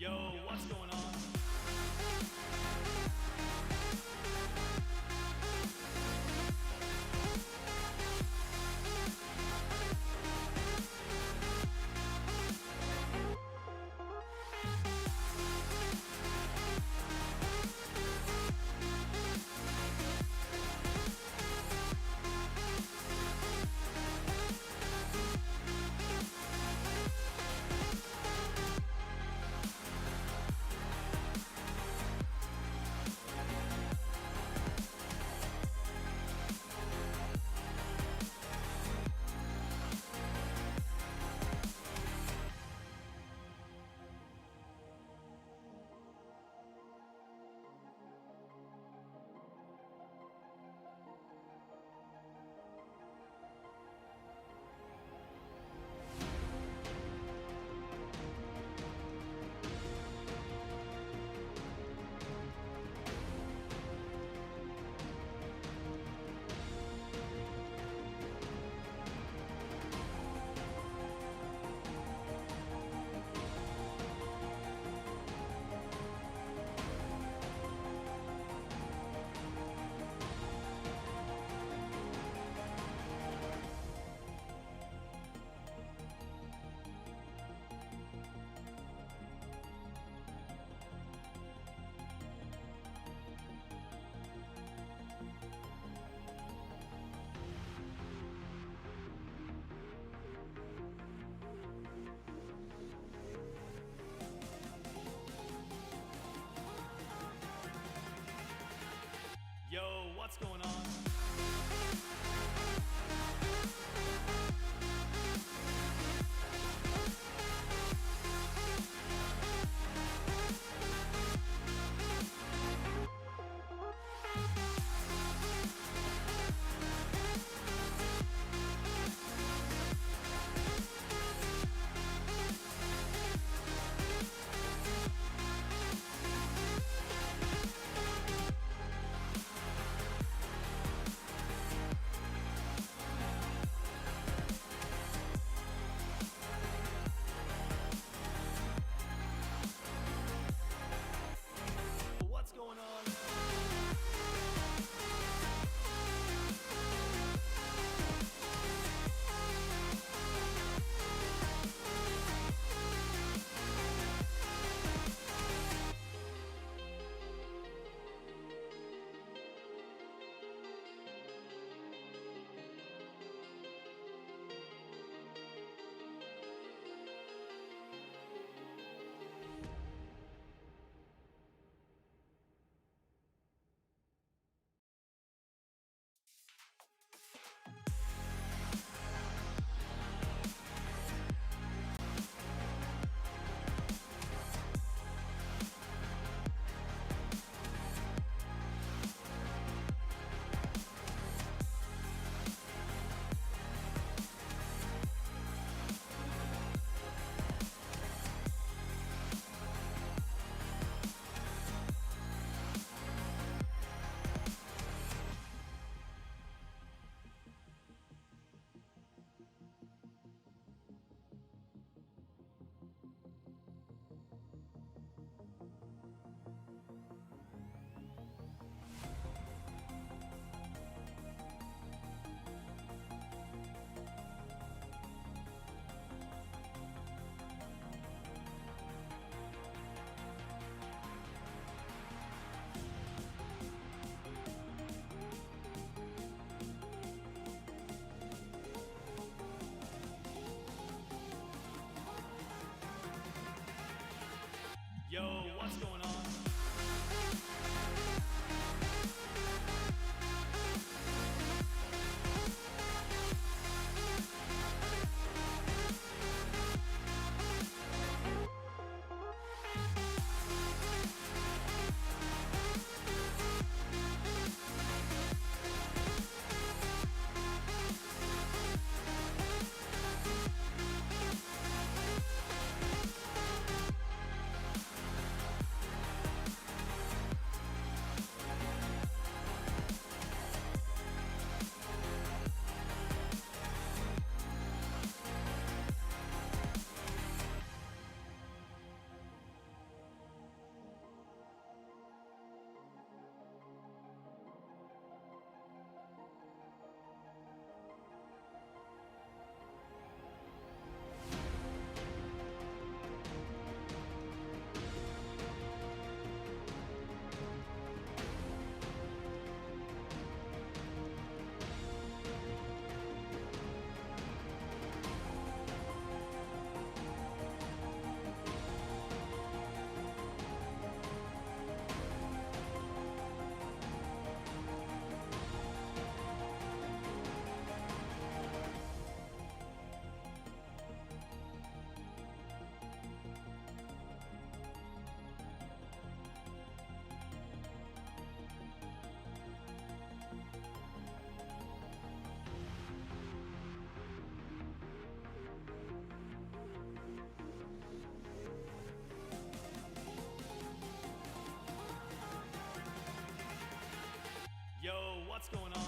Yo, what's going on? Yo, what's going on? What's going on? Yo, what's going on? what's going on?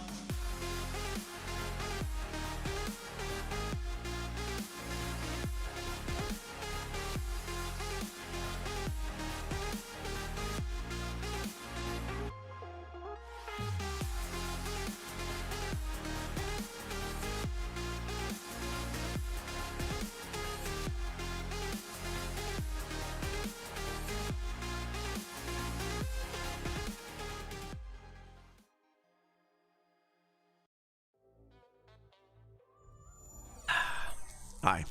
Hi.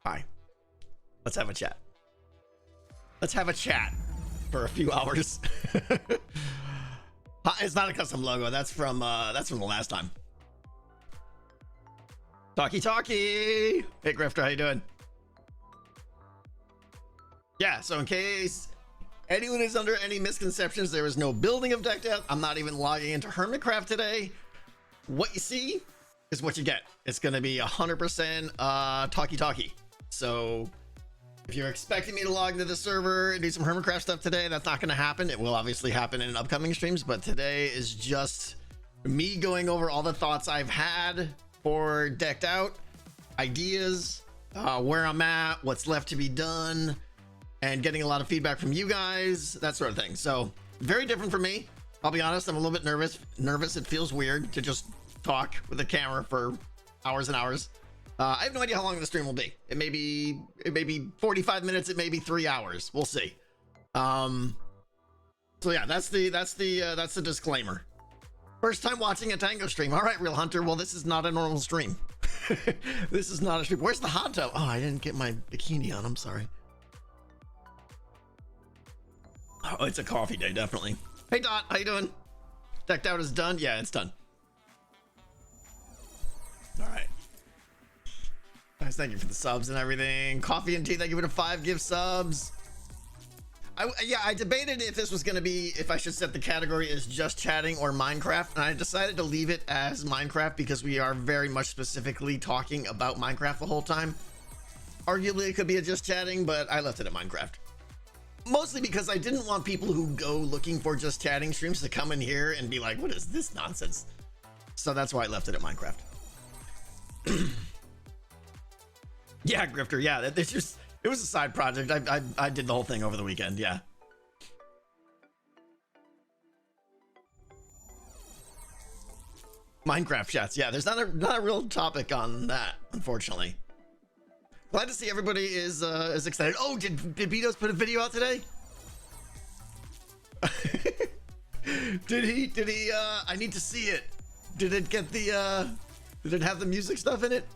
Hi. Let's have a chat. Let's have a chat for a few hours. It's not a custom logo. That's from the last time. Talkie. Hey Grifter, how you doing? Yeah, so in case anyone is under any misconceptions, there is no building of Decked Out. I'm not even logging into Hermitcraft today. What you see is what you get. It's going to be 100% talkie. So if you're expecting me to log into the server and do some Hermitcraft stuff today, that's not going to happen. It will obviously happen in upcoming streams, but today is just me going over all the thoughts I've had for Decked Out, ideas, where I'm at, what's left to be done, and getting a lot of feedback from you guys, that sort of thing. So very different for me. I'll be honest, I'm a little bit nervous. It feels weird to just talk with a camera for hours and hours. I have no idea how long the stream will be. It may be 45 minutes. It may be 3 hours. We'll see. So yeah, that's the disclaimer. First time watching a Tango stream. All right, Real Hunter. Well, this is not a normal stream. This is not a stream. Where's the hot tub? Oh, I didn't get my bikini on. I'm sorry. Oh, it's a coffee day, definitely. Hey Dot, how you doing? Decked Out is done. Yeah, it's done. All right. Guys, thank you for the subs and everything. Coffee and tea, thank you for the 5 gift subs. I debated if this was going to be, if I should set the category as just chatting or Minecraft, and I decided to leave it as Minecraft because we are very much specifically talking about Minecraft the whole time. Arguably it could be a just chatting, but I left it at Minecraft. Mostly because I didn't want people who go looking for just chatting streams to come in here and be like, what is this nonsense? So that's why I left it at Minecraft. Yeah, Grifter, yeah, it was a side project. I did the whole thing over the weekend, yeah. Minecraft chats, yeah, there's not a real topic on that, unfortunately. Glad to see everybody is excited. Oh, did Betos put a video out today? Did he I need to see it. Did it get the did it have the music stuff in it?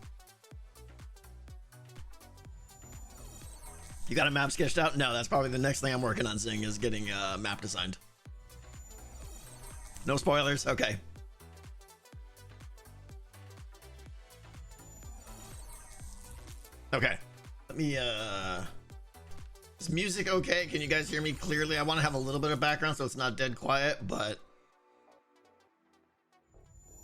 You got a map sketched out? No, that's probably the next thing I'm working on seeing is getting a map designed. No spoilers? Okay. Okay. Let me, is music okay? Can you guys hear me clearly? I want to have a little bit of background so it's not dead quiet, but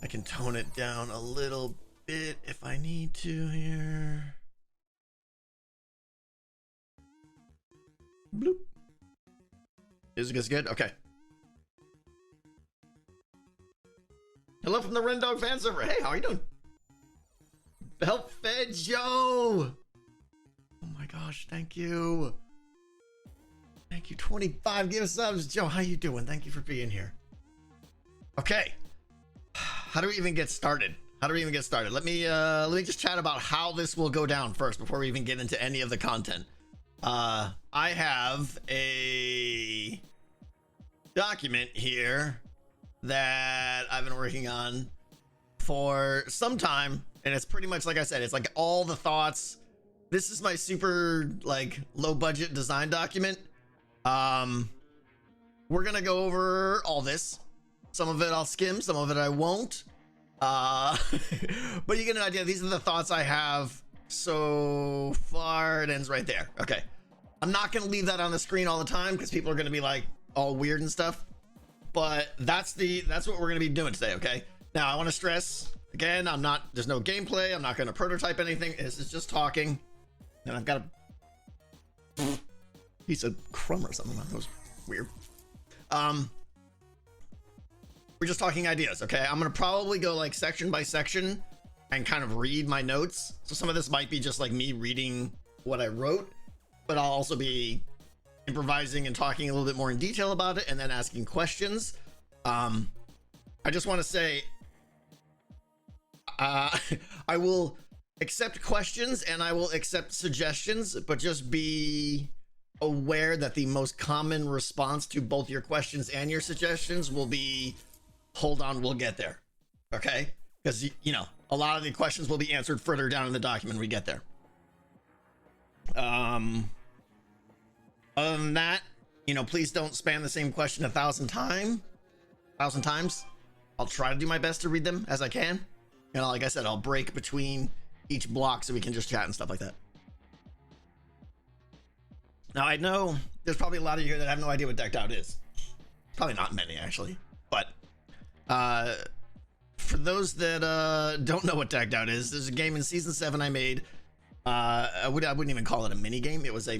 I can tone it down a little bit if I need to here. Bloop. Music is good? Okay. Hello from the Rendog fan server. Hey, how are you doing? Help fed Joe. Oh my gosh, thank you. Thank you. 25 gift subs. Joe, how you doing? Thank you for being here. Okay. How do we even get started? Let me just chat about how this will go down first before we even get into any of the content. I have a document here that I've been working on for some time, and it's pretty much like I said, it's like all the thoughts. This is my super like low budget design document. We're gonna go over all this. Some of it I'll skim, some of it I won't. But you get an idea. These are the thoughts I have so far. It ends right there. Okay. I'm not gonna leave that on the screen all the time because people are gonna be like all weird and stuff. But that's what we're gonna be doing today, okay? Now I want to stress again, there's no gameplay, I'm not gonna prototype anything. This is just talking. And I've got a piece of crumb or something. That was weird. We're we're just talking ideas, okay? I'm gonna probably go like section by section and kind of read my notes. So some of this might be just like me reading what I wrote, but I'll also be improvising and talking a little bit more in detail about it and then asking questions. I just want to say, I will accept questions and I will accept suggestions, but just be aware that the most common response to both your questions and your suggestions will be, hold on, we'll get there. Okay? Because, you know, a lot of the questions will be answered further down in the document when we get there. Other than that, you know, please don't spam the same question 1,000 times. I'll try to do my best to read them as I can. And like I said, I'll break between each block so we can just chat and stuff like that. Now, I know there's probably a lot of you here that have no idea what Decked Out is. Probably not many, actually. But for those that don't know what Decked Out is, there's a game in Season 7 I made. I wouldn't even call it a mini game. It was a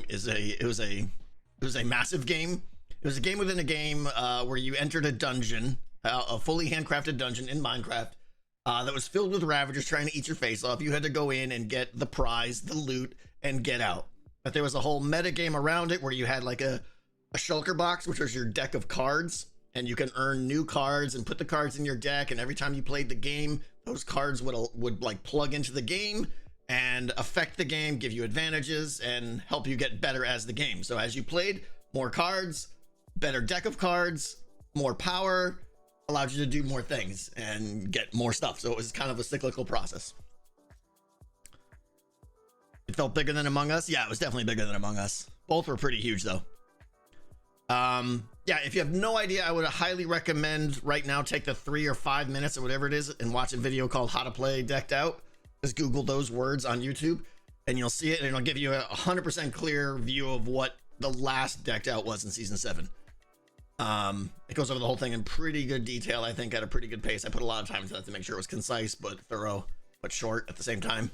massive game. It was a game within a game where you entered a dungeon, a fully handcrafted dungeon in Minecraft that was filled with Ravagers trying to eat your face off. You had to go in and get the prize, the loot, and get out. But there was a whole meta game around it where you had like a shulker box, which was your deck of cards, and you can earn new cards and put the cards in your deck. And every time you played the game, those cards would like plug into the game and affect the game, give you advantages, and help you get better as the game. So as you played, more cards, better deck of cards, more power, allowed you to do more things and get more stuff. So it was kind of a cyclical process. It felt bigger than Among Us. Yeah, it was definitely bigger than Among Us. Both were pretty huge though. Yeah, if you have no idea, I would highly recommend right now take the 3 or 5 minutes or whatever it is and watch a video called How to Play Decked Out. Just Google those words on YouTube and you'll see it, and it'll give you a 100% clear view of what the last Decked Out was in Season 7. It goes over the whole thing in pretty good detail, I think, at a pretty good pace. I put a lot of time into that to make sure it was concise but thorough but short at the same time.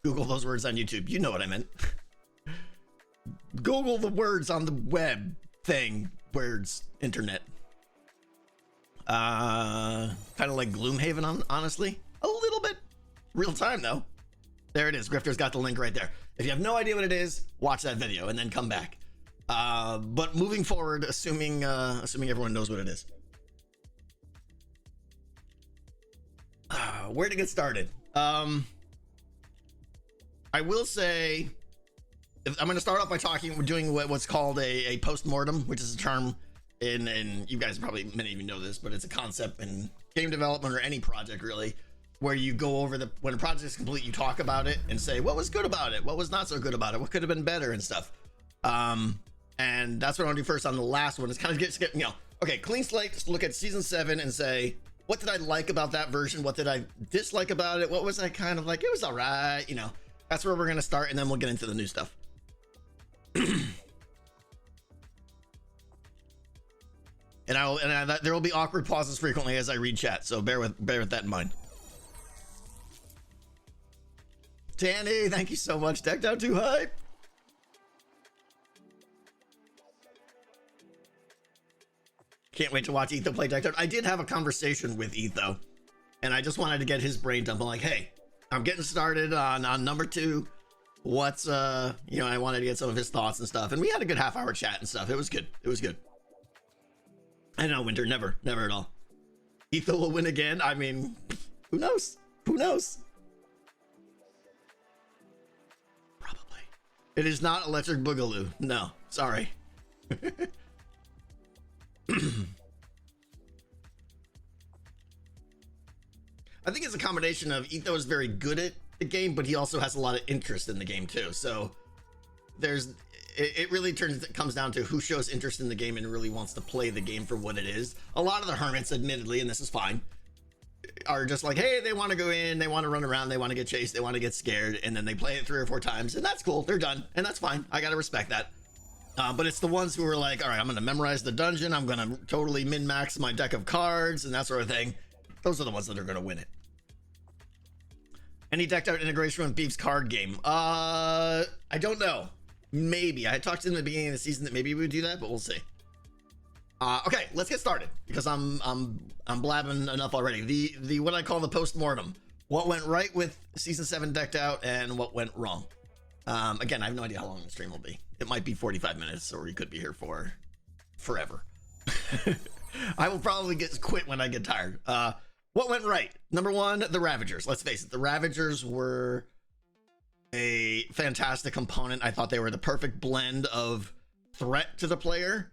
Google those words on YouTube. You know what I meant. Google the words on the web thing. Words. Internet. Kind of like Gloomhaven, honestly. A little bit. Real time, though. There it is. Grifter's got the link right there. If you have no idea what it is, watch that video and then come back. But moving forward, assuming everyone knows what it is. Where to get started? I will say, I'm going to start off by doing what's called a post-mortem, which is a term in you guys probably, many of you know this, but it's a concept in game development or any project really, where you go over when a project is complete, you talk about it and say, what was good about it? What was not so good about it? What could have been better and stuff. And that's what I want to do first on the last one. Is kind of get, you know, okay, clean slate, just look at Season 7 and say, what did I like about that version? What did I dislike about it? What was I kind of like, it was all right, you know. That's where we're going to start, and then we'll get into the new stuff. There will be awkward pauses frequently as I read chat, so bear with that in mind. Tanny, thank you so much. Decked Out Too Hype. Can't wait to watch Etho play Decked Out. I did have a conversation with Etho, and I just wanted to get his brain dump. I'm like, hey, I'm getting started on number 2. What's you know, I wanted to get some of his thoughts and stuff, and we had a good half-hour chat and stuff. It was good. It was good. I know, Winter, never at all. Etho will win again. I mean, who knows? Who knows? Probably. It is not Electric Boogaloo. No, sorry. I think it's a combination of Etho is very good at the game, but he also has a lot of interest in the game too. So it really comes down to who shows interest in the game and really wants to play the game for what it is. A lot of the hermits, admittedly, and this is fine, are just like, hey, they want to go in, they want to run around, they want to get chased, they want to get scared, and then they play it 3 or 4 times, and that's cool. They're done, and that's fine. I gotta respect that. But it's the ones who are like, all right, I'm gonna memorize the dungeon, I'm gonna totally min-max my deck of cards and that sort of thing. Those are the ones that are gonna win it. Any Decked Out integration with Beef's card game? I don't know. Maybe. I talked to him at the beginning of the season that maybe we would do that, but we'll see. Okay, let's get started because I'm blabbing enough already. The what I call the post-mortem. What went right with season 7 decked out and what went wrong. Again, I have no idea how long the stream will be. It might be 45 minutes, or we could be here for forever. I will probably quit when I get tired. What went right? Number one, the Ravagers. Let's face it, the Ravagers were a fantastic component. I thought they were the perfect blend of threat to the player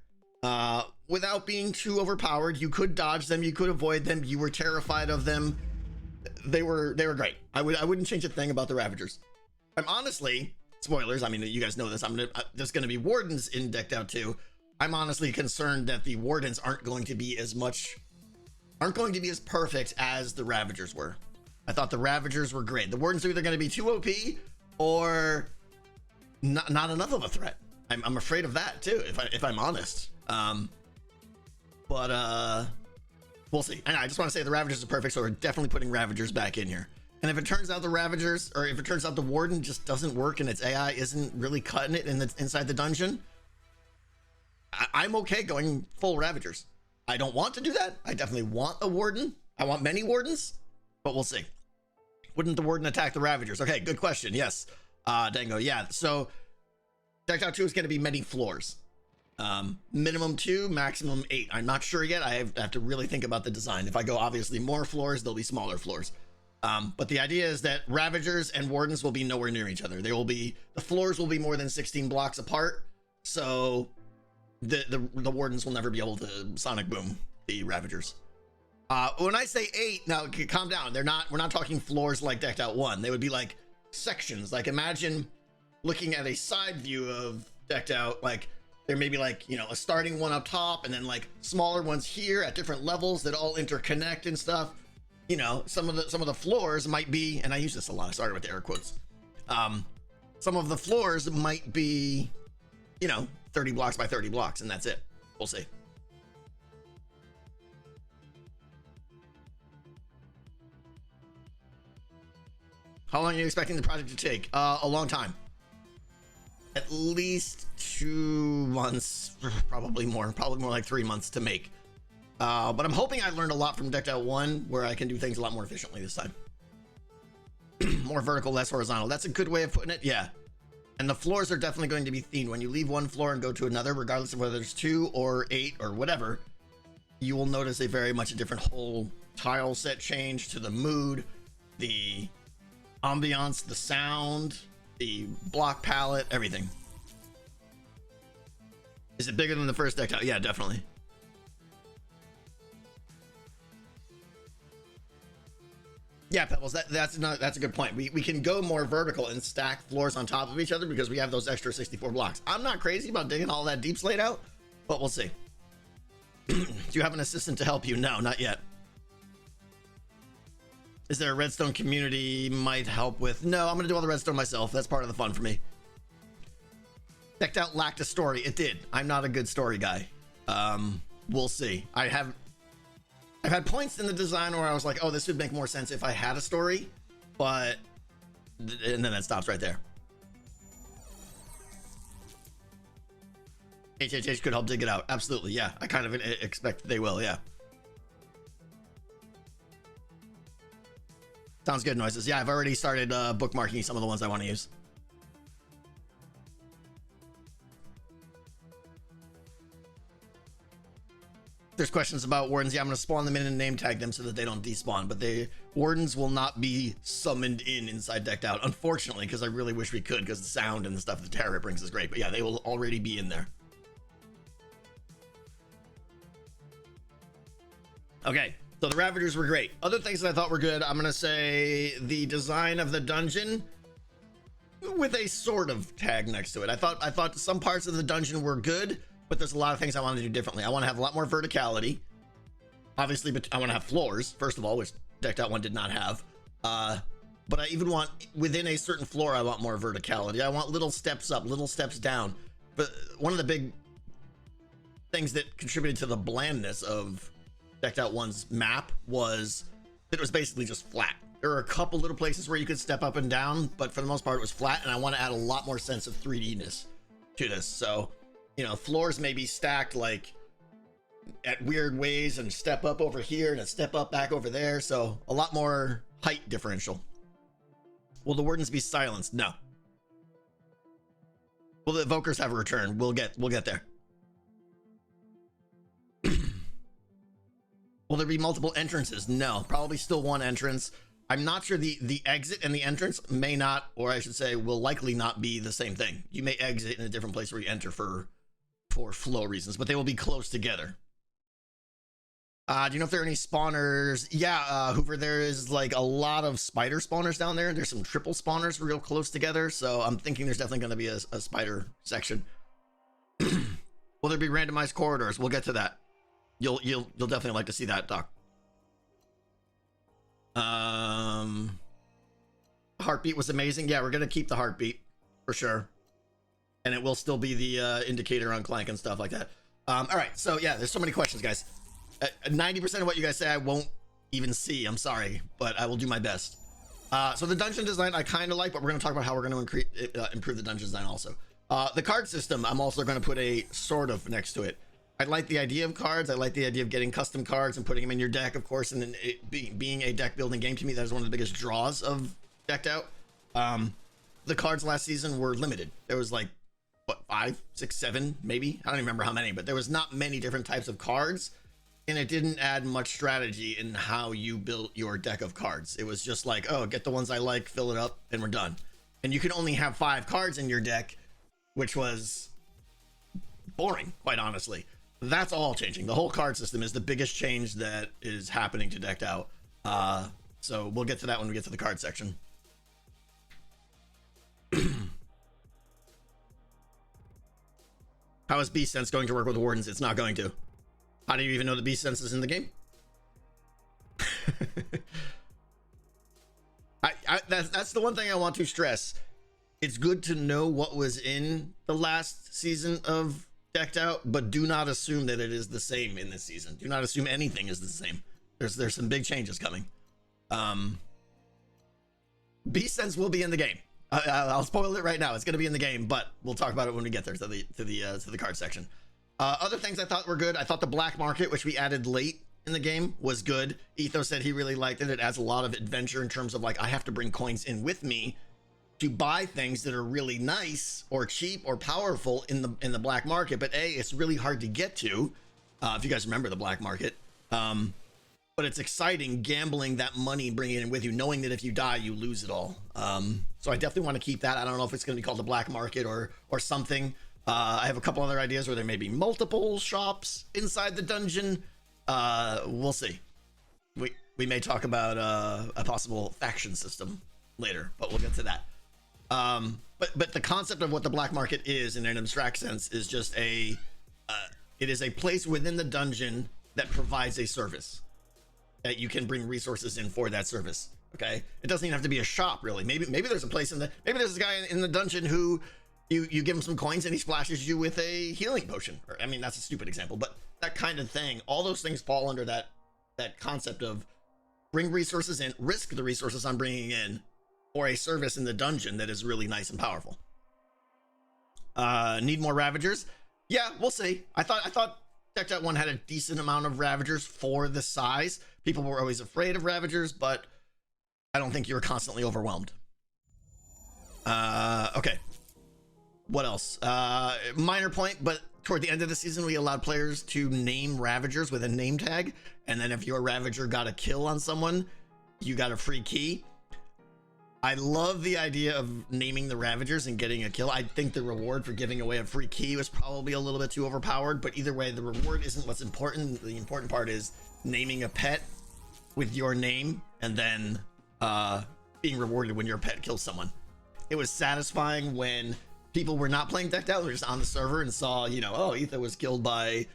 without being too overpowered. You could dodge them, you could avoid them, you were terrified of them. They were great. I wouldn't change a thing about the Ravagers. I'm honestly, spoilers, I mean, you guys know this, there's gonna be Wardens in decked out too. I'm honestly concerned that the Wardens aren't going to be as perfect as the Ravagers were. I thought the Ravagers were great. The Wardens are either going to be too OP or not enough of a threat. I'm afraid of that too, if I'm honest. But we'll see. And I just want to say the Ravagers are perfect, so we're definitely putting Ravagers back in here. And if it turns out the Ravagers, or if it turns out the Warden just doesn't work and its AI isn't really cutting it inside the dungeon, I'm okay going full Ravagers. I don't want to do that. I definitely want a Warden. I want many Wardens, but we'll see. Wouldn't the Warden attack the Ravagers? Okay, good question. Yes. Dango, yeah. So decked out 2 is going to be many floors. Minimum 2, maximum 8. I'm not sure yet. I have to really think about the design. If I go obviously more floors, there'll be smaller floors. But the idea is that Ravagers and Wardens will be nowhere near each other. The floors will be more than 16 blocks apart. So the Wardens will never be able to sonic boom the Ravagers. When I say 8, now calm down. We're not talking floors like decked out 1. They would be like sections. Like imagine looking at a side view of decked out, like there may be like, you know, a starting one up top and then like smaller ones here at different levels that all interconnect and stuff. You know, some of the floors might be, and I use this a lot, sorry with the air quotes. Some of the floors might be, you know, 30 blocks by 30 blocks, and that's it. We'll see. How long are you expecting the project to take? A long time. At least 2 months, probably more like 3 months to make. But I'm hoping I learned a lot from decked out 1, where I can do things a lot more efficiently this time. More vertical, less horizontal. That's a good way of putting it. Yeah. And the floors are definitely going to be themed. When you leave one floor and go to another, regardless of whether there's 2 or 8 or whatever, you will notice a very much a different whole tile set change to the mood, the ambiance, the sound, the block palette, everything. Is it bigger than the first deck out? Yeah, definitely. Yeah, Pebbles, that's a good point. We can go more vertical and stack floors on top of each other because we have those extra 64 blocks. I'm not crazy about digging all that deep slate out, but we'll see. Do you have an assistant to help you? No, not yet. Is there a redstone community might help with? No, I'm gonna do all the redstone myself. That's part of the fun for me. Decked out lacked a story. It did. I'm not a good story guy. We'll see. I've had points in the design where I was like, oh, this would make more sense if I had a story, but and then that stops right there. HHH could help dig it out. Absolutely, yeah. I kind of expect they will, yeah. Sounds good, Noises. Yeah, I've already started bookmarking some of the ones I want to use. There's questions about Wardens. Yeah, I'm going to spawn them in and name tag them so that they don't despawn, but the Wardens will not be summoned inside decked out, unfortunately, because I really wish we could, because the sound and the stuff the terror it brings is great. But yeah, they will already be in there. Okay, so the Ravagers were great. Other things that I thought were good, I'm going to say the design of the dungeon with a sort of tag next to it. I thought some parts of the dungeon were good, but there's a lot of things I want to do differently. I want to have a lot more verticality, obviously, but I want to have floors, first of all, which decked out 1 did not have. But I even want, within a certain floor, I want more verticality. I want little steps up, little steps down. But one of the big things that contributed to the blandness of decked out 1's map was that it was basically just flat. There were a couple little places where you could step up and down, but for the most part it was flat, and I want to add a lot more sense of 3D-ness to this. So, you know, floors may be stacked like at weird ways and step up over here and a step up back over there. So a lot more height differential. Will the wardens be silenced? No. Will the evokers have a return? We'll get there. Will there be multiple entrances? No, probably still one entrance. I'm not sure the exit and the entrance may not, or I should say will likely not be the same thing. You may exit in a different place where you enter for flow reasons, but they will be close together. Do you know if there are any spawners? Yeah, Hoover, there is like a lot of spider spawners down there. There's some triple spawners real close together, so I'm thinking there's definitely going to be a spider section. Will there be randomized corridors? We'll get to that. You'll definitely like to see that, Doc. Heartbeat was amazing. Yeah, we're gonna keep the heartbeat for sure, and it will still be the indicator on Clank and stuff like that. All right, so yeah, there's so many questions, guys. 90% of what you guys say I won't even see. I'm sorry, but I will do my best. So the dungeon design I kind of like, but we're gonna talk about how we're gonna improve the dungeon design also. The card system I'm also gonna put a sort of next to it. I like the idea of cards. I like the idea of getting custom cards and putting them in your deck, of course, and then it being a deck building game. To me, that is one of the biggest draws of Decked Out. The cards last season were limited. There was like, what, 5, 6, 7, maybe? I don't even remember how many, but there was not many different types of cards, and it didn't add much strategy in how you built your deck of cards. It was just like, oh, get the ones I like, fill it up, and we're done. And you can only have 5 cards in your deck, which was boring, quite honestly. That's all changing. The whole card system is the biggest change that is happening to Decked Out. So we'll get to that when we get to the card section. How is Beast Sense going to work with Wardens? It's not going to. How do you even know the Beast Sense is in the game? That's the one thing I want to stress. It's good to know what was in the last season of Decked Out, but do not assume that it is the same in this season. Do not assume anything is the same. There's some big changes coming. Beast Sense will be in the game. I'll spoil it right now. It's going to be in the game, but we'll talk about it when we get there to the card section. Other things I thought were good. I thought the black market, which we added late in the game, was good. Etho said he really liked it. It adds a lot of adventure in terms of like I have to bring coins in with me to buy things that are really nice or cheap or powerful in the black market, but it's really hard to get to if you guys remember the black market. But it's exciting gambling that money, bringing it in with you, knowing that if you die you lose it all. So I definitely want to keep that. I don't know if it's going to be called the black market or something. I have a couple other ideas where there may be multiple shops inside the dungeon. We'll see. We may talk about a possible faction system later, but we'll get to that. But the concept of what the black market is in an abstract sense is just it is a place within the dungeon that provides a service that you can bring resources in for that service. Okay, it doesn't even have to be a shop, really. Maybe there's a place maybe there's a guy in the dungeon who you give him some coins and he splashes you with a healing potion. Or, I mean, that's a stupid example, but that kind of thing. All those things fall under that concept of bring resources in, risk the resources I'm bringing in for a service in the dungeon that is really nice and powerful. Need more Ravagers? Yeah, we'll see. I thought Decked Out 1 had a decent amount of Ravagers for the size. People were always afraid of Ravagers, but I don't think you were constantly overwhelmed. Okay. What else? Minor point, but toward the end of the season, we allowed players to name Ravagers with a name tag, and then if your Ravager got a kill on someone, you got a free key. I love the idea of naming the Ravagers and getting a kill. I think the reward for giving away a free key was probably a little bit too overpowered, but either way, the reward isn't what's important. The important part is naming a pet with your name and then being rewarded when your pet kills someone. It was satisfying when people were not playing Decked Out, they were just on the server and saw, oh, Etha was killed by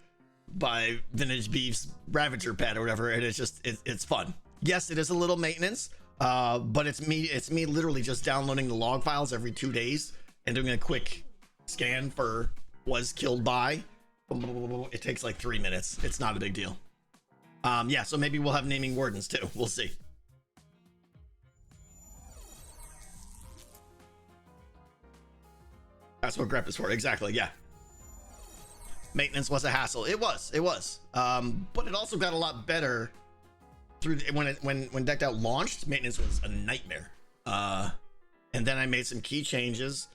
Vintage Beef's Ravager pet or whatever, and it's fun. Yes, it is a little maintenance, but it's me literally just downloading the log files every 2 days and doing a quick scan for was killed by. It takes like 3 minutes. It's not a big deal. Yeah, so maybe we'll have naming wardens too. We'll see. That's what grep is for. Exactly, yeah. Maintenance was a hassle. It was. But it also got a lot better through when Decked Out launched. Maintenance was a nightmare. And then I made some key changes.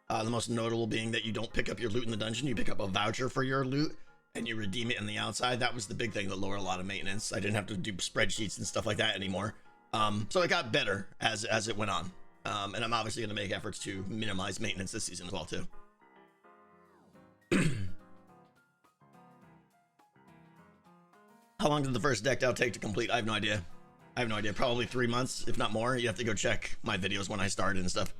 The most notable being that you don't pick up your loot in the dungeon. You pick up a voucher for your loot and you redeem it in the outside. That was the big thing that lowered a lot of maintenance. I didn't have to do spreadsheets and stuff like that anymore. So it got better as it went on. And I'm obviously going to make efforts to minimize maintenance this season as well too. How long did the first Decked Out take to complete? I have no idea. Probably 3 months, if not more. You have to go check my videos when I started and stuff.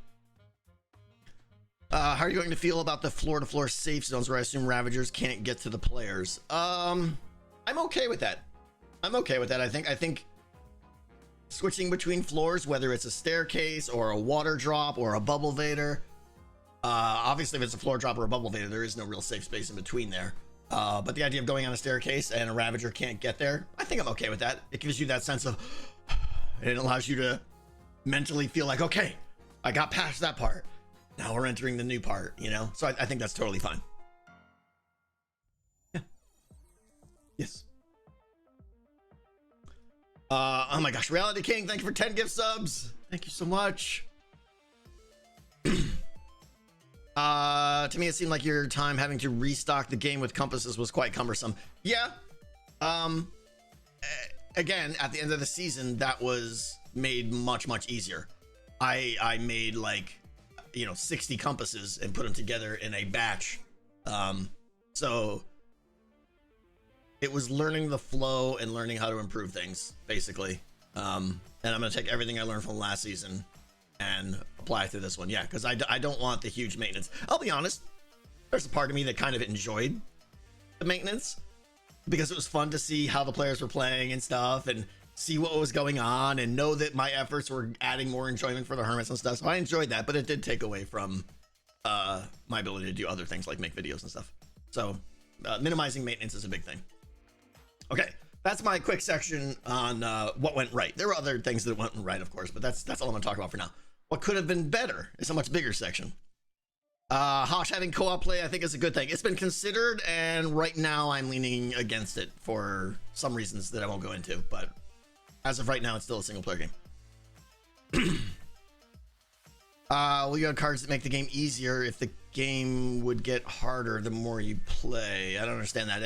How are you going to feel about the floor-to-floor safe zones where I assume Ravagers can't get to the players? I'm okay with that. I think switching between floors, whether it's a staircase or a water drop or a bubble vader. Obviously, if it's a floor drop or a bubble vader, there is no real safe space in between there. But the idea of going on a staircase and a Ravager can't get there, I think I'm okay with that. It gives you that sense of, and it allows you to mentally feel like, okay, I got past that part. Now we're entering the new part, you know? So I think that's totally fine. Yeah. Yes. Oh my gosh, Reality King, thank you for 10 gift subs. Thank you so much. To me, it seemed like your time having to restock the game with compasses was quite cumbersome. Yeah. Again, at the end of the season, that was made much easier. I made like, 60 compasses and put them together in a batch. So it was learning the flow and learning how to improve things, basically. And I'm gonna take everything I learned from last season and apply it to this one. Yeah, because I don't want the huge maintenance. I'll be honest, there's a part of me that kind of enjoyed the maintenance because it was fun to see how the players were playing and stuff and see what was going on and know that my efforts were adding more enjoyment for the hermits and stuff. So I enjoyed that, but it did take away from my ability to do other things like make videos and stuff. So minimizing maintenance is a big thing. Okay, that's my quick section on what went right. There were other things that went right, of course, but that's all I'm gonna talk about for now. What could have been better is a much bigger section. Hosh having co-op play, I think, is a good thing. It's been considered, and right now I'm leaning against it for some reasons that I won't go into, but as of right now, it's still a single player game. We got cards that make the game easier if the game would get harder the more you play. I don't understand that.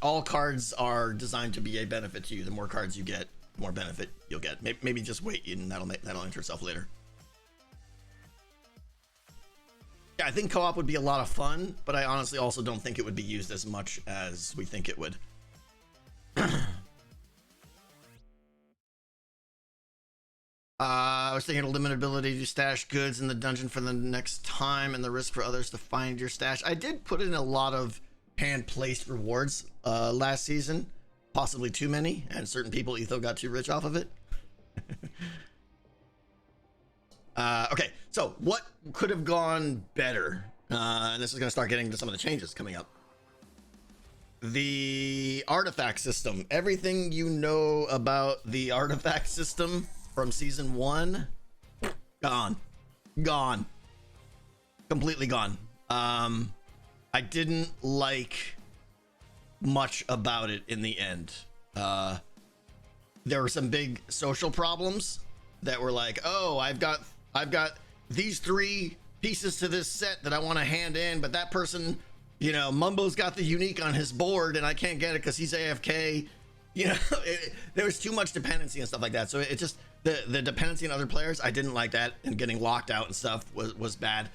All cards are designed to be a benefit to you. The more cards you get, the more benefit you'll get. Maybe just wait and that'll enter itself later. Yeah, I think co-op would be a lot of fun, but I honestly also don't think it would be used as much as we think it would. I was thinking a limited ability to stash goods in the dungeon for the next time and the risk for others to find your stash. I did put in a lot of hand-placed rewards last season, possibly too many, and certain people Etho got too rich off of it. Okay, so what could have gone better? And this is going to start getting to some of the changes coming up. The artifact system. Everything you know about the artifact system from season 1, gone, completely gone. I didn't like much about it in the end. There were some big social problems that were like, oh, I've got these 3 pieces to this set that I want to hand in, but that person, Mumbo's got the unique on his board and I can't get it because he's AFK. There was too much dependency and stuff like that. So it just, the dependency on other players, I didn't like that, and getting locked out and stuff was bad.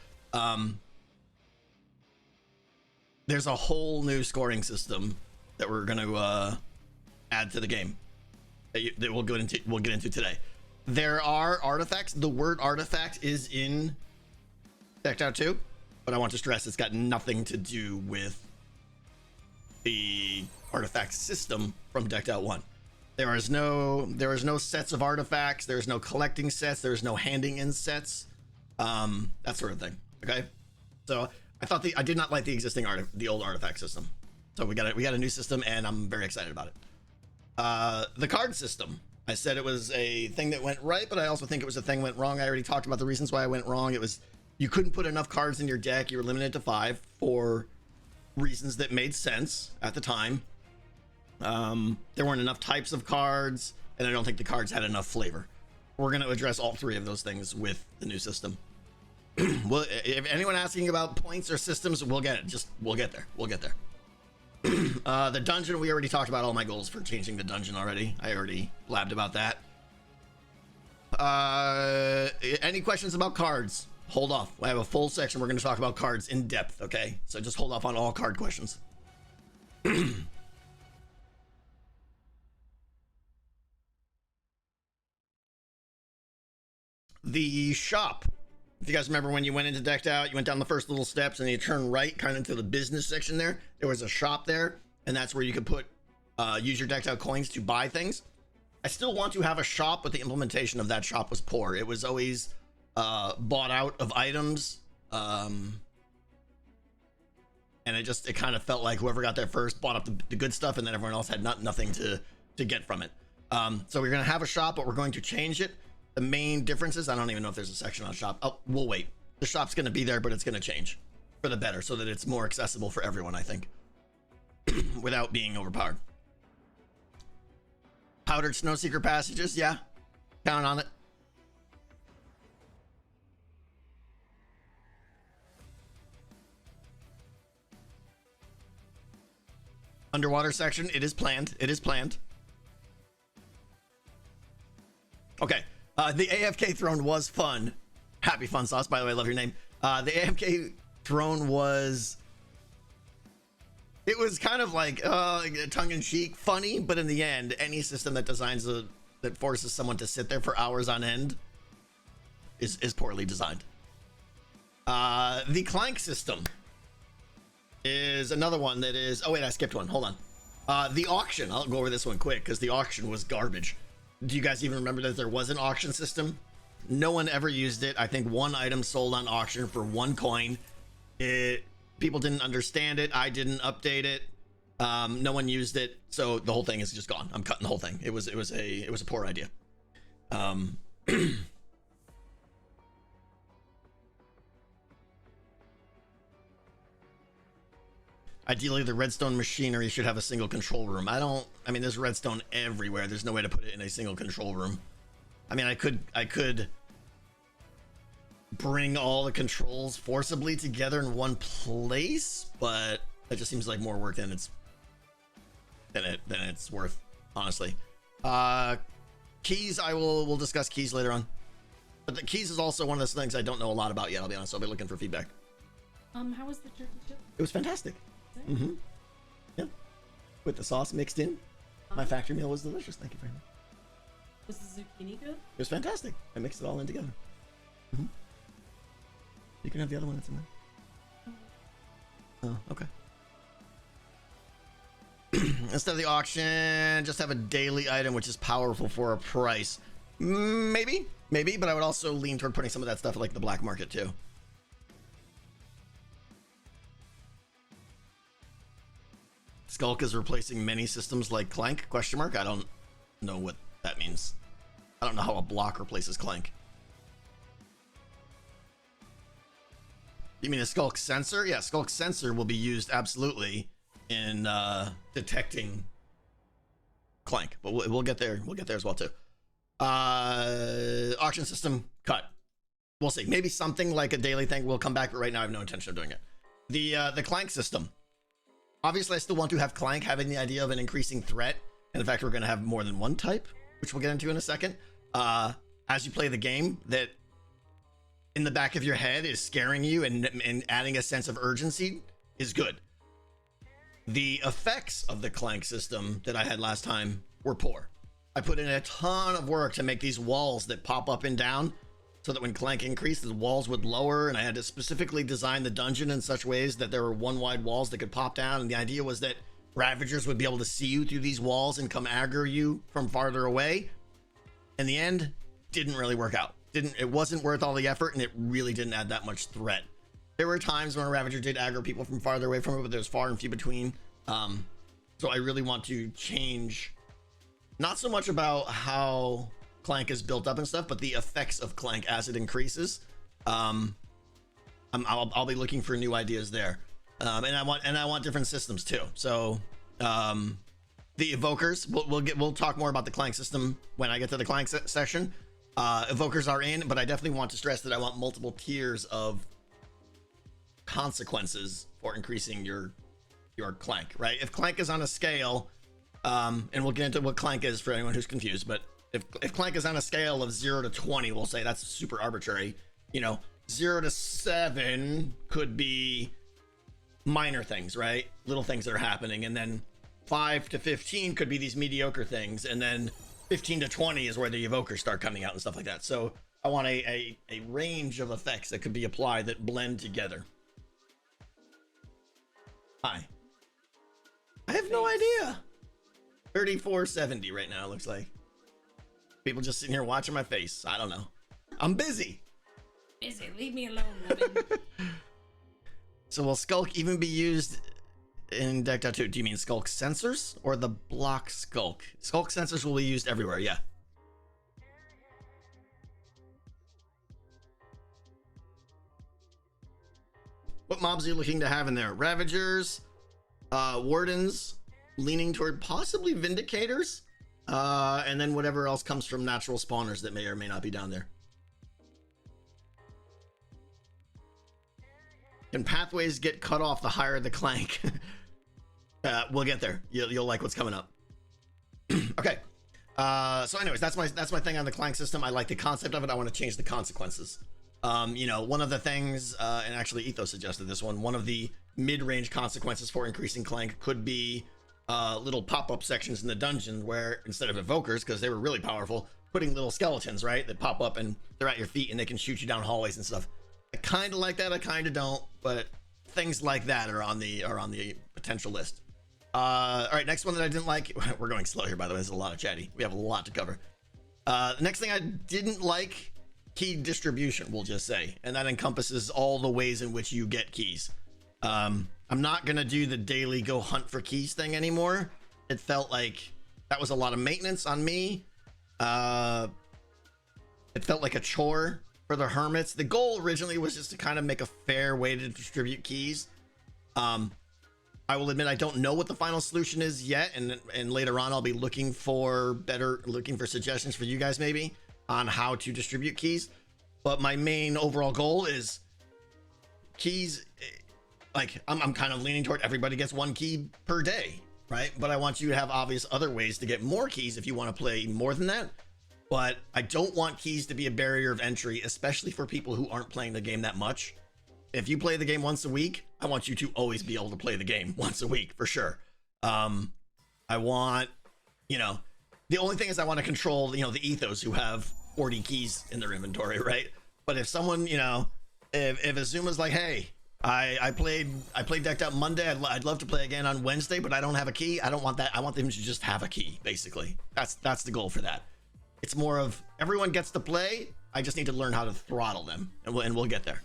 There's a whole new scoring system that we're going to add to the game that we'll get into today. There are artifacts. The word artifact is in Decked Out 2, but I want to stress it's got nothing to do with the artifact system from Decked Out 1. There is no sets of artifacts. There's no collecting sets. There's no handing in sets. That sort of thing. Okay, so I did not like the old artifact system. So we got a new system, and I'm very excited about it. The card system. I said it was a thing that went right, but I also think it was a thing that went wrong. I already talked about the reasons why I went wrong. It was you couldn't put enough cards in your deck. You were limited to 5 for reasons that made sense at the time. There weren't enough types of cards, and I don't think the cards had enough flavor. We're going to address all three of those things with the new system. Well, if anyone asking about points or systems, we'll get it. We'll get there. We'll get there. The dungeon, we already talked about all my goals for changing the dungeon already. I already blabbed about that. Any questions about cards? Hold off. I have a full section. We're going to talk about cards in depth, okay? So just hold off on all card questions. The shop. If you guys remember when you went into Decked Out, you went down the first little steps and you turn right kind of into the business section there. There was a shop there, and that's where you could put use your Decked Out coins to buy things. I still want to have a shop, but the implementation of that shop was poor. It was always bought out of items, and it kind of felt like whoever got there first bought up the good stuff, and then everyone else had nothing to get from it. So we're gonna have a shop, but we're going to change it. The main difference is I don't even know if there's a section on shop. Oh, we'll wait. The shop's gonna be there, but it's gonna change for the better, so that it's more accessible for everyone, I think, without being overpowered. Powdered snow seeker passages, yeah, count on it. Underwater section, it is planned. It is planned. Okay, the AFK throne was fun. Happy Fun Sauce, by the way, I love your name. The AFK throne was... It was kind of like tongue-in-cheek, funny, but in the end, any system that that forces someone to sit there for hours on end is poorly designed. The Clank system is another one that is... Oh, wait, I skipped one. Hold on. The auction. I'll go over this one quick because the auction was garbage. Do you guys even remember that there was an auction system? No one ever used it. I think one item sold on auction for 1 coin. People didn't understand it. I didn't update it. No one used it, so the whole thing is just gone. I'm cutting the whole thing. It was a poor idea. Ideally, the redstone machinery should have a single control room. I mean, there's redstone everywhere. There's no way to put it in a single control room. I mean, I could bring all the controls forcibly together in one place, but that just seems like more work than it's worth, honestly. Keys, we'll discuss keys later on, but the keys is also one of those things I don't know a lot about yet. I'll be honest. I'll be looking for feedback. How was the turkey chip? It was fantastic. Mm-hmm. Yeah, with the sauce mixed in. My factory meal was delicious. Thank you very much. Was the zucchini good? It was fantastic. I mixed it all in together. Mm-hmm. You can have the other one that's in there. Oh, okay. Instead of the auction, just have a daily item which is powerful for a price. Maybe, but I would also lean toward putting some of that stuff like the black market too. Skulk is replacing many systems like Clank? Question mark? I don't know what that means. I don't know how a block replaces Clank. You mean a Skulk sensor? Yeah, Skulk sensor will be used absolutely in detecting Clank, but we'll get there. We'll get there as well too. Auction system cut. We'll see. Maybe something like a daily thing will come back, but right now I have no intention of doing it. The Clank system. Obviously, I still want to have Clank having the idea of an increasing threat, and in fact, we're going to have more than one type, which we'll get into in a second. As you play the game, that in the back of your head is scaring you and adding a sense of urgency is good. The effects of the Clank system that I had last time were poor. I put in a ton of work to make these walls that pop up and down so that when Clank increased, the walls would lower, and I had to specifically design the dungeon in such ways that there were one wide walls that could pop down, and the idea was that Ravagers would be able to see you through these walls and come aggro you from farther away. In the end, didn't really work out. It wasn't worth all the effort, and it really didn't add that much threat. There were times when a Ravager did aggro people from farther away from it, but there's far and few between. So I really want to change, not so much about how Clank is built up and stuff, but the effects of Clank as it increases. I'll be looking for new ideas there. And I want different systems too. So the evokers, we'll talk more about the clank system when I get to the clank session. Evokers are in, but I definitely want to stress that I want multiple tiers of consequences for increasing your clank, right? If clank is on a scale, and we'll get into what clank is for anyone who's confused, but if clank is on a scale of 0 to 20, we'll say that's super arbitrary. 0 to 7 could be minor things, right? Little things that are happening, and then 5 to 15 could be these mediocre things, and then 15 to 20 is where the evokers start coming out and stuff like that. So I want a range of effects that could be applied that blend together. Hi. I have no idea. 3470 right now, it looks like. People just sitting here watching my face. I don't know. I'm busy. Busy. Leave me alone, woman. So will Skulk even be used in Decked Out 2? Do you mean Skulk sensors or the block Skulk? Skulk sensors will be used everywhere, yeah. What mobs are you looking to have in there? Ravagers, Wardens, leaning toward possibly Vindicators, and then whatever else comes from natural spawners that may or may not be down there. Can pathways get cut off the higher the clank? We'll get there. You'll like what's coming up. Okay. So anyways, that's my thing on the clank system. I like the concept of it. I want to change the consequences. One of the things, and actually Ethos suggested this one of the mid-range consequences for increasing clank could be little pop-up sections in the dungeon where instead of evokers, because they were really powerful, putting little skeletons, right, that pop up and they're at your feet and they can shoot you down hallways and stuff. I kind of like that. I kind of don't, but things like that are on the potential list. All right, next one that I didn't like. We're going slow here, by the way. There's a lot of chatty. We have a lot to cover. The next thing I didn't like, key distribution, we'll just say, and that encompasses all the ways in which you get keys. I'm not gonna do the daily go hunt for keys thing anymore. It felt like that was a lot of maintenance on me. It felt like a chore for the hermits. The goal originally was just to kind of make a fair way to distribute keys. I will admit I don't know what the final solution is yet, and later on I'll be looking for suggestions for you guys maybe on how to distribute keys. But my main overall goal is keys. Like I'm kind of leaning toward everybody gets one key per day, right? But I want you to have obvious other ways to get more keys if you want to play more than that. But I don't want keys to be a barrier of entry, especially for people who aren't playing the game that much. If you play the game once a week, I want you to always be able to play the game once a week for sure. I want, the only thing is I want to control, the ethos who have 40 keys in their inventory, right? But if someone, if Azuma's like, hey, I played Decked Out Monday, I'd love to play again on Wednesday, but I don't have a key. I don't want that. I want them to just have a key, basically. That's the goal for that. It's more of everyone gets to play. I just need to learn how to throttle them, and we'll get there.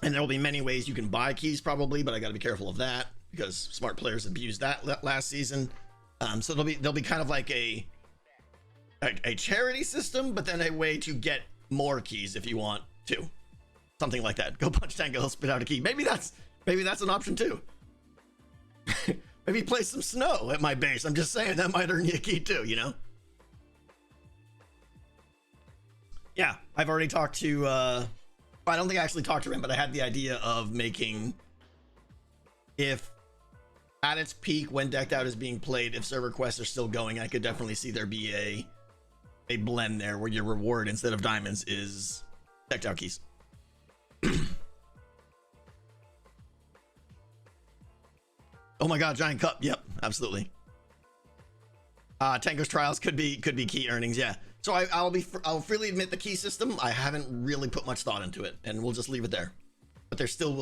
And there will be many ways you can buy keys probably, but I got to be careful of that because smart players abused that last season. So there'll be kind of like a charity system, but then a way to get more keys if you want to, something like that. Go punch Tango, spit out a key. Maybe that's an option too. Maybe play some snow at my base. I'm just saying that might earn you a key too, Yeah, I've already talked to. I don't think I actually talked to him, but I had the idea of making, if at its peak when Decked Out is being played, if server quests are still going, I could definitely see there be a blend there where your reward instead of diamonds is Decked Out keys. Oh my god, giant cup. Yep, absolutely. Tango's trials could be key earnings, yeah. So I'll freely admit the key system, I haven't really put much thought into it, and we'll just leave it there. But it still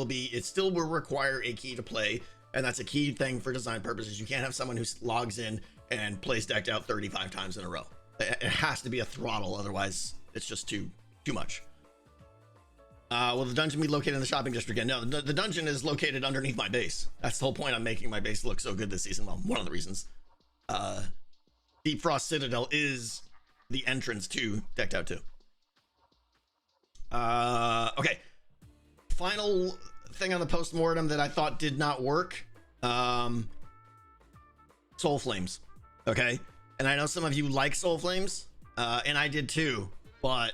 will require a key to play, and that's a key thing for design purposes. You can't have someone who logs in and plays Decked Out 35 times in a row. It has to be a throttle, otherwise it's just too much. Will the dungeon be located in the shopping district again? No, the dungeon is located underneath my base. That's the whole point. I'm making my base look so good this season. Well, one of the reasons. Deep Frost Citadel is the entrance to Decked Out 2. Okay. Final thing on the post-mortem that I thought did not work. Soul Flames. Okay. And I know some of you like Soul Flames, and I did too, but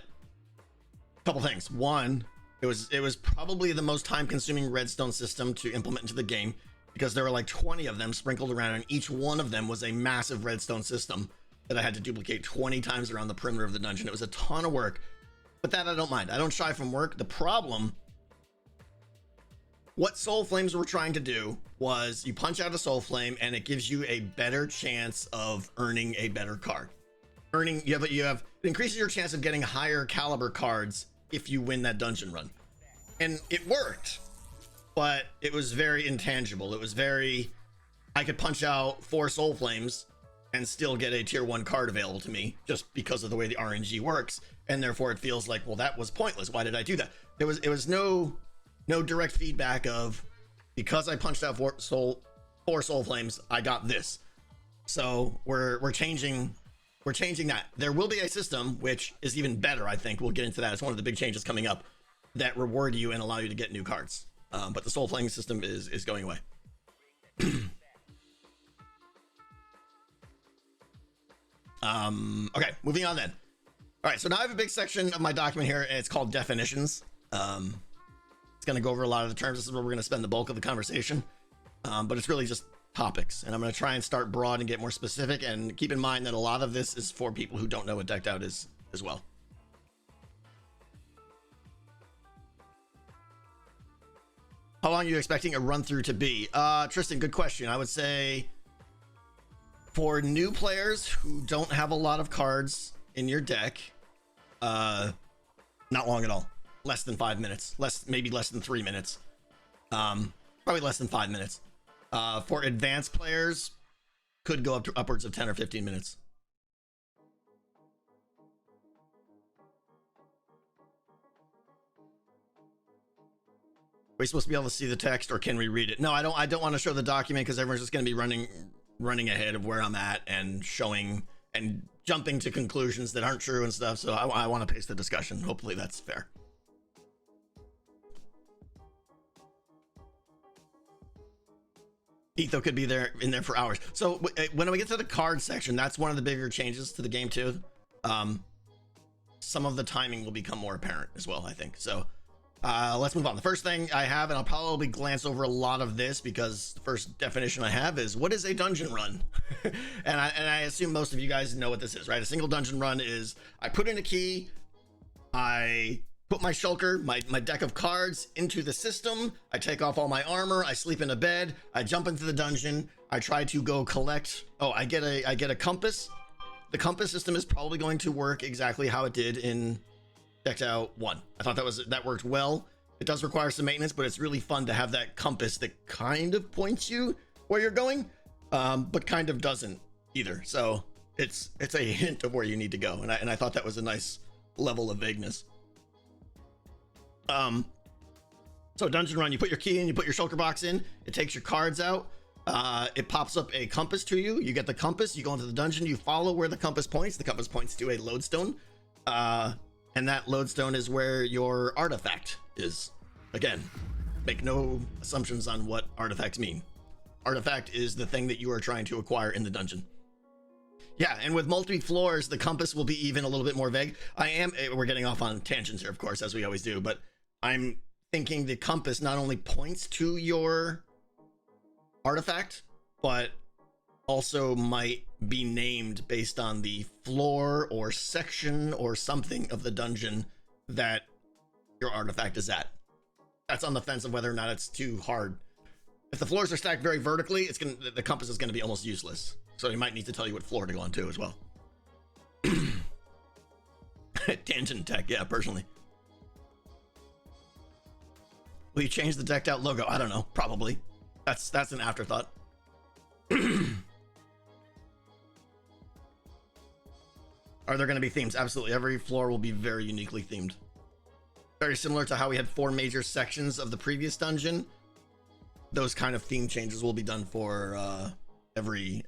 a couple things. One, it was probably the most time-consuming redstone system to implement into the game, because there were like 20 of them sprinkled around, and each one of them was a massive redstone system that I had to duplicate 20 times around the perimeter of the dungeon. It was a ton of work, but that I don't mind. I don't shy from work. The problem, what Soul Flames were trying to do was you punch out a Soul Flame and it gives you a better chance of earning a better card. It increases your chance of getting higher caliber cards if you win that dungeon run. And it worked, but it was very intangible. It was very, I could punch out 4 Soul Flames and still get a tier 1 card available to me just because of the way the RNG works. And therefore it feels like, well, that was pointless. Why did I do that? It was no direct feedback of, because I punched out 4 Soul Flames, I got this. So we're changing that. There will be a system which is even better. I think we'll get into that. It's one of the big changes coming up that reward you and allow you to get new cards. But the Soul Flame system is going away. Okay, moving on then. All right, so now I have a big section of my document here, and it's called definitions. It's going to go over a lot of the terms. This is where we're going to spend the bulk of the conversation. But it's really just topics, and I'm going to try and start broad and get more specific, and keep in mind that a lot of this is for people who don't know what decked out is as well. How long are you expecting a run through to be? Tristan, good question. I would say for new players who don't have a lot of cards in your deck, not long at all. Less than 5 minutes, maybe less than 3 minutes. Probably less than 5 minutes. For advanced players, could go up to upwards of 10 or 15 minutes. Are we supposed to be able to see the text, or can we read it? No, I don't want to show the document, because everyone's just going to be running ahead of where I'm at and showing and jumping to conclusions that aren't true and stuff. So I want to pace the discussion. Hopefully that's fair. Etho could be in there for hours. So when we get to the card section, that's one of the bigger changes to the game too. Some of the timing will become more apparent as well, I think. So let's move on. The first thing I have, and I'll probably glance over a lot of this because the first definition I have is, what is a dungeon run? and I assume most of you guys know what this is, right? A single dungeon run is, I put in a key, I put my shulker, my deck of cards into the system, I take off all my armor, I sleep in a bed, I jump into the dungeon, I try to go collect, I get a compass. The compass system is probably going to work exactly how it did in Decked Out 1. I thought that worked well. It does require some maintenance, but it's really fun to have that compass that kind of points you where you're going, but kind of doesn't either. So it's a hint of where you need to go, and I thought that was a nice level of vagueness. So dungeon run, you put your key in, you put your shulker box in, it takes your cards out, it pops up a compass to you, you get the compass, you go into the dungeon, you follow where the compass points to a lodestone, and that lodestone is where your artifact is. Again, make no assumptions on what artifacts mean. Artifact is the thing that you are trying to acquire in the dungeon. Yeah, and with multi floors, the compass will be even a little bit more vague. We're getting off on tangents here, of course, as we always do, but I'm thinking the compass not only points to your artifact, but also might be named based on the floor or section or something of the dungeon that your artifact is at. That's on the fence of whether or not it's too hard. If the floors are stacked very vertically, the compass is going to be almost useless. So you might need to tell you what floor to go on to as well. Tangent tech, yeah, personally. Will you change the decked out logo? I don't know, probably. That's an afterthought. Are there going to be themes? Absolutely. Every floor will be very uniquely themed. Very similar to how we had 4 major sections of the previous dungeon. Those kind of theme changes will be done for every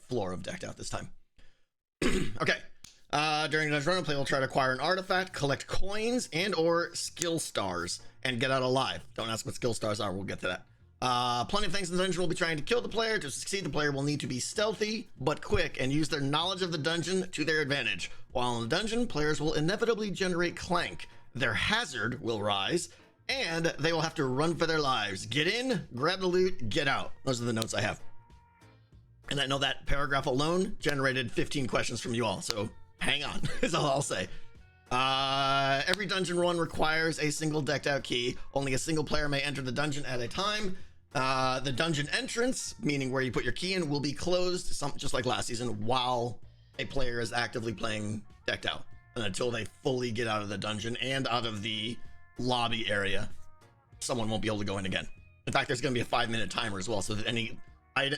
floor of Decked Out this time. Okay. During the dungeon run, a player will try to acquire an artifact, collect coins and or skill stars, and get out alive. Don't ask what skill stars are, we'll get to that. Plenty of things in the dungeon will be trying to kill the player. To succeed, the player will need to be stealthy but quick and use their knowledge of the dungeon to their advantage. While in the dungeon, players will inevitably generate clank. Their hazard will rise, and they will have to run for their lives. Get in, grab the loot, get out. Those are the notes I have. And I know that paragraph alone generated 15 questions from you all, so hang on, is all I'll say. Every dungeon run requires a single decked out key. Only a single player may enter the dungeon at a time. The dungeon entrance, meaning where you put your key in, will be closed, just like last season, while a player is actively playing decked out, and until they fully get out of the dungeon and out of the lobby area, someone won't be able to go in again. In fact, there's going to be a 5-minute timer as well, so that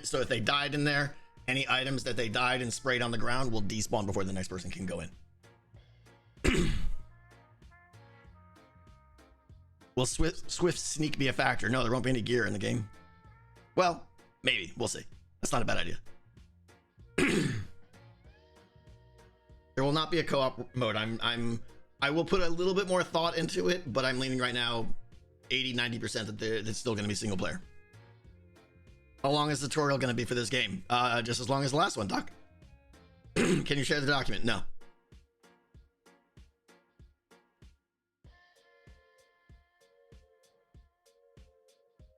so if they died in there, any items that they died and sprayed on the ground will despawn before the next person can go in. Will Swift sneak be a factor? No, there won't be any gear in the game. Well, maybe. We'll see. That's not a bad idea. There will not be a co-op mode. I will put a little bit more thought into it, but I'm leaning right now 80-90% that it's still going to be single player. How long is the tutorial going to be for this game? Just as long as the last one, Doc. Can you share the document? No.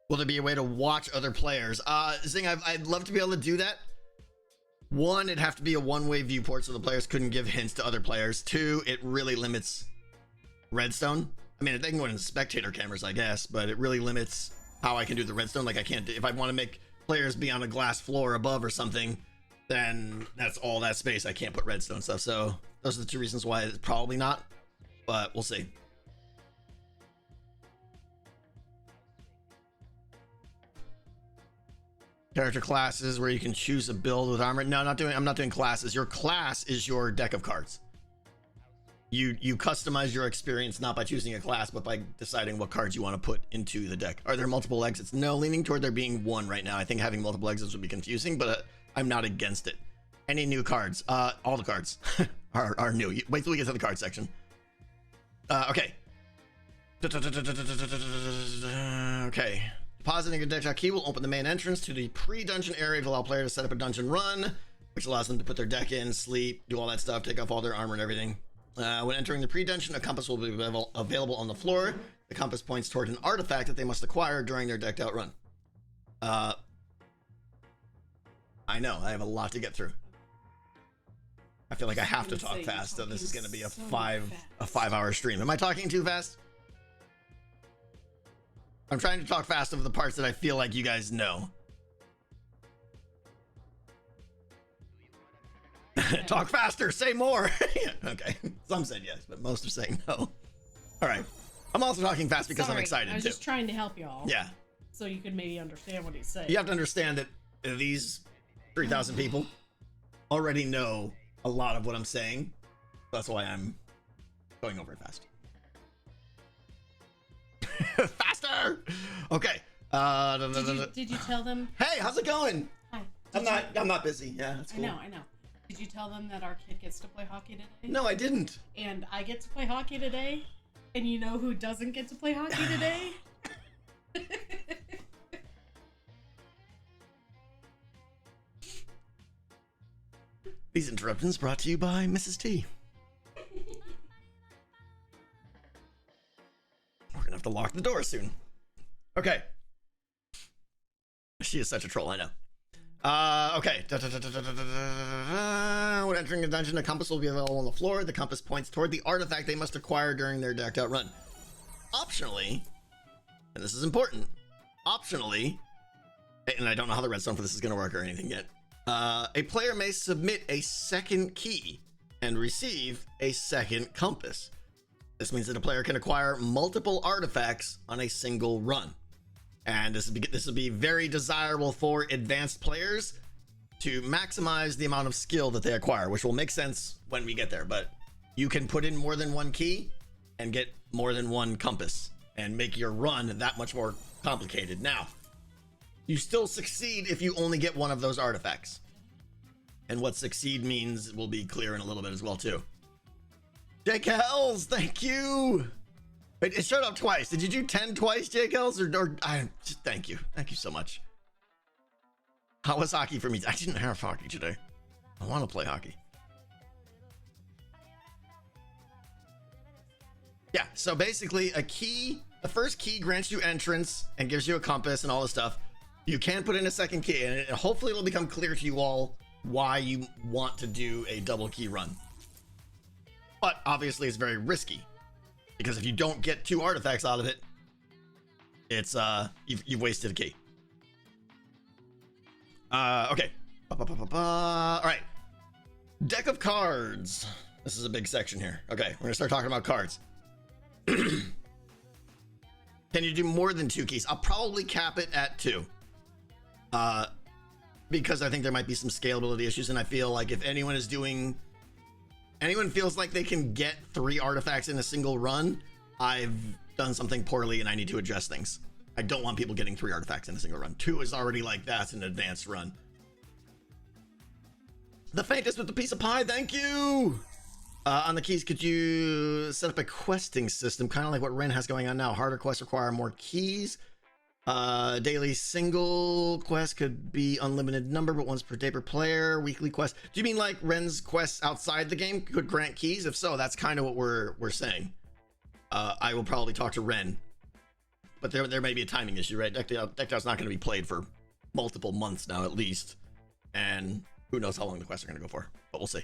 Will there be a way to watch other players? Zing, I'd love to be able to do that. One, it'd have to be a one-way viewport so the players couldn't give hints to other players. Two, it really limits redstone. I mean, they can go into spectator cameras, I guess, but it really limits how I can do the redstone. Like, I can't, if I want to make players be on a glass floor above or something, then that's all that space. I can't put redstone stuff. So those are the two reasons why it's probably not, but we'll see. Character classes where you can choose a build with armor. No, I'm not doing classes. Your class is your deck of cards. You customize your experience not by choosing a class, but by deciding what cards you want to put into the deck. Are there multiple exits? No, leaning toward there being one right now. I think having multiple exits would be confusing, but I'm not against it. Any new cards? All the cards are new. Wait till we get to the card section. Okay. Okay. Depositing a deck key will open the main entrance to the pre-dungeon area to allow players to set up a dungeon run, which allows them to put their deck in, sleep, do all that stuff, take off all their armor and everything. When entering the pre-dungeon, a compass will be available on the floor. The compass points toward an artifact that they must acquire during their decked out run. I know, I have a lot to get through. I feel like I have to talk fast, so this is going to be a 5-hour stream. Am I talking too fast? I'm trying to talk fast of the parts that I feel like you guys know. Talk faster, say more. Yeah, okay, some said yes, but most are saying no. All right, I'm also talking fast because I'm excited I was too. just trying to help y'all. Yeah. So you could maybe understand what he's saying. You have to understand that these 3,000 people already know a lot of what I'm saying. That's why I'm going over it fast. Faster. Okay. Did you tell them? Hey, how's it going? Hi. I'm not busy. Yeah, that's cool. I know. Did you tell them that our kid gets to play hockey today? No, I didn't. And I get to play hockey today? And you know who doesn't get to play hockey today? These interruptions brought to you by Mrs. T. We're gonna have to lock the door soon. Okay. She is such a troll, I know. Okay. When entering a dungeon, a compass will be available on the floor. The compass points toward the artifact they must acquire during their decked out run. Optionally, and this is important, optionally, and I don't know how the redstone for this is going to work or anything yet, a player may submit a second key and receive a second compass. This means that a player can acquire multiple artifacts on a single run. And this will be very desirable for advanced players to maximize the amount of skill that they acquire, which will make sense when we get there. But you can put in more than one key and get more than one compass and make your run that much more complicated. Now, you still succeed if you only get one of those artifacts. And what succeed means will be clear in a little bit as well, too. Jake Hells, thank you. Wait, it showed up twice. Did you do 10 twice, Jake Hells? Thank you. Thank you so much. How was hockey for me? I didn't have hockey today. I want to play hockey. Yeah, so basically the first key grants you entrance and gives you a compass and all this stuff. You can put in a second key, and hopefully it'll become clear to you all why you want to do a double key run. But obviously it's very risky, because if you don't get 2 artifacts out of it, it's you've wasted a key. Okay. All right. Deck of cards. This is a big section here. Okay, we're gonna start talking about cards. Can you do more than 2 keys? I'll probably cap it at 2. Because I think there might be some scalability issues, and I feel like if anyone feels like they can get 3 artifacts in a single run, I've done something poorly and I need to adjust things. I don't want people getting 3 artifacts in a single run. 2 is already like that's an advanced run. The faintest with the piece of pie, thank you. On the keys, could you set up a questing system, kind of like what Ren has going on now? Harder quests require more keys. Daily single quest could be unlimited number, but once per day per player. Weekly quest. Do you mean like Ren's quests outside the game could grant keys? If so, that's kind of what we're saying. I will probably talk to Ren, but there may be a timing issue, right? Decked Out's not going to be played for multiple months now, at least, and who knows how long the quests are going to go for, but we'll see.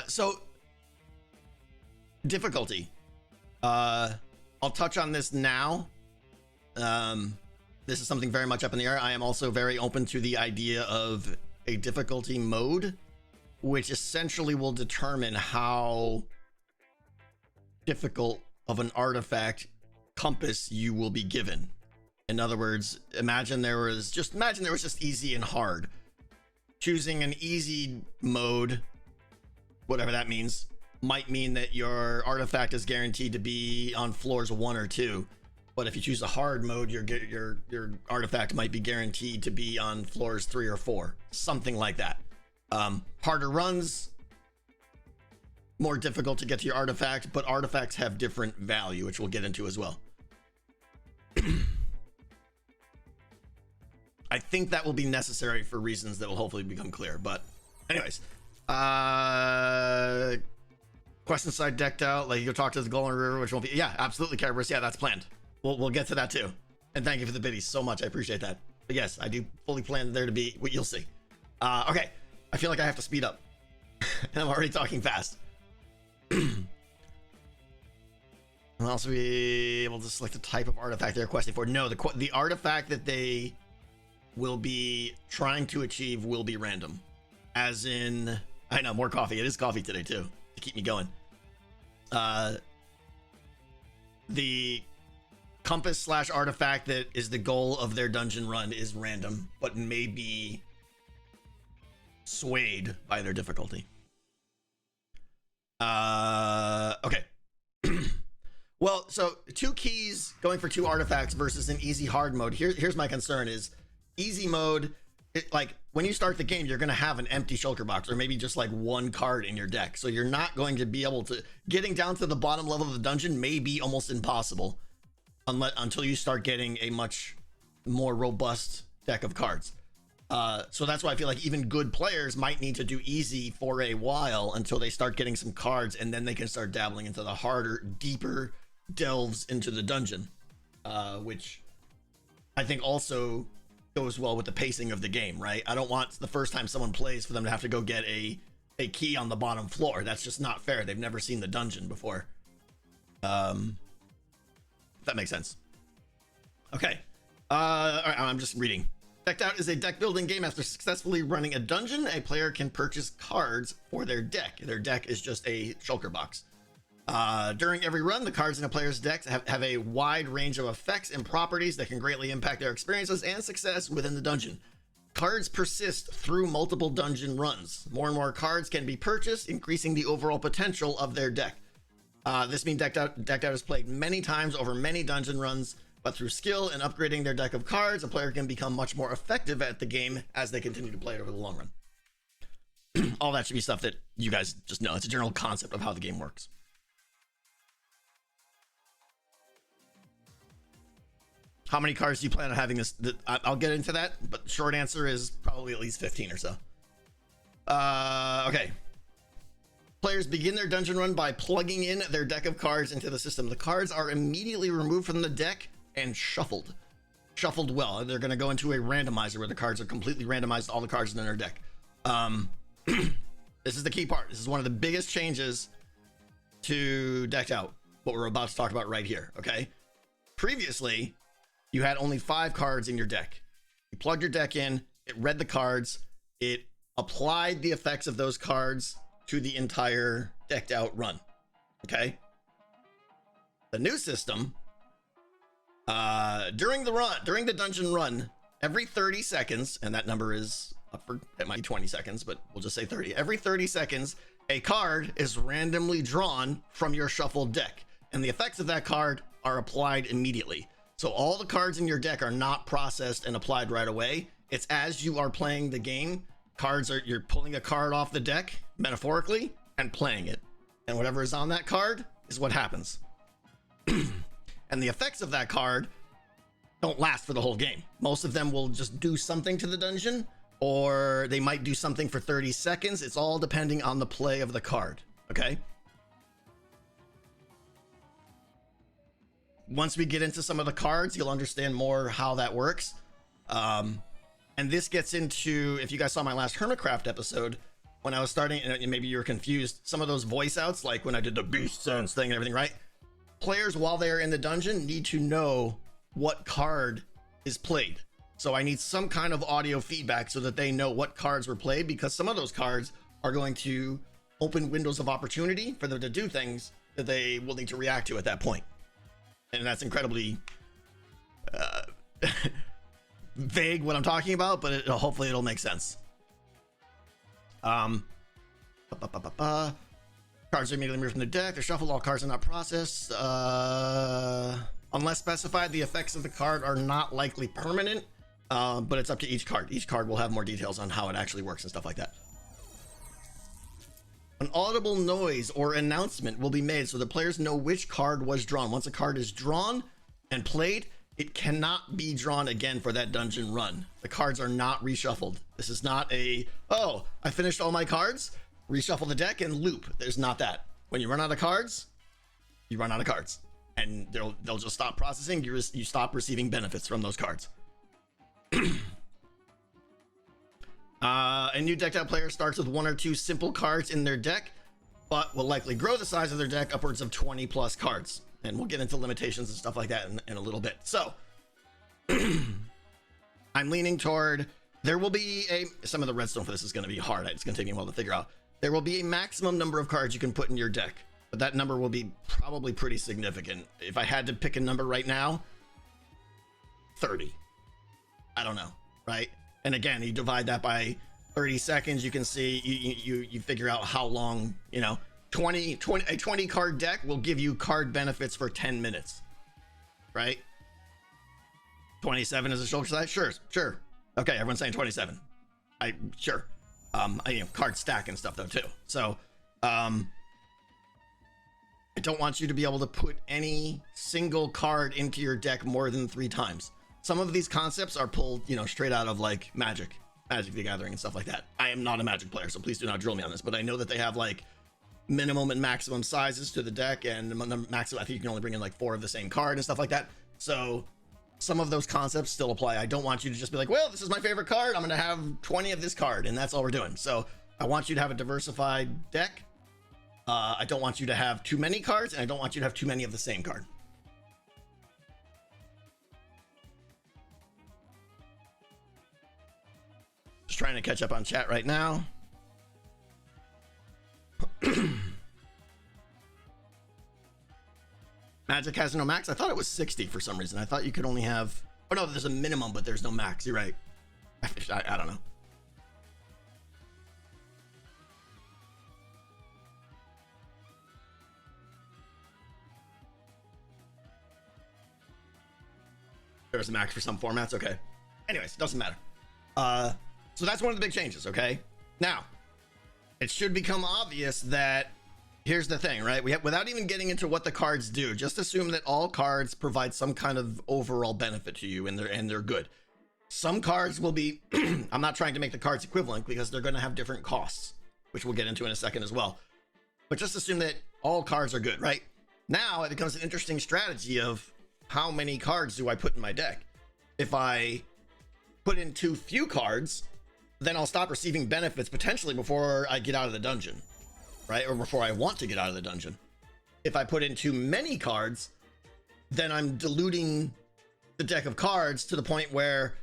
So difficulty. I'll touch on this now. This is something very much up in the air. I am also very open to the idea of a difficulty mode, which essentially will determine how difficult of an artifact compass you will be given. In other words, imagine there was just easy and hard. Choosing an easy mode, whatever that means, might mean that your artifact is guaranteed to be on floors 1 or 2. But if you choose a hard mode, your artifact might be guaranteed to be on floors 3 or 4, something like that. Harder runs, more difficult to get to your artifact, but artifacts have different value, which we'll get into as well. I think that will be necessary for reasons that will hopefully become clear. But anyways, question side decked out, like you'll talk to the Golden River, which won't be, yeah, absolutely, Caribous. Yeah, that's planned. We'll get to that too. And thank you for the biddies so much. I appreciate that. But yes, I do fully plan there to be what you'll see. Okay, I feel like I have to speed up. I'm already talking fast. I'll also be able to select the type of artifact they're questing for. No, the artifact that they will be trying to achieve will be random. As in, I know, more coffee. It is coffee today too, to keep me going. The compass / artifact that is the goal of their dungeon run is random, but may be swayed by their difficulty. Okay. Well, so 2 keys going for 2 artifacts versus an easy hard mode. Here's my concern is easy mode. Like when you start the game, you're going to have an empty shulker box or maybe just like 1 card in your deck. So you're not going to be able to, getting down to the bottom level of the dungeon may be almost impossible until you start getting a much more robust deck of cards. So that's why I feel like even good players might need to do easy for a while until they start getting some cards, and then they can start dabbling into the harder, deeper delves into the dungeon, which I think also goes well with the pacing of the game, right? I don't want the first time someone plays for them to have to go get a key on the bottom floor. That's just not fair. They've never seen the dungeon before. If that makes sense. Okay. All right, I'm just reading. Decked Out is a deck building game. After successfully running a dungeon, a player can purchase cards for their deck. Their deck is just a shulker box. During every run, the cards in a player's deck have a wide range of effects and properties that can greatly impact their experiences and success within the dungeon. Cards persist through multiple dungeon runs. More and more cards can be purchased, increasing the overall potential of their deck. This means decked out is played many times over many dungeon runs, but through skill and upgrading their deck of cards, a player can become much more effective at the game as they continue to play it over the long run. All that should be stuff that you guys just know. It's a general concept of how the game works. How many cards do you plan on having this? I'll get into that, but short answer is probably at least 15 or so. Okay. Players begin their dungeon run by plugging in their deck of cards into the system. The cards are immediately removed from the deck and shuffled. Shuffled well. They're going to go into a randomizer where the cards are completely randomized, all the cards in their deck. This is the key part. This is one of the biggest changes to Decked Out, what we're about to talk about right here, okay? Previously, you had only 5 cards in your deck. You plugged your deck in, it read the cards, it applied the effects of those cards to the entire Decked Out run, okay? The new system, during the dungeon run, every 30 seconds, and that number is up for, it might be 20 seconds, but we'll just say 30. Every 30 seconds, a card is randomly drawn from your shuffled deck, and the effects of that card are applied immediately. So all the cards in your deck are not processed and applied right away. It's as you are playing the game, you're pulling a card off the deck, metaphorically, and playing it. And whatever is on that card is what happens. And the effects of that card don't last for the whole game. Most of them will just do something to the dungeon, or they might do something for 30 seconds. It's all depending on the play of the card, okay? Once we get into some of the cards, you'll understand more how that works. And this gets into, if you guys saw my last Hermitcraft episode, when I was starting, and maybe you were confused, some of those voice outs, like when I did the beast sense thing and everything, right? Players, while they're in the dungeon, need to know what card is played. So I need some kind of audio feedback so that they know what cards were played, because some of those cards are going to open windows of opportunity for them to do things that they will need to react to at that point. And that's incredibly vague what I'm talking about, but hopefully it'll make sense. Cards are immediately removed from the deck. They're shuffled. All cards are not processed. Unless specified, the effects of the card are not likely permanent, but it's up to each card. Each card will have more details on how it actually works and stuff like that. An audible noise or announcement will be made so the players know which card was drawn. Once a card is drawn and played, it cannot be drawn again for that dungeon run. The cards are not reshuffled. This is not a, oh, I finished all my cards, reshuffle the deck and loop. There's not that. When you run out of cards, you run out of cards. And they'll just stop processing. You stop receiving benefits from those cards. A new decked out player starts with 1 or 2 simple cards in their deck, but will likely grow the size of their deck upwards of 20 plus cards. And we'll get into limitations and stuff like that in a little bit. So I'm leaning toward, there will be some of the redstone for this is going to be hard. It's going to take me a while to figure out. There will be a maximum number of cards you can put in your deck, but that number will be probably pretty significant. If I had to pick a number right now, 30. I don't know, right? And again, you divide that by 30 seconds, you can see, you figure out how long, you know, a 20 card deck will give you card benefits for 10 minutes, right? 27 is a shoulder size? Sure. Okay, everyone's saying 27. Sure. Card stack and stuff though too. So, I don't want you to be able to put any single card into your deck more than 3 times. Some of these concepts are pulled, straight out of like Magic the Gathering and stuff like that. I am not a Magic player, so please do not drill me on this, but I know that they have like minimum and maximum sizes to the deck, and the maximum, I think you can only bring in like 4 of the same card and stuff like that. So some of those concepts still apply. I don't want you to just be like, well, this is my favorite card, I'm going to have 20 of this card, and that's all we're doing. So I want you to have a diversified deck. I don't want you to have too many cards, and I don't want you to have too many of the same card. Just trying to catch up on chat right now. Magic has no max. I thought it was 60 for some reason. I thought you could only have, oh no, there's a minimum, but there's no max. You're right. I don't know. There's a max for some formats. Okay. Anyways, doesn't matter. So that's one of the big changes. Okay. Now, it should become obvious that here's the thing, right? Without even getting into what the cards do, just assume that all cards provide some kind of overall benefit to you, and they're good. Some cards will be, I'm not trying to make the cards equivalent because they're going to have different costs, which we'll get into in a second as well. But just assume that all cards are good, right? Now it becomes an interesting strategy of how many cards do I put in my deck? If I put in too few cards, then I'll stop receiving benefits potentially before I get out of the dungeon, right? Or before I want to get out of the dungeon. If I put in too many cards, then I'm diluting the deck of cards to the point where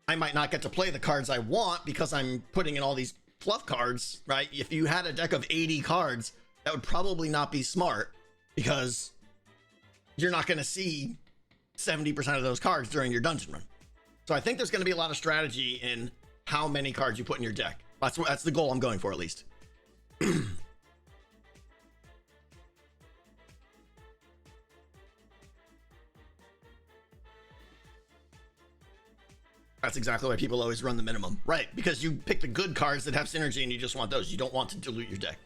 I might not get to play the cards I want because I'm putting in all these fluff cards, right? If you had a deck of 80 cards, that would probably not be smart because you're not going to see 70% of those cards during your dungeon run. So I think there's going to be a lot of strategy in how many cards you put in your deck. That's the goal I'm going for, at least. That's exactly why people always run the minimum. Right, because you pick the good cards that have synergy and you just want those. You don't want to dilute your deck.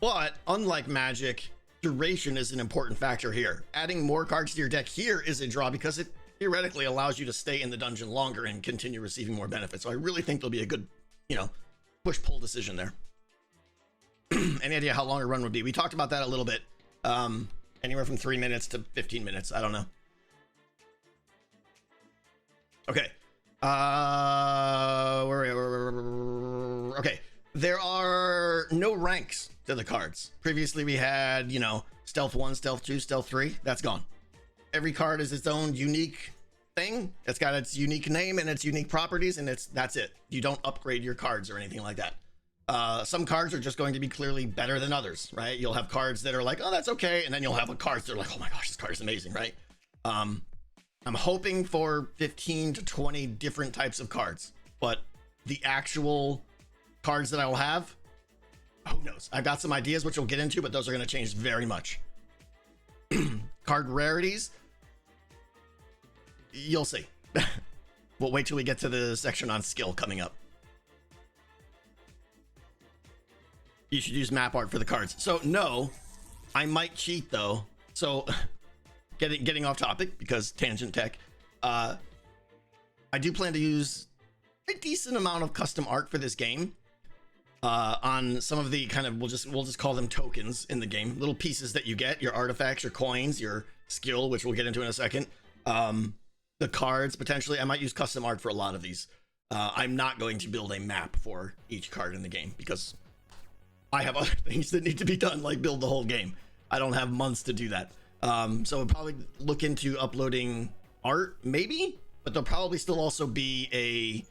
But unlike Magic, duration is an important factor here. Adding more cards to your deck here is a draw because it theoretically allows you to stay in the dungeon longer and continue receiving more benefits. So I really think there'll be a good, push-pull decision there. Any idea how long a run would be? We talked about that a little bit. Anywhere from 3 minutes to 15 minutes. I don't know. Okay. Okay. There are no ranks to the cards. Previously we had, Stealth 1, Stealth 2, Stealth 3. That's gone. Every card is its own unique thing. It's got its unique name and its unique properties, and that's it. You don't upgrade your cards or anything like that. Some cards are just going to be clearly better than others, right? You'll have cards that are like, oh, that's okay. And then you'll have cards that are like, oh my gosh, this card is amazing, right? I'm hoping for 15 to 20 different types of cards, but the actual cards that I will have, who knows? I've got some ideas which we'll get into, but those are going to change very much. Card rarities, you'll see. We'll wait till we get to the section on skill coming up. You should use map art for the cards. So no, I might cheat though. So getting off topic because tangent tech. I do plan to use a decent amount of custom art for this game. On some of the kind of, we'll just call them tokens in the game, little pieces that you get, your artifacts, your coins, your skill, which we'll get into in a second. The cards, potentially, I might use custom art for a lot of these. I'm not going to build a map for each card in the game because I have other things that need to be done, like build the whole game. I don't have months to do that. So I'll probably look into uploading art, maybe, but there'll probably still also be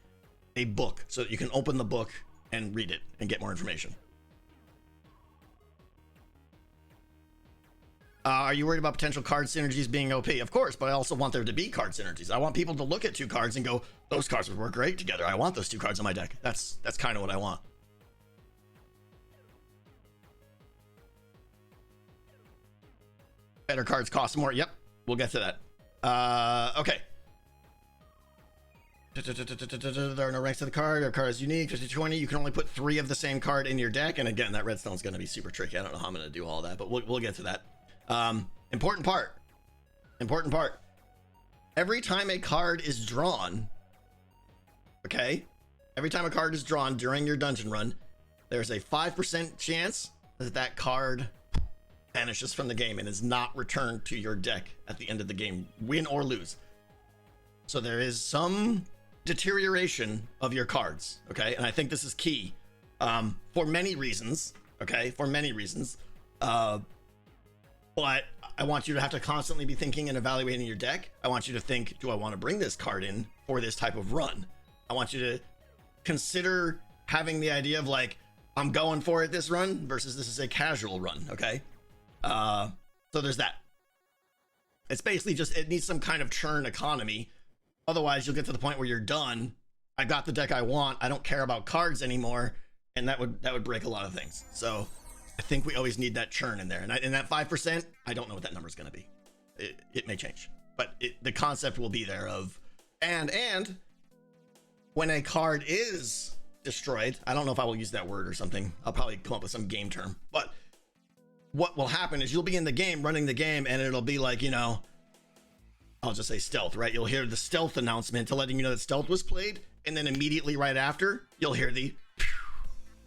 a book so that you can open the book and read it and get more information. Are you worried about potential card synergies being OP? Of course, but I also want there to be card synergies. I want people to look at two cards and go, those cards would work great together. I want those two cards on my deck. That's kind of what I want. Better cards cost more. Yep, we'll get to that. Okay. There are no ranks to the card. Our card is unique. 50-20. You can only put 3 of the same card in your deck. And again, that redstone's going to be super tricky. I don't know how I'm going to do all that, but we'll get to that. Important part. Every time a card is drawn, okay? Every time a card is drawn during your dungeon run, there's a 5% chance that that card vanishes from the game and is not returned to your deck at the end of the game, win or lose. So there is some deterioration of your cards, okay? And I think this is key for many reasons, okay? But I want you to have to constantly be thinking and evaluating your deck. I want you to think, do I want to bring this card in for this type of run? I want you to consider having the idea of like, I'm going for it this run versus this is a casual run, okay? So there's that. It's basically just, it needs some kind of churn economy. Otherwise, you'll get to the point where you're done. I got the deck I want. I don't care about cards anymore. And that would break a lot of things. So I think we always need that churn in there. And that 5%, I don't know what that number is going to be. It may change. but the concept will be there of, and when a card is destroyed, I don't know if I will use that word or something. I'll probably come up with some game term, but what will happen is you'll be in the game, running the game, and it'll be like, you know, I'll just say stealth, right? You'll hear the stealth announcement to letting you know that stealth was played, and then immediately right after, you'll hear the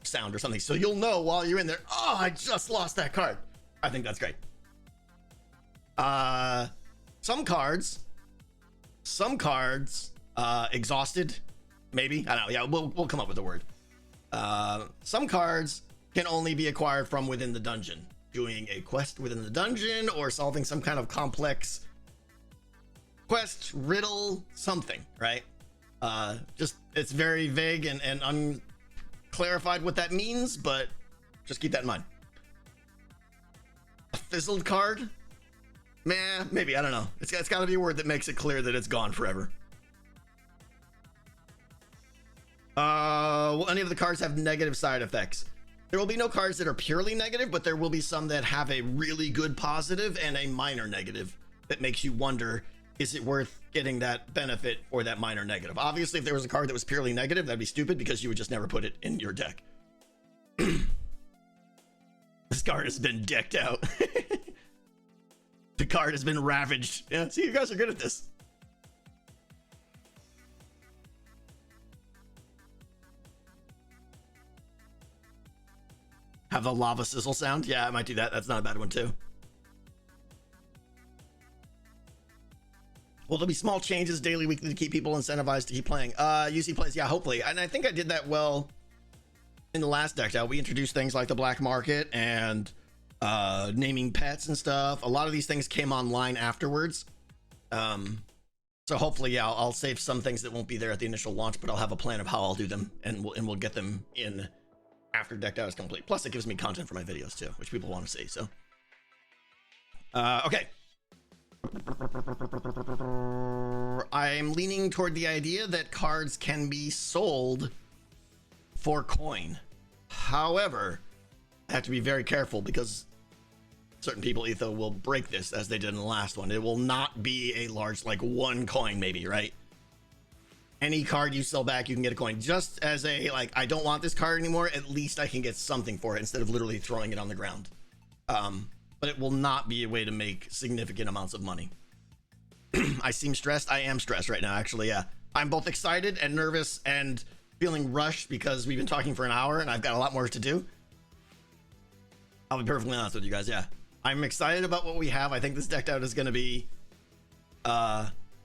sound or something. So you'll know while you're in there, oh, I just lost that card. I think that's great. Some cards, exhausted, maybe. I don't know. Yeah, we'll come up with a word. Some cards can only be acquired from within the dungeon, doing a quest within the dungeon or solving some kind of complex quest, riddle, something, right? Just it's very vague and unclarified what that means, but just keep that in mind. A fizzled card? Man, maybe, I don't know. It's got to be a word that makes it clear that it's gone forever. Will any of the cards have negative side effects? There will be no cards that are purely negative, but there will be some that have a really good positive and a minor negative that makes you wonder, is it worth getting that benefit or that minor negative? Obviously, if there was a card that was purely negative, that'd be stupid because you would just never put it in your deck. This card has been decked out. The card has been ravaged. Yeah, see, you guys are good at this. Have the lava sizzle sound? Yeah, I might do that. That's not a bad one too. Will there be small changes daily, weekly to keep people incentivized to keep playing? UC plays, yeah, hopefully. And I think I did that well in the last deck out. We introduced things like the black market and naming pets and stuff. A lot of these things came online afterwards. So hopefully, yeah, I'll save some things that won't be there at the initial launch, but I'll have a plan of how I'll do them, and we'll get them in after decked out is complete. Plus, it gives me content for my videos too, which people want to see. So, okay. I'm leaning toward the idea that cards can be sold for coin. However, I have to be very careful because certain people, Etho, will break this as they did in the last one. It will not be a large, like 1 coin maybe, right? Any card you sell back, you can get a coin. Just as a, like, I don't want this card anymore, at least I can get something for it instead of literally throwing it on the ground. But it will not be a way to make significant amounts of money. I seem stressed. I am stressed right now, actually, yeah. I'm both excited and nervous and feeling rushed because we've been talking for an hour and I've got a lot more to do. I'll be perfectly honest with you guys, yeah. I'm excited about what we have. I think this decked out is going to be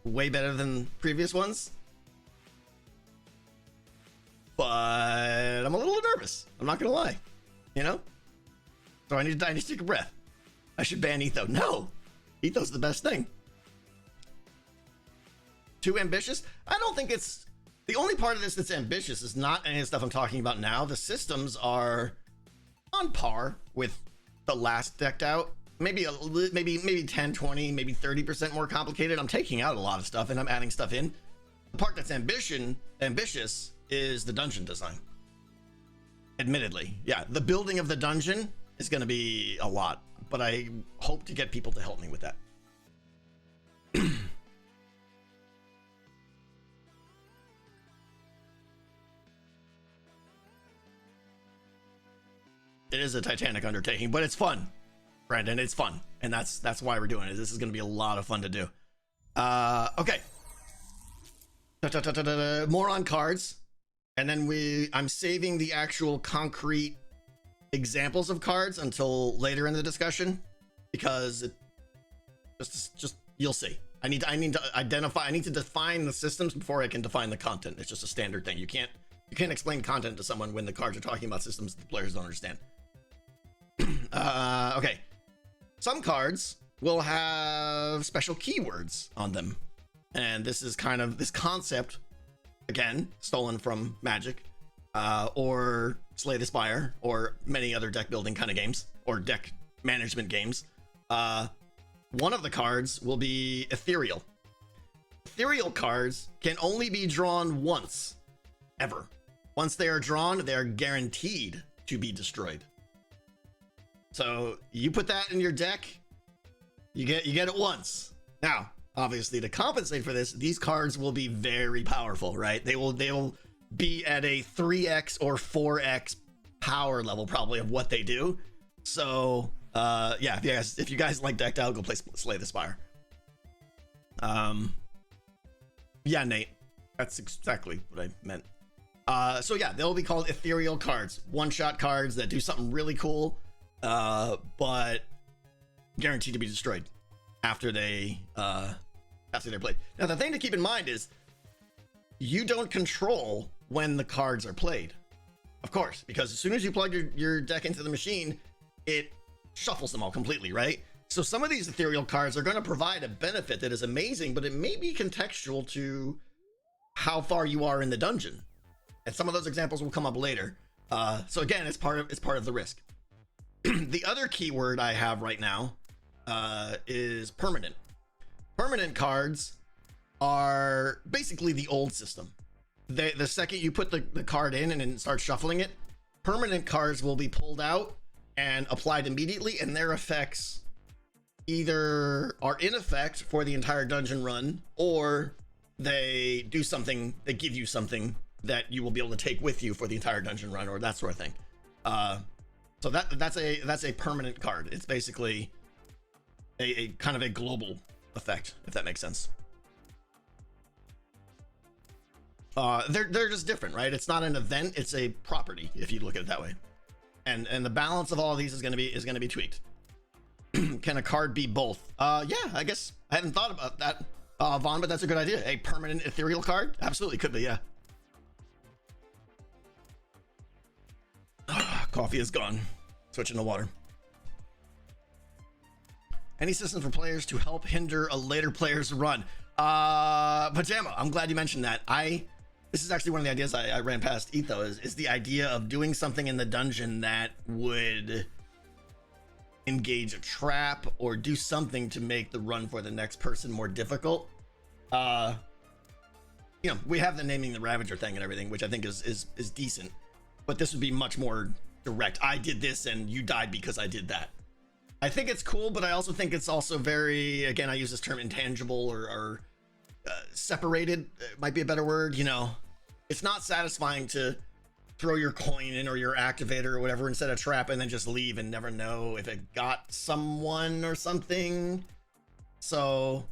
way better than previous ones. But I'm a little nervous. I'm not going to lie, you know? So I need to take a breath. I should ban Etho. No! Etho's the best thing. Too ambitious? I don't think it's... The only part of this that's ambitious is not any of the stuff I'm talking about now. The systems are on par with the last decked out. Maybe 10, 20, maybe 30% more complicated. I'm taking out a lot of stuff and I'm adding stuff in. The part that's ambitious is the dungeon design. Admittedly, yeah, the building of the dungeon is going to be a lot, but I hope to get people to help me with that. It is a titanic undertaking, but it's fun, Brandon. It's fun, and that's why we're doing it. This is going to be a lot of fun to do. Okay. More on cards, and then I'm saving the actual concrete examples of cards until later in the discussion because it just you'll see. I need to define the systems before I can define the content. It's just a standard thing. You can't explain content to someone when the cards are talking about systems the players don't understand. Okay. Some cards will have special keywords on them. And this is kind of this concept, again, stolen from Magic, or Slay the Spire, or many other deck building kind of games, or deck management games. One of the cards will be ethereal. Ethereal cards can only be drawn once, ever. Once they are drawn, they are guaranteed to be destroyed. So you put that in your deck, you get it once. Now, obviously, to compensate for this, these cards will be very powerful, right? They will be at a 3x or 4x power level probably of what they do. So yeah, if you guys like decked out, go play Slay the Spire. Yeah, Nate, that's exactly what I meant. So yeah, they'll be called ethereal cards, one-shot cards that do something really cool, but guaranteed to be destroyed after they're played. Now, the thing to keep in mind is you don't control when the cards are played, of course, because as soon as you plug your deck into the machine, it shuffles them all completely, right? So some of these ethereal cards are going to provide a benefit that is amazing, but it may be contextual to how far you are in the dungeon. And some of those examples will come up later. So again, it's part of the risk. The other keyword I have right now is permanent. Permanent cards are basically the old system. The second you put the card in and then start shuffling it, permanent cards will be pulled out and applied immediately, and their effects either are in effect for the entire dungeon run, or they do something, they give you something that you will be able to take with you for the entire dungeon run, or that sort of thing. So that's a permanent card. It's basically a kind of a global effect, if that makes sense. They're just different, right? It's not an event, it's a property, if you look at it that way. And the balance of all of these is going to be tweaked. Can a card be both? Yeah, I guess I hadn't thought about that, Vaughn, but that's a good idea. A permanent ethereal card? Absolutely could be, yeah. Coffee is gone. Switching to water. Any systems for players to help hinder a later player's run? Pajama, I'm glad you mentioned that. This is actually one of the ideas I ran past Etho, is the idea of doing something in the dungeon that would engage a trap or do something to make the run for the next person more difficult. You know, we have the naming the Ravager thing and everything, which I think is decent, but this would be much more direct. I did this and you died because I did that. I think it's cool, but I also think it's also very, again, I use this term intangible or separated, might be a better word. You know, it's not satisfying to throw your coin in or your activator or whatever instead of trap and then just leave and never know if it got someone or something. So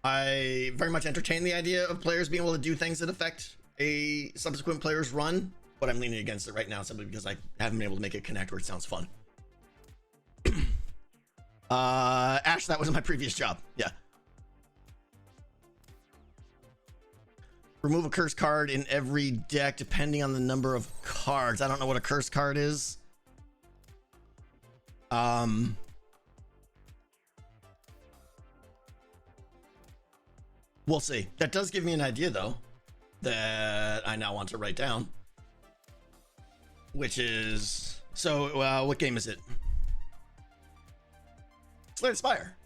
I very much entertain the idea of players being able to do things that affect a subsequent player's run, but I'm leaning against it right now simply because I haven't been able to make it connect where it sounds fun. Ash, that was my previous job. Yeah. Remove a curse card in every deck depending on the number of cards. I don't know what a curse card is. We'll see. That does give me an idea though that I now want to write down, which is, so what game is it? Slay the Spire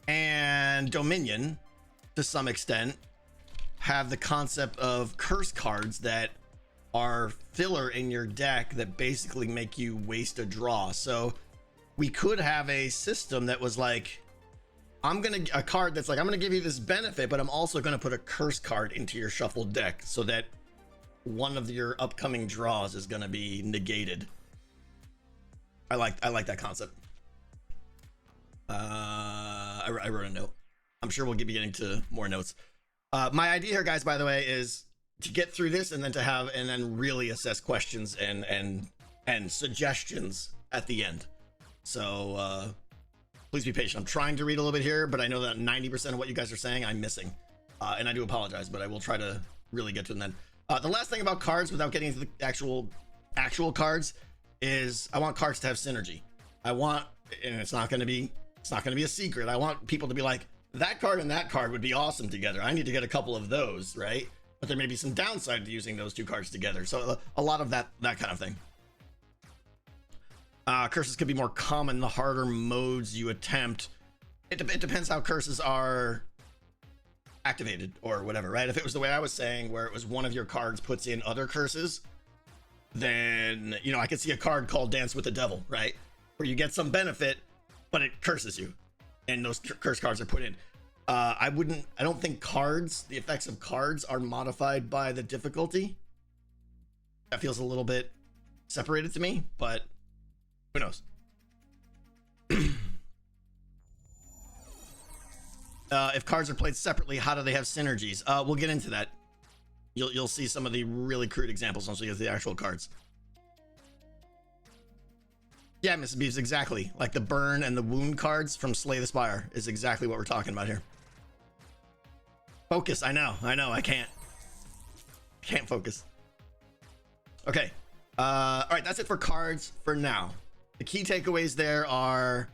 and Dominion to some extent have the concept of curse cards that are filler in your deck that basically make you waste a draw. So we could have a system that was like, a card that's like, I'm gonna give you this benefit, but I'm also gonna put a curse card into your shuffled deck so that one of your upcoming draws is gonna be negated. I like that concept. I wrote a note. I'm sure we'll be getting to more notes. My idea here, guys, by the way, is to get through this and then really assess questions and suggestions at the end. So please be patient. I'm trying to read a little bit here, but I know that 90% of what you guys are saying I'm missing, and I do apologize, but I will try to really get to them then. The last thing about cards, without getting into the actual cards, is I want cards to have synergy. I want, and it's not going to be a secret, I want people to be like, that card and that card would be awesome together. I need to get a couple of those, right? But there may be some downside to using those two cards together. So a lot of that kind of thing. Curses could be more common the harder modes you attempt. It depends how curses are activated or whatever, right? If it was the way I was saying, where it was one of your cards puts in other curses, then, you know, I could see a card called Dance with the Devil, right? Where you get some benefit, but it curses you. And those curse cards are put in. I don't think the effects of cards are modified by the difficulty. That feels a little bit separated to me, but who knows? If cards are played separately, how do they have synergies? We'll get into that. You'll see some of the really crude examples once we get to the actual cards. Yeah, Mrs. Beeves, exactly. Like the burn and the wound cards from Slay the Spire is exactly what we're talking about here. Focus, I know, I can't focus. Okay, all right, that's it for cards for now. The key takeaways there are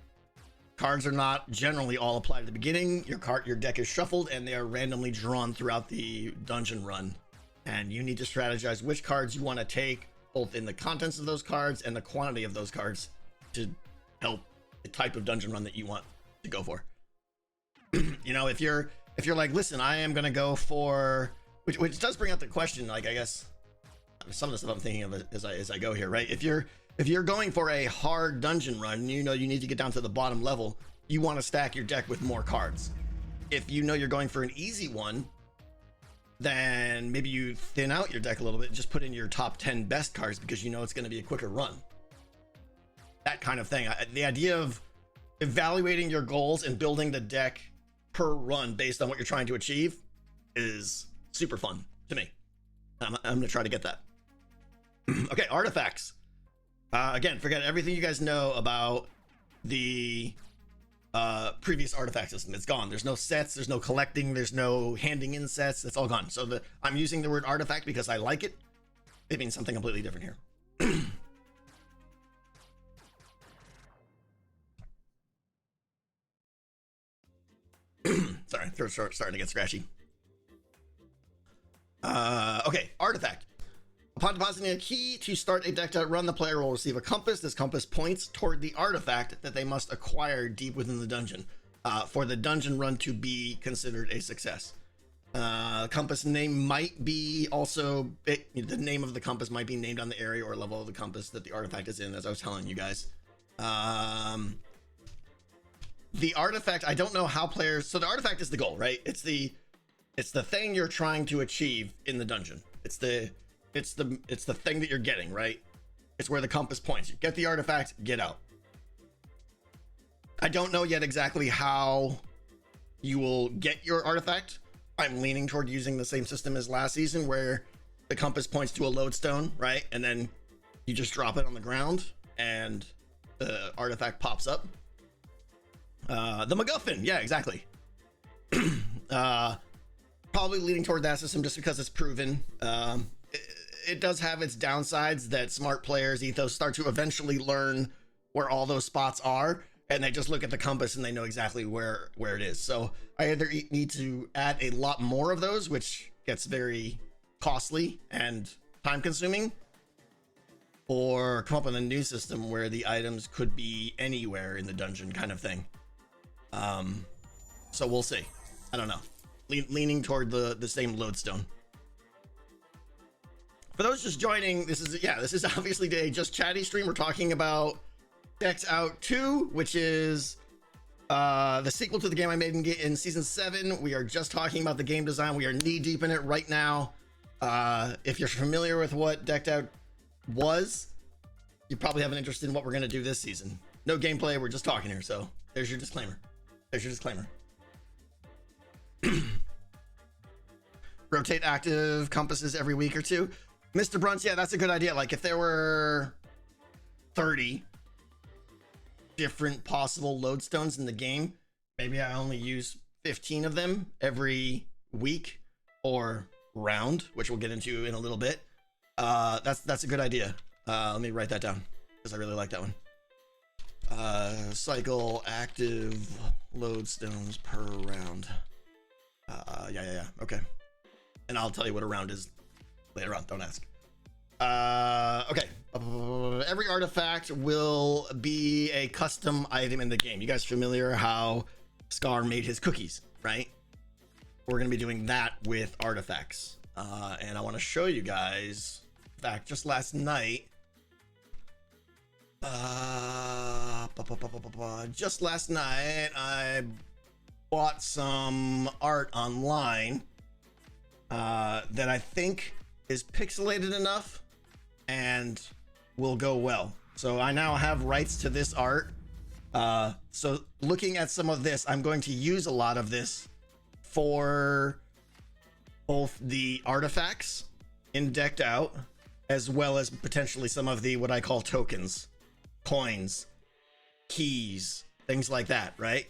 cards are not generally all applied at the beginning. Your deck is shuffled and they are randomly drawn throughout the dungeon run. And you need to strategize which cards you want to take, both in the contents of those cards and the quantity of those cards to help the type of dungeon run that you want to go for. You know, if you're like, listen, I am going to go for, which does bring up the question, like, I guess some of the stuff I'm thinking of as I go here, right? If you're going for a hard dungeon run, you know you need to get down to the bottom level, you want to stack your deck with more cards. If you know you're going for an easy one, then maybe you thin out your deck a little bit and just put in your top 10 best cards because you know it's going to be a quicker run. That kind of thing. The idea of evaluating your goals and building the deck per run based on what you're trying to achieve is super fun to me. I'm going to try to get that. Okay, artifacts. Again, forget everything you guys know about the previous artifact system. It's gone. There's no sets, there's no collecting, there's no handing in sets. It's all gone. So I'm using the word artifact because I like it. It means something completely different here. Sorry, throat's starting to get scratchy. Okay, artifact. Upon depositing a key to start a decked out run, the player will receive a compass. This compass points toward the artifact that they must acquire deep within the dungeon for the dungeon run to be considered a success. Compass name might be also, the name of the compass might be named on the area or level of the compass that the artifact is in, as I was telling you guys. The artifact, I don't know how players, so the artifact is the goal, right? It's the thing you're trying to achieve in the dungeon. It's the thing that you're getting, right? It's where the compass points. You get the artifact, get out. I don't know yet exactly how you will get your artifact. I'm leaning toward using the same system as last season where the compass points to a lodestone, right? And then you just drop it on the ground and the artifact pops up. The MacGuffin, yeah, exactly. Probably leaning toward that system just because it's proven. It does have its downsides that smart players, ethos, start to eventually learn where all those spots are, and they just look at the compass and they know exactly where it is. So I either need to add a lot more of those, which gets very costly and time consuming, or come up with a new system where the items could be anywhere in the dungeon kind of thing. So we'll see. I don't know. Leaning toward the same lodestone. For those just joining, this is obviously a just chatty stream. We're talking about Decks Out 2, which is the sequel to the game I made in season 7. We are just talking about the game design. We are knee deep in it right now. If you're familiar with what Decked Out was, you probably have an interest in what we're going to do this season. No gameplay, we're just talking here. So there's your disclaimer. Rotate active compasses every week or two. Mr. Brunts, yeah, that's a good idea. Like if there were 30 different possible lodestones in the game, maybe I only use 15 of them every week or round, which we'll get into in a little bit. That's a good idea. Let me write that down because I really like that one. Cycle active lodestones per round. Yeah. Okay. And I'll tell you what a round is later on. Don't ask. Okay. Every artifact will be a custom item in the game. You guys familiar how Scar made his cookies, right? We're going to be doing that with artifacts. And I want to show you guys, in fact, just last night, I bought some art online that I think is pixelated enough and will go well. So I now have rights to this art. So looking at some of this, I'm going to use a lot of this for both the artifacts in decked out, as well as potentially some of the what I call tokens, coins, keys, things like that, right?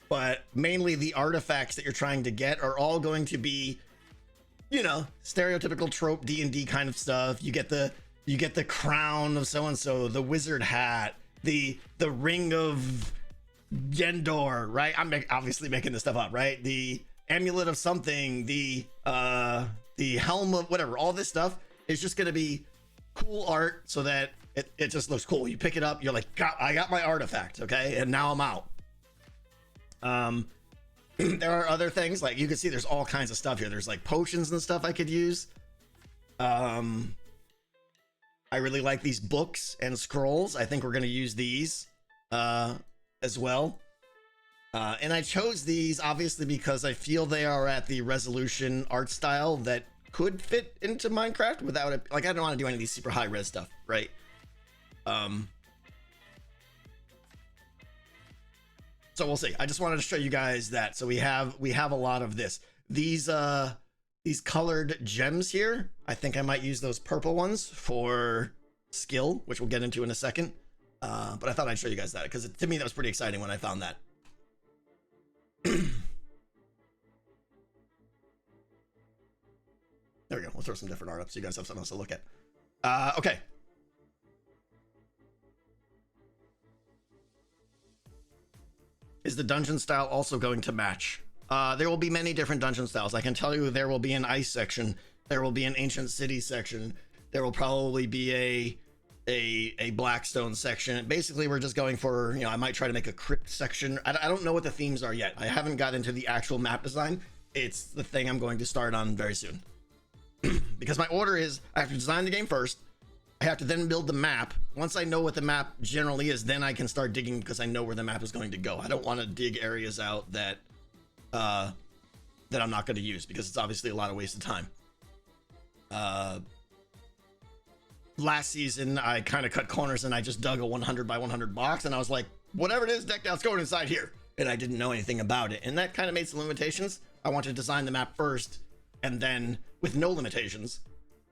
But mainly the artifacts that you're trying to get are all going to be, you know, stereotypical trope D&D kind of stuff. You get the crown of so and so, the wizard hat, the ring of Yendor, right? I'm obviously making this stuff up, right? The amulet of something, the helm of whatever. All this stuff is just going to be cool art so that it just looks cool. You pick it up, you're like, I got my artifact, okay? And now I'm out. There are other things, like you can see there's all kinds of stuff here. There's like potions and stuff I could use. I really like these books and scrolls. I think we're going to use these as well. And I chose these obviously because I feel they are at the resolution art style that could fit into Minecraft without it. Like, I don't want to do any of these super high res stuff, right? So we'll see. I just wanted to show you guys that. So we have a lot of this. These colored gems here, I think I might use those purple ones for skill, which we'll get into in a second. But I thought I'd show you guys that because to me that was pretty exciting when I found that. There we go. We'll throw some different art up so you guys have something else to look at. Okay. Is the dungeon style also going to match? There will be many different dungeon styles. I can tell you there will be an ice section. There will be an ancient city section. There will probably be a Blackstone section. Basically, we're just going for, you know, I might try to make a crypt section. I don't know what the themes are yet. I haven't got into the actual map design. It's the thing I'm going to start on very soon. Because my order is, I have to design the game first. I have to then build the map. Once I know what the map generally is, then I can start digging because I know where the map is going to go. I don't want to dig areas out that I'm not going to use because it's obviously a lot of wasted time. Last season, I kind of cut corners and I just dug a 100 by 100 box and I was like, whatever it is, decked out's going inside here. And I didn't know anything about it. And that kind of made some limitations. I want to design the map first and then with no limitations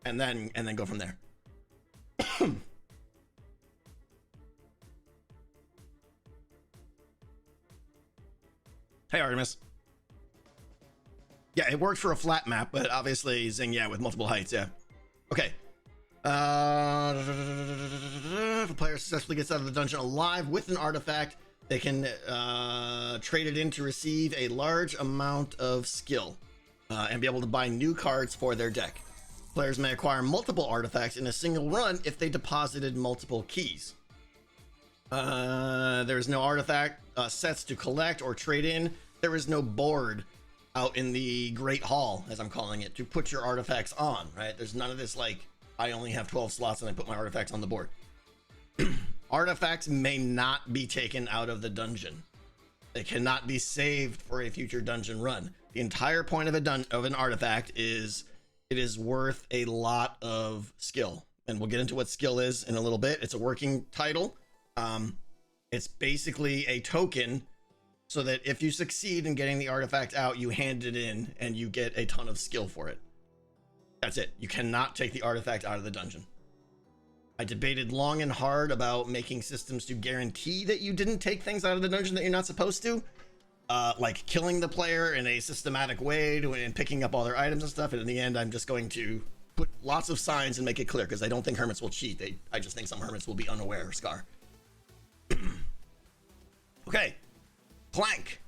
and then go from there. Hey, Artemis. Yeah, it worked for a flat map, but obviously Zing, yeah, with multiple heights, yeah. Okay. If a player successfully gets out of the dungeon alive with an artifact, they can trade it in to receive a large amount of skill and be able to buy new cards for their deck. Players may acquire multiple artifacts in a single run if they deposited multiple keys. There is no artifact sets to collect or trade in. There is no board out in the Great Hall, as I'm calling it, to put your artifacts on, right? There's none of this like, I only have 12 slots and I put my artifacts on the board. Artifacts may not be taken out of the dungeon. They cannot be saved for a future dungeon run. The entire point of an artifact is it is worth a lot of skill. And we'll get into what skill is in a little bit. It's a working title. It's basically a token so that if you succeed in getting the artifact out, you hand it in and you get a ton of skill for it. That's it. You cannot take the artifact out of the dungeon. I debated long and hard about making systems to guarantee that you didn't take things out of the dungeon that you're not supposed to. Like killing the player in a systematic way and picking up all their items and stuff. And in the end, I'm just going to put lots of signs and make it clear because I don't think hermits will cheat. I just think some hermits will be unaware, Scar. Okay. Plank.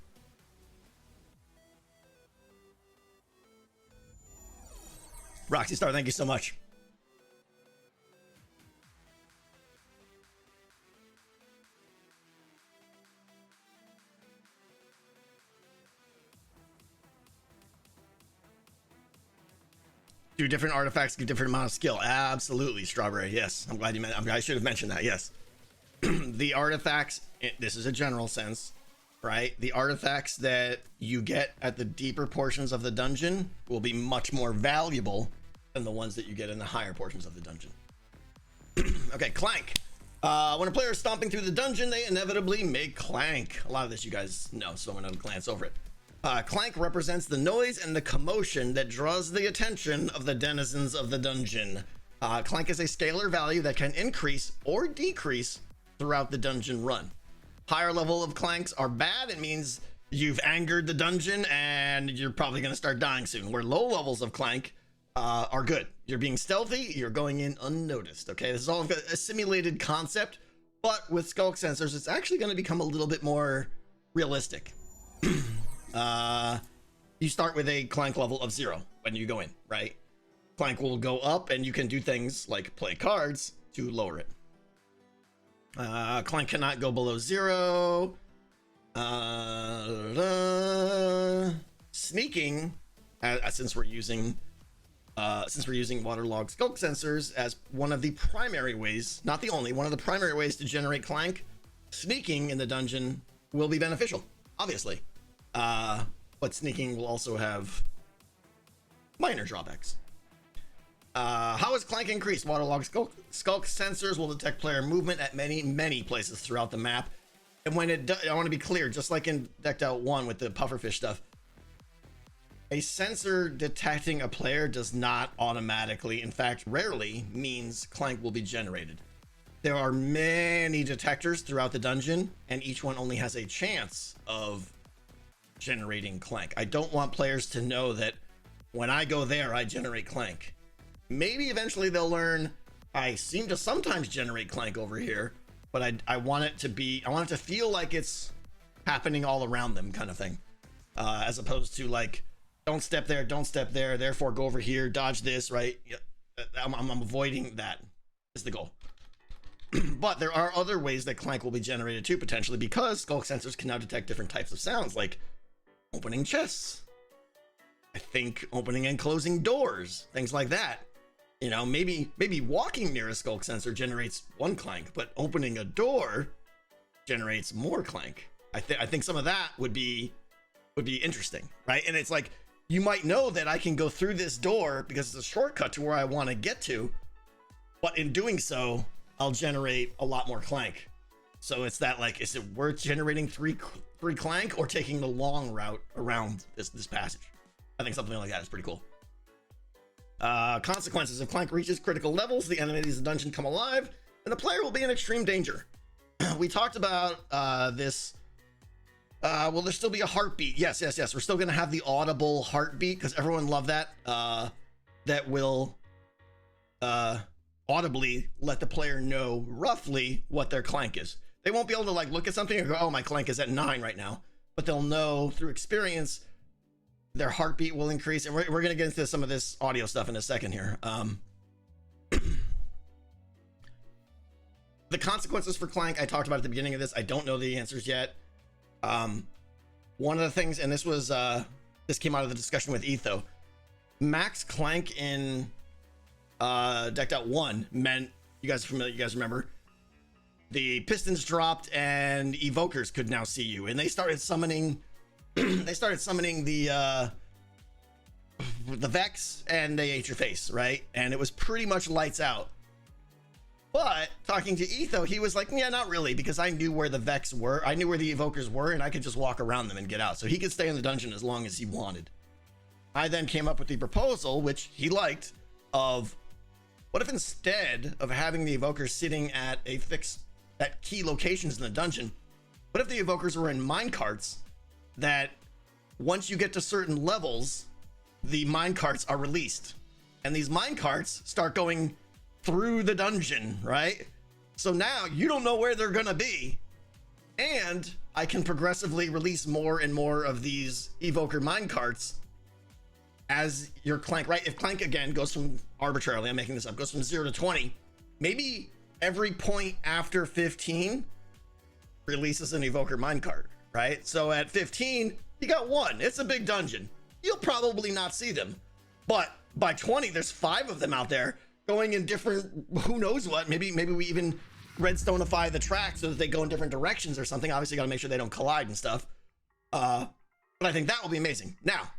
Roxy Star, thank you so much. Do different artifacts give different amount of skill? Absolutely, Strawberry. Yes, I'm glad you meant. I should have mentioned that. Yes, the artifacts. This is a general sense. right? The artifacts that you get at the deeper portions of the dungeon will be much more valuable than the ones that you get in the higher portions of the dungeon. Okay, clank. When a player is stomping through the dungeon, they inevitably make clank. A lot of this you guys know, so I'm gonna glance over it. Clank represents the noise and the commotion that draws the attention of the denizens of the dungeon. Clank is a scalar value that can increase or decrease throughout the dungeon run. Higher level of clanks are bad. It means you've angered the dungeon and you're probably going to start dying soon. Where low levels of clank are good. You're being stealthy. You're going in unnoticed. Okay, this is all a simulated concept, but with skulk sensors, it's actually going to become a little bit more realistic. You start with a clank level of 0 when you go in, right? Clank will go up and you can do things like play cards to lower it. Clank cannot go below 0. Sneaking, since we're using waterlogged skulk sensors as one of the primary ways, not the only, one of the primary ways to generate clank, sneaking in the dungeon will be beneficial, obviously. But sneaking will also have minor drawbacks. How is clank increased? Waterlogged skulk sensors will detect player movement at many places throughout the map. And when it does, I want to be clear, just like in Decked Out 1 with the pufferfish stuff, a sensor detecting a player does not automatically, in fact, rarely means clank will be generated. There are many detectors throughout the dungeon, and each one only has a chance of generating clank. I don't want players to know that when I go there, I generate clank. Maybe eventually they'll learn I seem to sometimes generate clank over here, but I want it to feel like it's happening all around them, kind of thing, as opposed to like, don't step there, therefore go over here, dodge this, right? I'm avoiding that is the goal. But there are other ways that clank will be generated too, potentially, because skulk sensors can now detect different types of sounds, like opening chests, I think opening and closing doors, things like that. You know, maybe walking near a skulk sensor generates one clank, but opening a door generates more clank. I think some of that would be interesting, right? And it's like, you might know that I can go through this door because it's a shortcut to where I want to get to, but in doing so, I'll generate a lot more clank. So it's that, like, is it worth generating three clank or taking the long route around this passage? I think something like that is pretty cool. Consequences: if clank reaches critical levels, the enemies of the dungeon come alive, and the player will be in extreme danger. We talked about this. Will there still be a heartbeat? Yes. We're still going to have the audible heartbeat because everyone loved that. That will audibly let the player know roughly what their clank is. They won't be able to like look at something and go, oh, my clank is at 9 right now. But they'll know through experience their heartbeat will increase. And we're going to get into some of this audio stuff in a second here. The consequences for clank I talked about at the beginning of this. I don't know the answers yet. One of the things, and this was this came out of the discussion with Etho, max clank in Decked Out 1 meant, you guys are familiar, you guys remember, the pistons dropped and evokers could now see you, and they started summoning the Vex, and they ate your face, right? And it was pretty much lights out. But talking to Etho, he was like, yeah, not really, because I knew where the Vex were. I knew where the evokers were, and I could just walk around them and get out. So he could stay in the dungeon as long as he wanted. I then came up with the proposal, which he liked, of what if instead of having the evokers sitting at key locations in the dungeon, what if the evokers were in minecarts that once you get to certain levels, the minecarts are released. And these minecarts start going through the dungeon, right? So now you don't know where they're gonna be, and I can progressively release more and more of these evoker minecarts as your clank, right? If clank again goes from, arbitrarily, I'm making this up, goes from 0 to 20, maybe every point after 15 releases an evoker minecart, right? So at 15 you got one. It's a big dungeon, you'll probably not see them, but by 20 there's 5 of them out there going in different, who knows what, maybe we even redstoneify the track so that they go in different directions or something. Obviously, you got to make sure they don't collide and stuff. But I think that will be amazing. Now,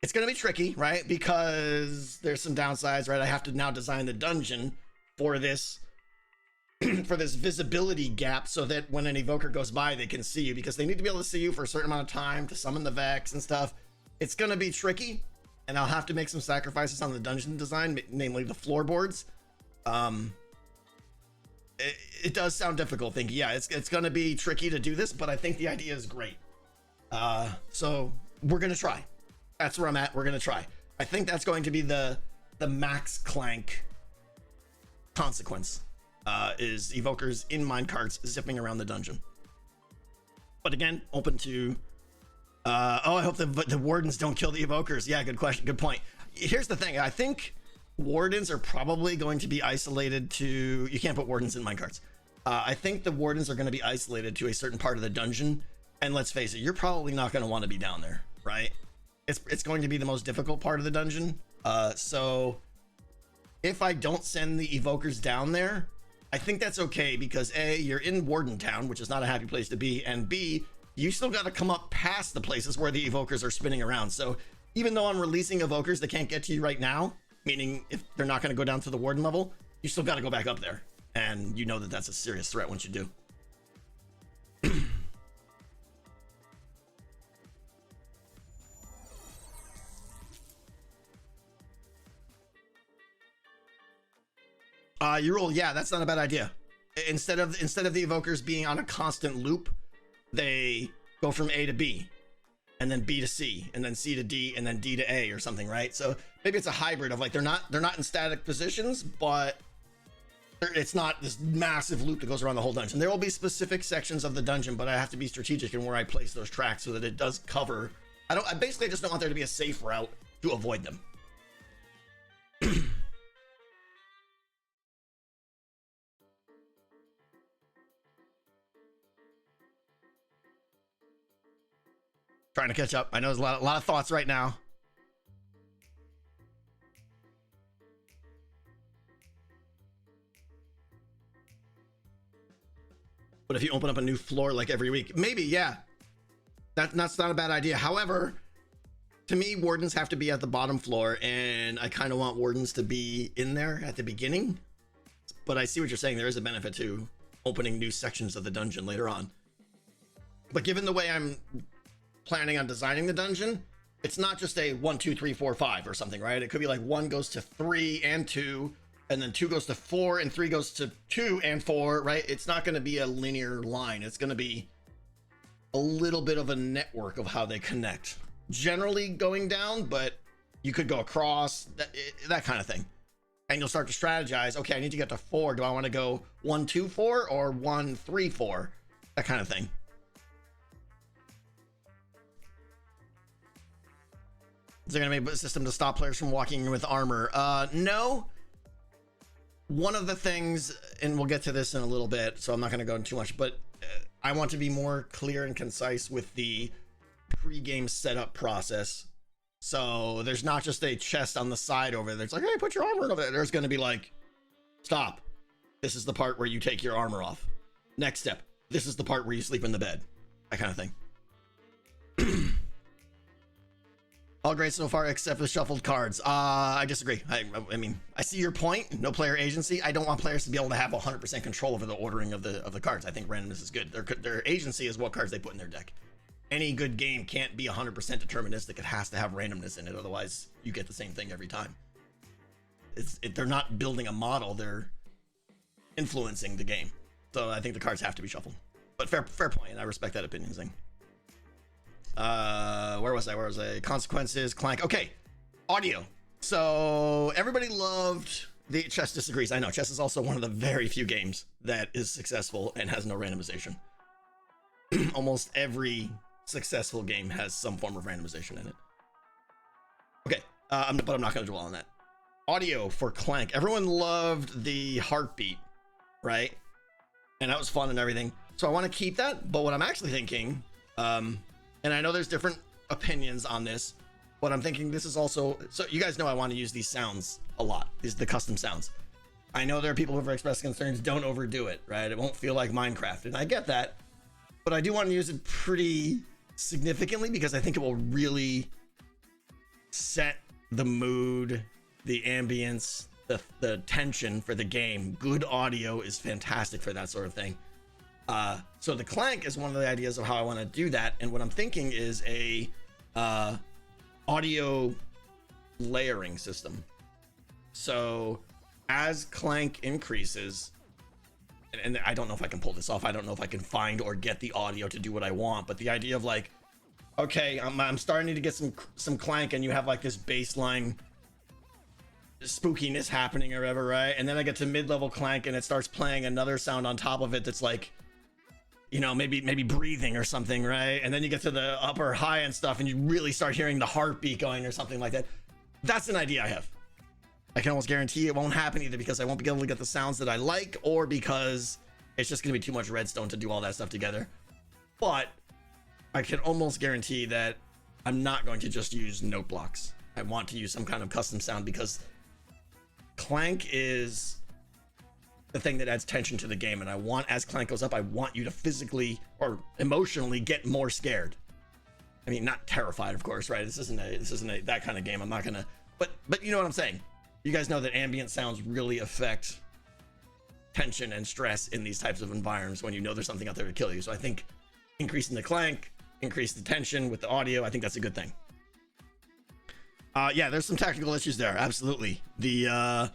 it's going to be tricky, right? Because there's some downsides, right? I have to now design the dungeon for this for this visibility gap so that when an evoker goes by, they can see you, because they need to be able to see you for a certain amount of time to summon the Vex and stuff. It's going to be tricky, and I'll have to make some sacrifices on the dungeon design, namely the floorboards. It does sound difficult thinking, yeah, it's going to be tricky to do this, but I think the idea is great. So we're going to try. That's where I'm at. We're going to try. I think that's going to be the max clank consequence, is evokers in minecarts zipping around the dungeon. But again, open to, I hope the wardens don't kill the evokers. Yeah, good question. Good point. Here's the thing. I think wardens are probably going to be isolated to, you can't put wardens in minecarts. I think the wardens are going to be isolated to a certain part of the dungeon. And let's face it, you're probably not going to want to be down there, right? It's going to be the most difficult part of the dungeon. So if I don't send the evokers down there, I think that's okay, because A, you're in Warden Town, which is not a happy place to be, and B, you still got to come up past the places where the evokers are spinning around. So even though I'm releasing evokers that can't get to you right now, meaning if they're not going to go down to the warden level, you still got to go back up there, and you know that that's a serious threat once you do. You roll, yeah, that's not a bad idea. Instead of the evokers being on a constant loop, they go from A to B, and then B to C, and then C to D, and then D to A or something, right? So maybe it's a hybrid of, like, they're not in static positions, but it's not this massive loop that goes around the whole dungeon. There will be specific sections of the dungeon, but I have to be strategic in where I place those tracks so that it does cover. I basically just don't want there to be a safe route to avoid them. Trying to catch up. I know there's a lot of thoughts right now. But if you open up a new floor like every week, maybe, yeah. That's not a bad idea. However, to me, wardens have to be at the bottom floor, and I kind of want wardens to be in there at the beginning. But I see what you're saying. There is a benefit to opening new sections of the dungeon later on. But given the way I'm planning on designing the dungeon, it's not just a 1 2 3 4 5 or something, right? It could be like 1 goes to 3 and 2, and then 2 goes to 4, and 3 goes to 2 and 4, right? It's not going to be a linear line. It's going to be a little bit of a network of how they connect, generally going down, but you could go across, that kind of thing. And you'll start to strategize. Okay, I need to get to 4. Do I want to go 1 2 4 or 1 3 4? That kind of thing. Is there going to be a system to stop players from walking in with armor? No. One of the things, and we'll get to this in a little bit, so I'm not going to go into too much, but I want to be more clear and concise with the pre-game setup process. So there's not just a chest on the side over there. It's like, hey, put your armor over there. There's going to be like, stop. This is the part where you take your armor off. Next step. This is the part where you sleep in the bed. That kind of thing. All great so far, except for shuffled cards. I disagree. I mean, I see your point. No player agency. I don't want players to be able to have 100% control over the ordering of the cards. I think randomness is good. Their agency is what cards they put in their deck. Any good game can't be 100% deterministic. It has to have randomness in it. Otherwise, you get the same thing every time. They're not building a model. They're influencing the game. So I think the cards have to be shuffled. But fair point, and I respect that opinion, Zing. Where was I? Consequences, clank. Okay, audio. So everybody loved the chess disagrees. I know chess is also one of the very few games that is successful and has no randomization. Almost every successful game has some form of randomization in it. Okay, but I'm not going to dwell on that. Audio for clank. Everyone loved the heartbeat, right? And that was fun and everything. So I want to keep that. But what I'm actually thinking, and I know there's different opinions on this, but I'm thinking this is also, so you guys know I want to use these sounds a lot, the custom sounds. I know there are people who have expressed concerns, don't overdo it, right? It won't feel like Minecraft, and I get that, but I do want to use it pretty significantly because I think it will really set the mood, the ambience, the tension for the game. Good audio is fantastic for that sort of thing. So the clank is one of the ideas of how I want to do that, and what I'm thinking is a audio layering system. So as clank increases, and I don't know if I can pull this off, I don't know if I can find or get the audio to do what I want, but the idea of like, okay, I'm starting to get some clank, and you have like this baseline spookiness happening or whatever, right? And then I get to mid-level clank, and it starts playing another sound on top of it that's like, you know, maybe breathing or something, right? And then you get to the upper high and stuff, and you really start hearing the heartbeat going or something like that. That's an idea I have. I can almost guarantee it won't happen either because I won't be able to get the sounds that I like, or because it's just going to be too much redstone to do all that stuff together. But I can almost guarantee that I'm not going to just use note blocks. I want to use some kind of custom sound because clank is the thing that adds tension to the game, and I want, as clank goes up, I want you to physically or emotionally get more scared. I mean, not terrified, of course, right? This isn't a that kind of game. I'm not gonna, but you know what I'm saying. You guys know that ambient sounds really affect tension and stress in these types of environments when you know there's something out there to kill you. So I think increasing the clank, increase the tension with the audio, I think that's a good thing. Yeah, there's some technical issues there. Absolutely. The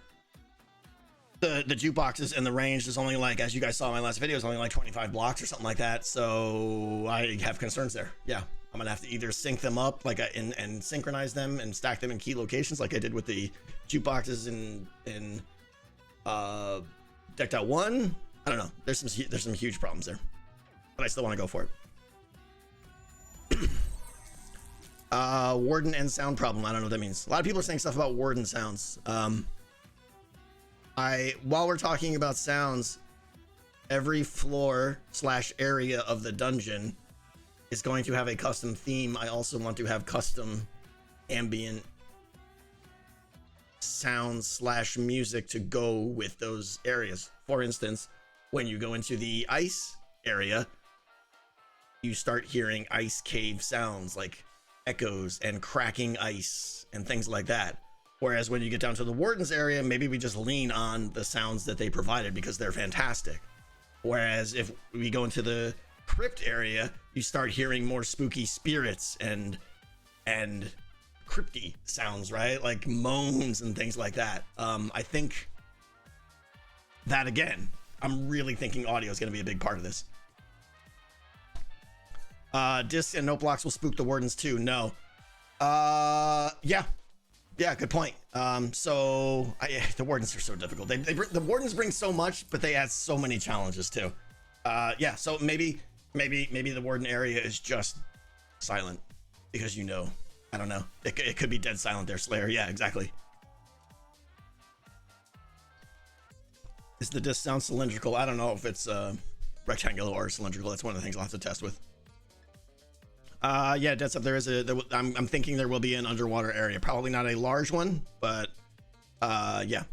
jukeboxes and the range is only like, as you guys saw in my last video, is only like 25 blocks or something like that. So I have concerns there. Yeah, I'm gonna have to either sync them up like and synchronize them and stack them in key locations like I did with the jukeboxes in Decked Out 1. I don't know. There's some huge problems there, but I still want to go for it. Warden and sound problem. I don't know what that means. A lot of people are saying stuff about warden sounds. While we're talking about sounds, every floor / area of the dungeon is going to have a custom theme. I also want to have custom ambient sounds / music to go with those areas. For instance, when you go into the ice area, you start hearing ice cave sounds like echoes and cracking ice and things like that. Whereas when you get down to the warden's area, maybe we just lean on the sounds that they provided because they're fantastic. Whereas if we go into the crypt area, you start hearing more spooky spirits and crypty sounds, right? Like moans and things like that. I think that, again, I'm really thinking audio is going to be a big part of this. Discs and note blocks will spook the wardens too. No. Yeah, good point. So the wardens are so difficult. The wardens bring so much, but they add so many challenges too. Yeah, so maybe the warden area is just silent because, you know, I don't know. It could be dead silent there, Slayer. Yeah, exactly. Is the disc sound cylindrical? I don't know if it's rectangular or cylindrical. That's one of the things I'll have to test with. Yeah, Dead Stuff, I'm thinking there will be an underwater area. Probably not a large one, but yeah.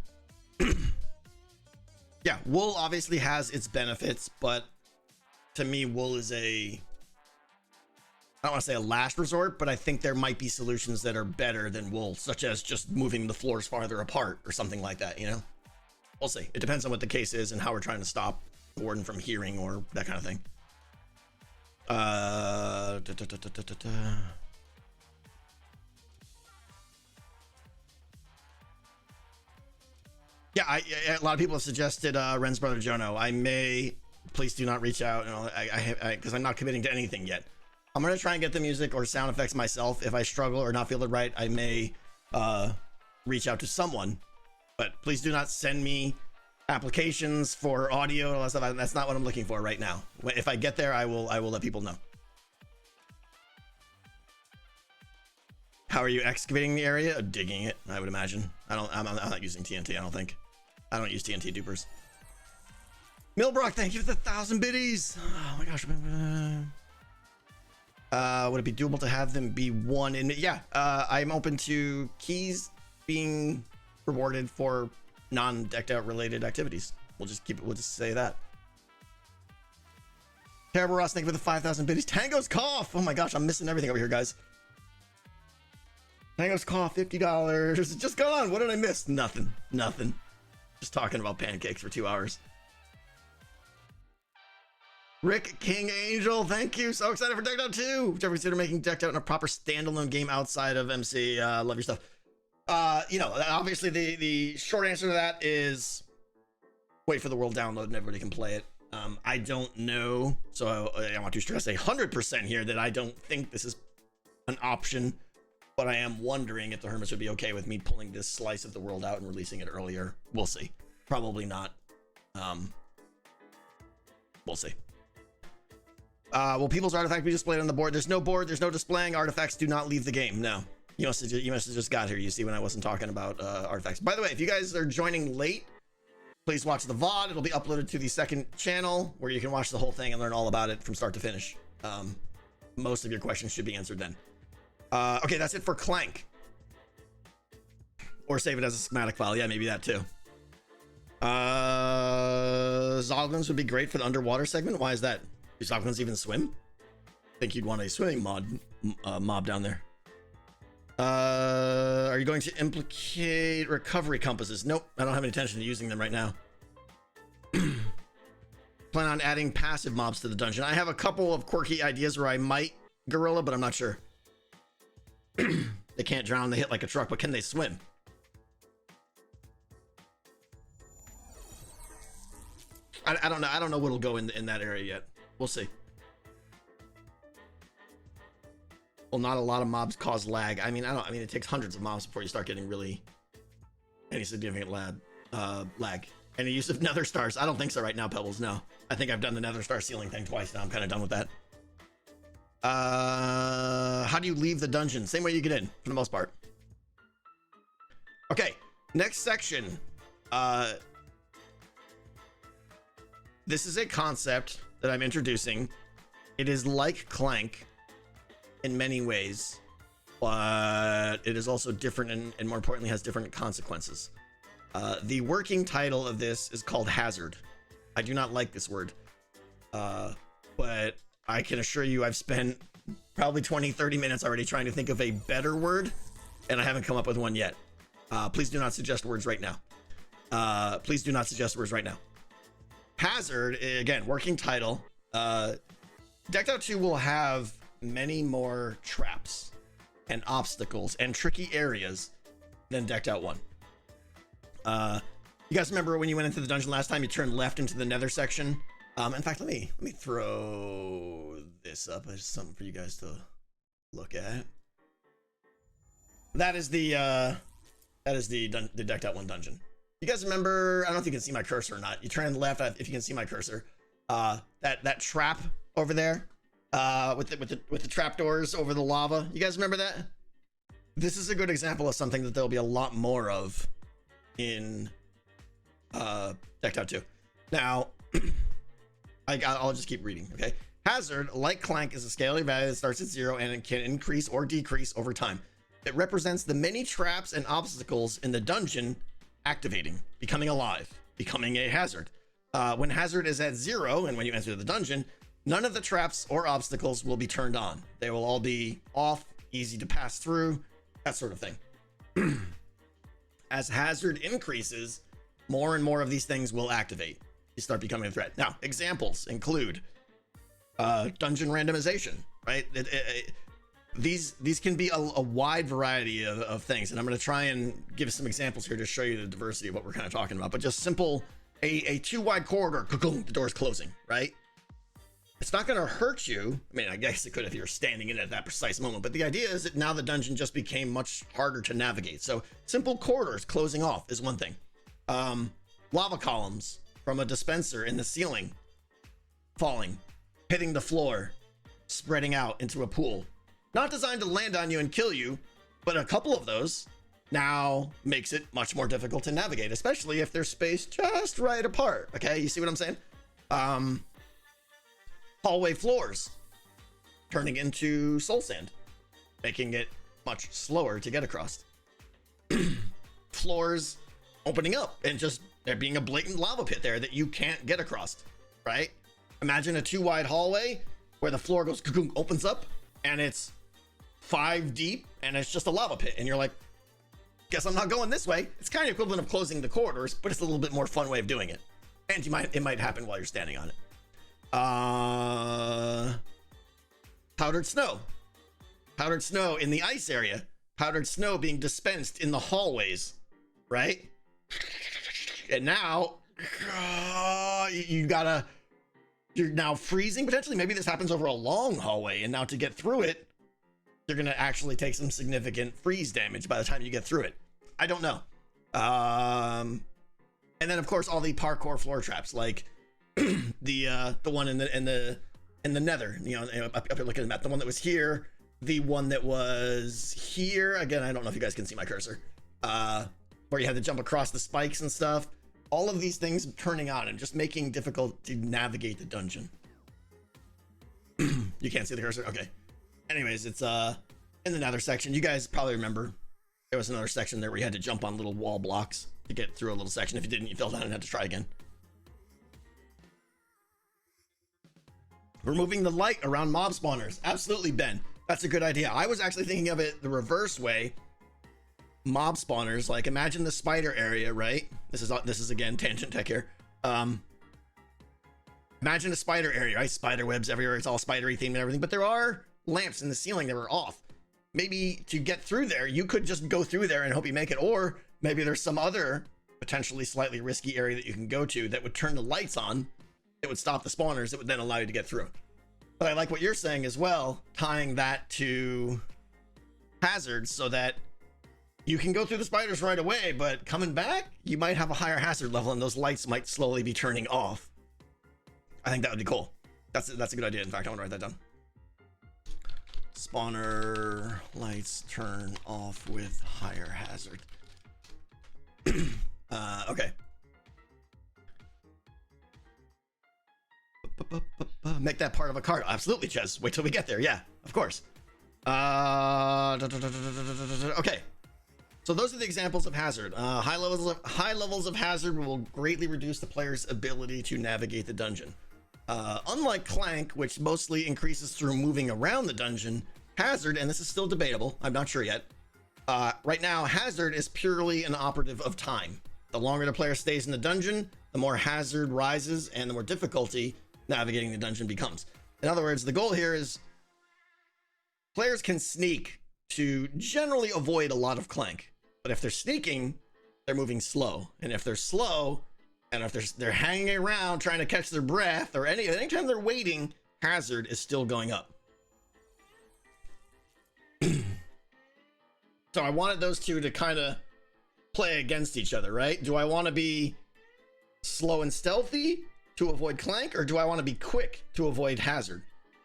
Yeah, wool obviously has its benefits, but to me, wool is I don't want to say a last resort, but I think there might be solutions that are better than wool, such as just moving the floors farther apart or something like that, you know? We'll see. It depends on what the case is and how we're trying to stop the warden from hearing or that kind of thing. Yeah, a lot of people have suggested Ren's brother Jono. I may, please do not reach out, because I'm not committing to anything yet. I'm gonna try and get the music or sound effects myself. If I struggle or not feel it right, I may reach out to someone. But please do not send me applications for audio and all that stuff. That's not what I'm looking for right now. If I get there, I will let people know. How are you excavating the area? Digging it, I would imagine. I'm not using TNT, I don't think. I don't use TNT dupers. Milbrock, thank you for the 1,000 biddies. Oh my gosh. Would it be doable to have them be one in? Yeah, I'm open to keys being rewarded for non-decked out related activities. We'll just say that. Terrible Ross, thank you for the 5,000 biddies. Tango's Cough. Oh my gosh, I'm missing everything over here, guys. Tango's Cough, $50. Just go on. What did I miss? Nothing. Just talking about pancakes for 2 hours. Rick King Angel, thank you. So excited for Decked Out 2. Would you ever consider making Decked Out in a proper standalone game outside of MC? Love your stuff. Obviously the short answer to that is wait for the world download and everybody can play it. I don't know, so I want to stress 100% here that I don't think this is an option, but I am wondering if the Hermits would be okay with me pulling this slice of the world out and releasing it earlier. We'll see. Probably not. We'll see. Will people's artifact be displayed on the board? There's no board. There's no displaying. Artifacts do not leave the game. No. You must have just got here. You see when I wasn't talking about artifacts. By the way, if you guys are joining late, please watch the VOD. It'll be uploaded to the second channel where you can watch the whole thing and learn all about it from start to finish. Most of your questions should be answered then. Okay, that's it for Clank. Or save it as a schematic file. Yeah, maybe that too. Zoglins would be great for the underwater segment. Why is that? Do Zoglins even swim? I think you'd want a swimming mob down there. Are you going to implicate recovery compasses? Nope, I don't have any intention of using them right now. Plan on adding passive mobs to the dungeon. I have a couple of quirky ideas where I might gorilla, but I'm not sure. They can't drown, they hit like a truck, but can they swim? I don't know. I don't know what'll go in that area yet. We'll see. Well, not a lot of mobs cause lag. I mean, it takes hundreds of mobs before you start getting really any significant lag. Any use of nether stars? I don't think so right now, Pebbles. No. I think I've done the nether star ceiling thing twice now. I'm kind of done with that. How do you leave the dungeon? Same way you get in, for the most part. Okay, next section. This is a concept that I'm introducing. It is like Clank in many ways, but it is also different and more importantly has different consequences. The working title of this is called Hazard. I do not like this word, but I can assure you I've spent probably 20-30 minutes already trying to think of a better word, and I haven't come up with one yet. Please do not suggest words right now. Please do not suggest words right now. Hazard, again, working title. Decked Out 2 will have many more traps and obstacles and tricky areas than Decked Out 1. You guys remember when you went into the dungeon last time, you turned left into the nether section? In fact, let me throw this up. There's something for you guys to look at. That is the Decked Out 1 dungeon. You guys remember, I don't know if you can see my cursor or not. You turn left if you can see my cursor. That trap over there, with the trapdoors over the lava. You guys remember that? This is a good example of something that there'll be a lot more of in Decked Out 2. Now, I'll just keep reading, okay? Hazard, like Clank, is a scalar value that starts at 0 and it can increase or decrease over time. It represents the many traps and obstacles in the dungeon activating, becoming alive, becoming a hazard. When hazard is at 0 and when you enter the dungeon, none of the traps or obstacles will be turned on. They will all be off, easy to pass through, that sort of thing. As hazard increases, more and more of these things will activate. You start becoming a threat. Now, examples include dungeon randomization, right? These can be a wide variety of things, and I'm going to try and give some examples here to show you the diversity of what we're kind of talking about. But just simple, a too wide corridor, the door's closing, right? It's not going to hurt you. I mean, I guess it could if you're standing in it at that precise moment, but the idea is that now the dungeon just became much harder to navigate. So simple corridors closing off is one thing. Lava columns from a dispenser in the ceiling falling, hitting the floor, spreading out into a pool. Not designed to land on you and kill you, but a couple of those now makes it much more difficult to navigate, especially if they're spaced just right apart. Okay, you see what I'm saying? Hallway floors turning into soul sand, making it much slower to get across. Floors opening up and just there being a blatant lava pit there that you can't get across, right? Imagine a 2 wide hallway where the floor goes, opens up, and it's 5 deep, and it's just a lava pit, and you're like, guess I'm not going this way. It's kind of equivalent of closing the corridors, but it's a little bit more fun way of doing it. And it might happen while you're standing on it. Powdered snow. Powdered snow in the ice area. Powdered snow being dispensed in the hallways, right? And now, you're now freezing potentially. Maybe this happens over a long hallway, and now to get through it, you're gonna actually take some significant freeze damage by the time you get through it. I don't know. And then of course all the parkour floor traps, like the one in the nether, you know, up here looking at the map, the one that was here, the one that was here. Again, I don't know if you guys can see my cursor. Where you had to jump across the spikes and stuff. All of these things turning on and just making it difficult to navigate the dungeon. You can't see the cursor? Okay. Anyways, it's in the nether section. You guys probably remember there was another section there where you had to jump on little wall blocks to get through a little section. If you didn't, you fell down and had to try again. Removing the light around mob spawners. Absolutely, Ben. That's a good idea. I was actually thinking of it the reverse way. Mob spawners, like imagine the spider area, right? This is again tangent tech here. Imagine a spider area, right? Spider webs everywhere. It's all spidery themed and everything, but there are lamps in the ceiling that are off. Maybe to get through there, you could just go through there and hope you make it, or maybe there's some other potentially slightly risky area that you can go to that would turn the lights on. It would stop the spawners. It would then allow you to get through. But I like what you're saying as well, tying that to hazards so that you can go through the spiders right away, but coming back, you might have a higher hazard level and those lights might slowly be turning off. I think that would be cool. That's a good idea. In fact, I want to write that down. Spawner lights turn off with higher hazard. Okay. Make that part of a card. Absolutely, Ches. Wait till we get there. Yeah, of course. Okay. So those are the examples of hazard. High levels of hazard will greatly reduce the player's ability to navigate the dungeon. Unlike Clank, which mostly increases through moving around the dungeon, hazard, and this is still debatable, I'm not sure yet. Right now, hazard is purely an operative of time. The longer the player stays in the dungeon, the more hazard rises and the more difficulty navigating the dungeon becomes. In other words, the goal here is players can sneak to generally avoid a lot of Clank. But if they're sneaking, they're moving slow. And if they're slow, and if they're hanging around trying to catch their breath, or anytime they're waiting, hazard is still going up. So I wanted those two to kind of play against each other, right? Do I want to be slow and stealthy to avoid Clank, or do I want to be quick to avoid hazard?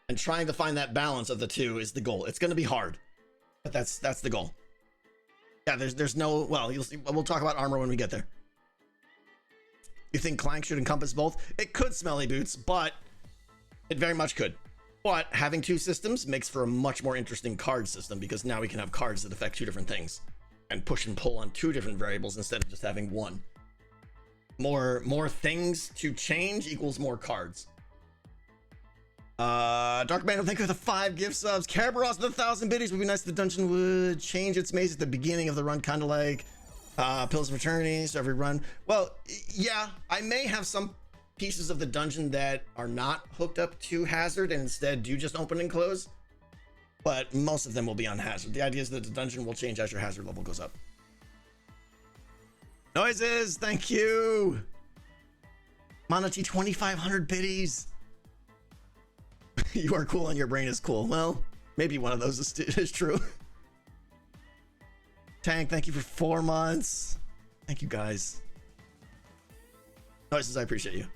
And trying to find that balance of the two is the goal. It's going to be hard, but that's the goal. Yeah, there's no, well, you'll see, we'll talk about armor when we get there. You think Clank should encompass both? It could, Smelly Boots, but it very much could. But having two systems makes for a much more interesting card system, because now we can have cards that affect two different things and push and pull on two different variables instead of just having one. More things to change equals more cards. Dark Man, thank you for the 5 gift subs. Kerberos with 1,000 biddies. Would be nice if the dungeon would change its maze at the beginning of the run, kind of like Pills of Eternity, so every run. Well, yeah, I may have some pieces of the dungeon that are not hooked up to hazard and instead do just open and close, but most of them will be on hazard. The idea is that the dungeon will change as your hazard level goes up. Noises, thank you. Monty, 2,500 biddies. You are cool and your brain is cool. Well, maybe one of those is true. Tank, thank you for 4 months. Thank you, guys. Noises, I appreciate you.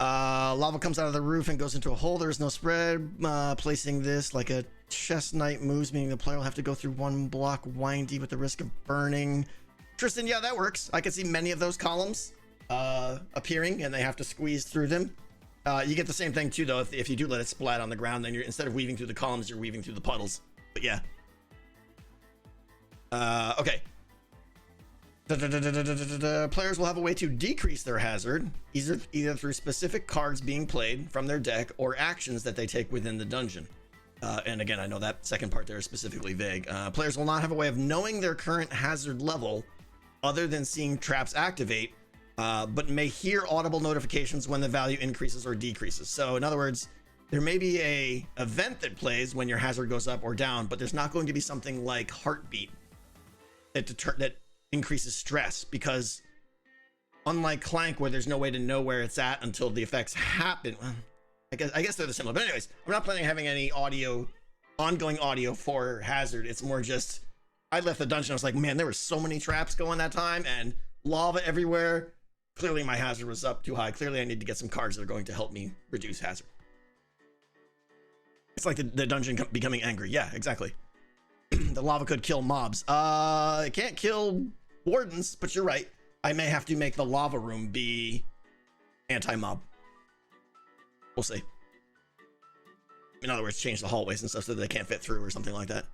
Lava comes out of the roof and goes into a hole. There's no spread. Placing this like a chest knight moves, meaning the player will have to go through 1 block windy with the risk of burning. Tristan, yeah, that works. I can see many of those columns appearing, and they have to squeeze through them. You get the same thing too, though, if you do let it splat on the ground, then you're, instead of weaving through the columns, you're weaving through the puddles. But yeah. Okay. Players will have a way to decrease their hazard, either through specific cards being played from their deck or actions that they take within the dungeon. And again, I know that second part there is specifically vague. Players will not have a way of knowing their current hazard level other than seeing traps activate, but may hear audible notifications when the value increases or decreases. So in other words, there may be a event that plays when your hazard goes up or down, but there's not going to be something like heartbeat that increases stress, because unlike Clank, where there's no way to know where it's at until the effects happen, well, I guess they're the similar. But anyways, I'm not planning on having any ongoing audio for hazard. It's more just, I left the dungeon, I was like, man, there were so many traps going that time and lava everywhere. Clearly my hazard was up too high. Clearly I need to get some cards that are going to help me reduce hazard. It's like the dungeon becoming angry. Yeah, exactly. The lava could kill mobs. It can't kill wardens, but you're right. I may have to make the lava room be anti-mob. We'll see. In other words, change the hallways and stuff so that they can't fit through or something like that.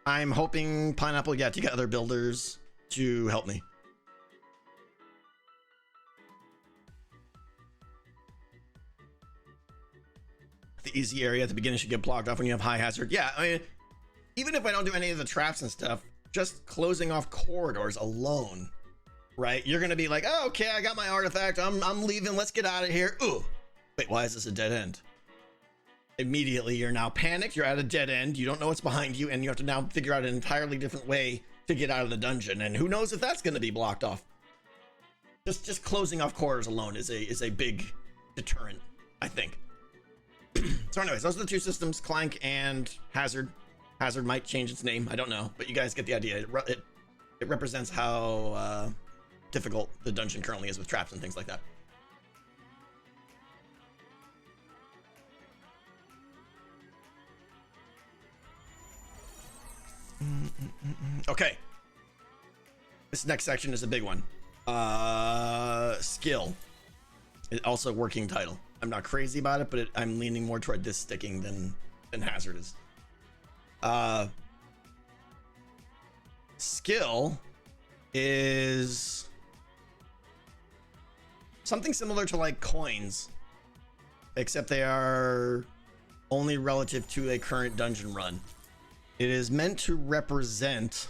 I'm hoping Pineapple to get other builders to help me. The easy area at the beginning should get blocked off when you have high hazard. Yeah, I mean, even if I don't do any of the traps and stuff, just closing off corridors alone, right? You're gonna be like, oh, okay, I got my artifact. I'm leaving. Let's get out of here. Ooh, wait, why is this a dead end? Immediately, you're now panicked. You're at a dead end. You don't know what's behind you, and you have to now figure out an entirely different way to get out of the dungeon. And who knows if that's going to be blocked off? Just closing off corridors alone is a big deterrent, I think. So anyways, those are the two systems, Clank and Hazard. Hazard might change its name, I don't know, but you guys get the idea. It represents how difficult the dungeon currently is with traps and things like that. Okay, this next section is a big one. Skill, also working title. I'm not crazy about it, but I'm leaning more toward this sticking than Hazard is. Skill is something similar to like coins, except they are only relative to a current dungeon run. It is meant to represent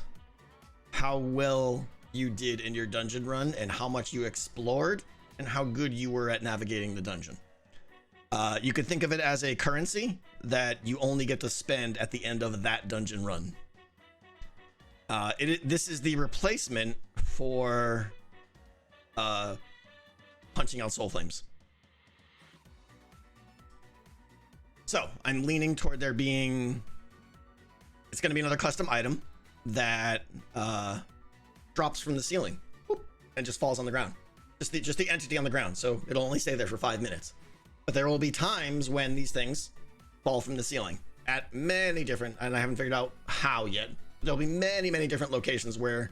how well you did in your dungeon run and how much you explored and how good you were at navigating the dungeon. You could think of it as a currency that you only get to spend at the end of that dungeon run. This is the replacement for punching out soul flames. So I'm leaning toward there being, it's going to be another custom item that drops from the ceiling and just falls on the ground. Just the entity on the ground. So it'll only stay there for 5 minutes. But there will be times when these things fall from the ceiling at many different, and I haven't figured out how yet. There'll be many different locations where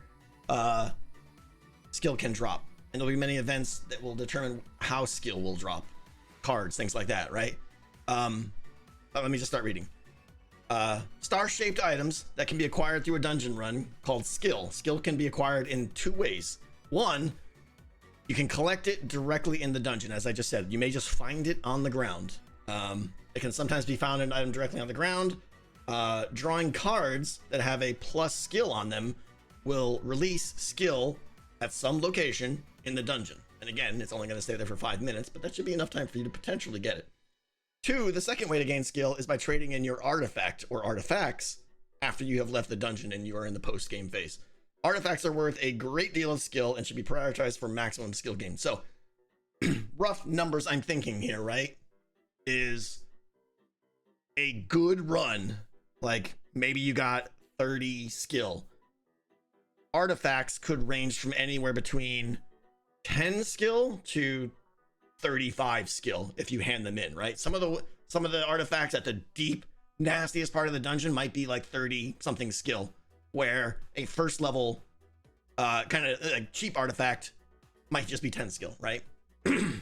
skill can drop. And there'll be many events that will determine how skill will drop. Cards, things like that, right? Let me just start reading. Star-shaped items that can be acquired through a dungeon run called skill. Skill can be acquired in 2 ways. One, you can collect it directly in the dungeon. As I just said, you may just find it on the ground. It can sometimes be found in an item directly on the ground. Drawing cards that have a plus skill on them will release skill at some location in the dungeon. And again, it's only going to stay there for 5 minutes, but that should be enough time for you to potentially get it. 2, the second way to gain skill is by trading in your artifact or artifacts after you have left the dungeon and you are in the post-game phase. Artifacts are worth a great deal of skill and should be prioritized for maximum skill gain. So rough numbers I'm thinking here, right, is a good run, like maybe you got 30 skill. Artifacts could range from anywhere between 10 skill to 35 skill if you hand them in, right? Some of the artifacts at the deep nastiest part of the dungeon might be like 30 something skill, where a first level kind of cheap artifact might just be 10 skill, right? And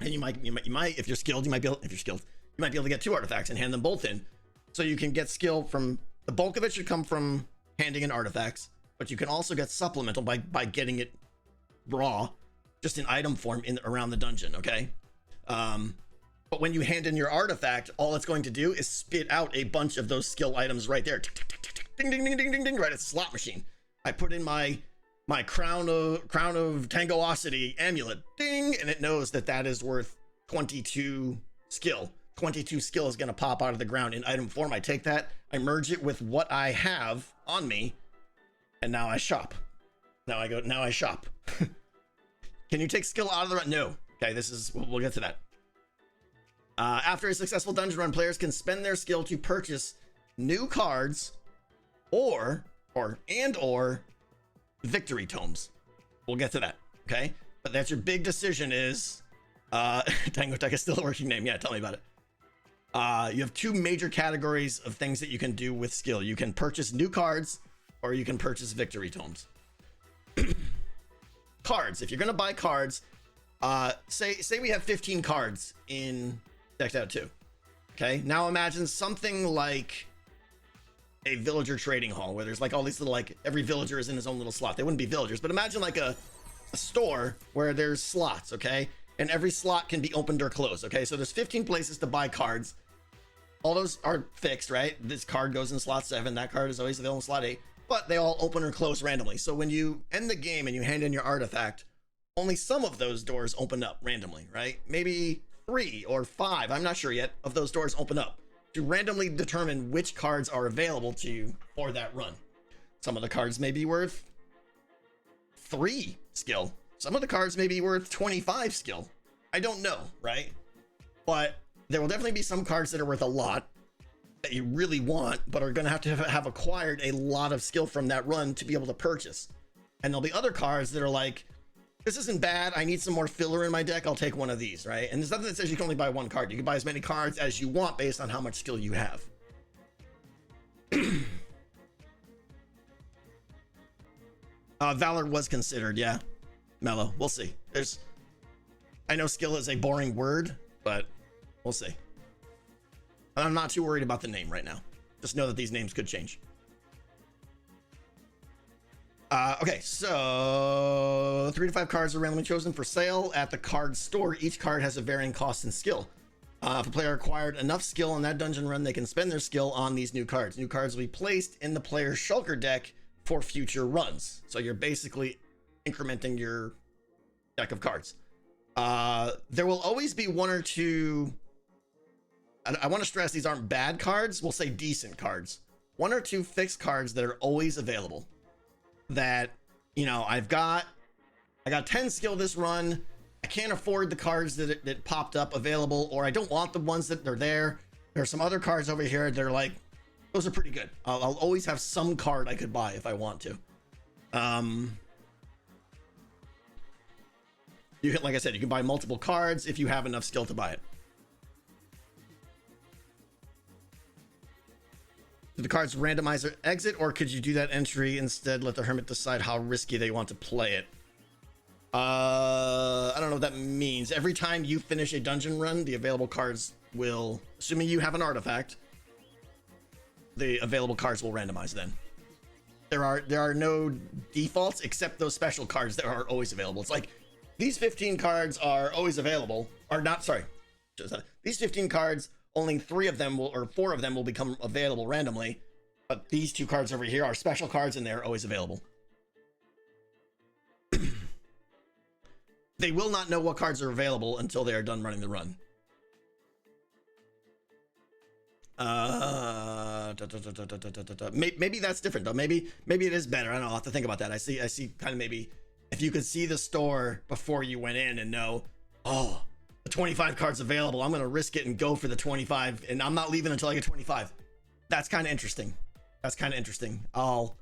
you might if you're skilled, you might be able to get 2 artifacts and hand them both in, so you can get skill from, the bulk of it should come from handing in artifacts, but you can also get supplemental by getting it raw, just in item form in around the dungeon, okay? But when you hand in your artifact, all it's going to do is spit out a bunch of those skill items right there. Tick, tick, tick, tick, tick, ding, ding, ding, ding, ding, ding, right? It's a slot machine. I put in my crown of Tangoosity amulet, ding, and it knows that that is worth 22 skill. 22 skill is going to pop out of the ground in item form. I take that, I merge it with what I have on me, and now I shop. Now I shop. Can you take skill out of the run? No. Okay, we'll get to that. After a successful dungeon run, players can spend their skill to purchase new cards or victory tomes. We'll get to that, okay? But that's your big decision is, Tango Tech is still a working name. Yeah, tell me about it. You have two major categories of things that you can do with skill. You can purchase new cards or you can purchase victory tomes. Cards, if you're gonna buy cards, say we have 15 cards in Decked Out 2. Okay, now imagine something like a villager trading hall where there's like all these little, like every villager is in his own little slot. They wouldn't be villagers, but imagine like a store where there's slots, okay? And every slot can be opened or closed, okay? So there's 15 places to buy cards. All those are fixed, right? This card goes in slot 7, that card is always available in slot 8, but they all open or close randomly. So when you end the game and you hand in your artifact, only some of those doors open up randomly, right? Maybe 3 or 5, I'm not sure yet, of those doors open up to randomly determine which cards are available to you for that run. Some of the cards may be worth 3 skill. Some of the cards may be worth 25 skill. I don't know, right? But there will definitely be some cards that are worth a lot that you really want, but are going to have acquired a lot of skill from that run to be able to purchase. And there'll be other cards that are like, this isn't bad, I need some more filler in my deck, I'll take one of these, right? And there's nothing that says you can only buy one card. You can buy as many cards as you want based on how much skill you have. Valor was considered, yeah. Mellow, we'll see. I know skill is a boring word, but we'll see. I'm not too worried about the name right now. Just know that these names could change. Okay, so 3 to 5 cards are randomly chosen for sale at the card store. Each card has a varying cost and skill. If a player acquired enough skill on that dungeon run, they can spend their skill on these new cards. New cards will be placed in the player's shulker deck for future runs. So you're basically incrementing your deck of cards. There will always be 1 or 2. I want to stress these aren't bad cards. We'll say decent cards. 1 or 2 fixed cards that are always available. That, you know, I got 10 skill this run. I can't afford the cards that popped up available, or I don't want the ones that are there. There are some other cards over here that are like, those are pretty good. I'll always have some card I could buy if I want to. You can, like I said, you can buy multiple cards if you have enough skill to buy it. Do the cards randomize or exit, or could you do that entry instead? Let the hermit decide how risky they want to play it. I don't know what that means. Every time you finish a dungeon run, the available cards will, assuming you have an artifact, the available cards will randomize then. There are no defaults except those special cards that are always available. It's like these 15 cards are always available, or not, sorry. These 15 cards, only 3 of them will, or 4 of them will become available randomly, but these 2 cards over here are special cards and they're always available. They will not know what cards are available until they are done running the run. Maybe that's different though. Maybe it is better. I don't know. I'll have to think about that. I see kind of maybe if you could see the store before you went in and know, oh, the 25 cards available, I'm going to risk it and go for the 25 and I'm not leaving until I get 25. That's kind of interesting. I'll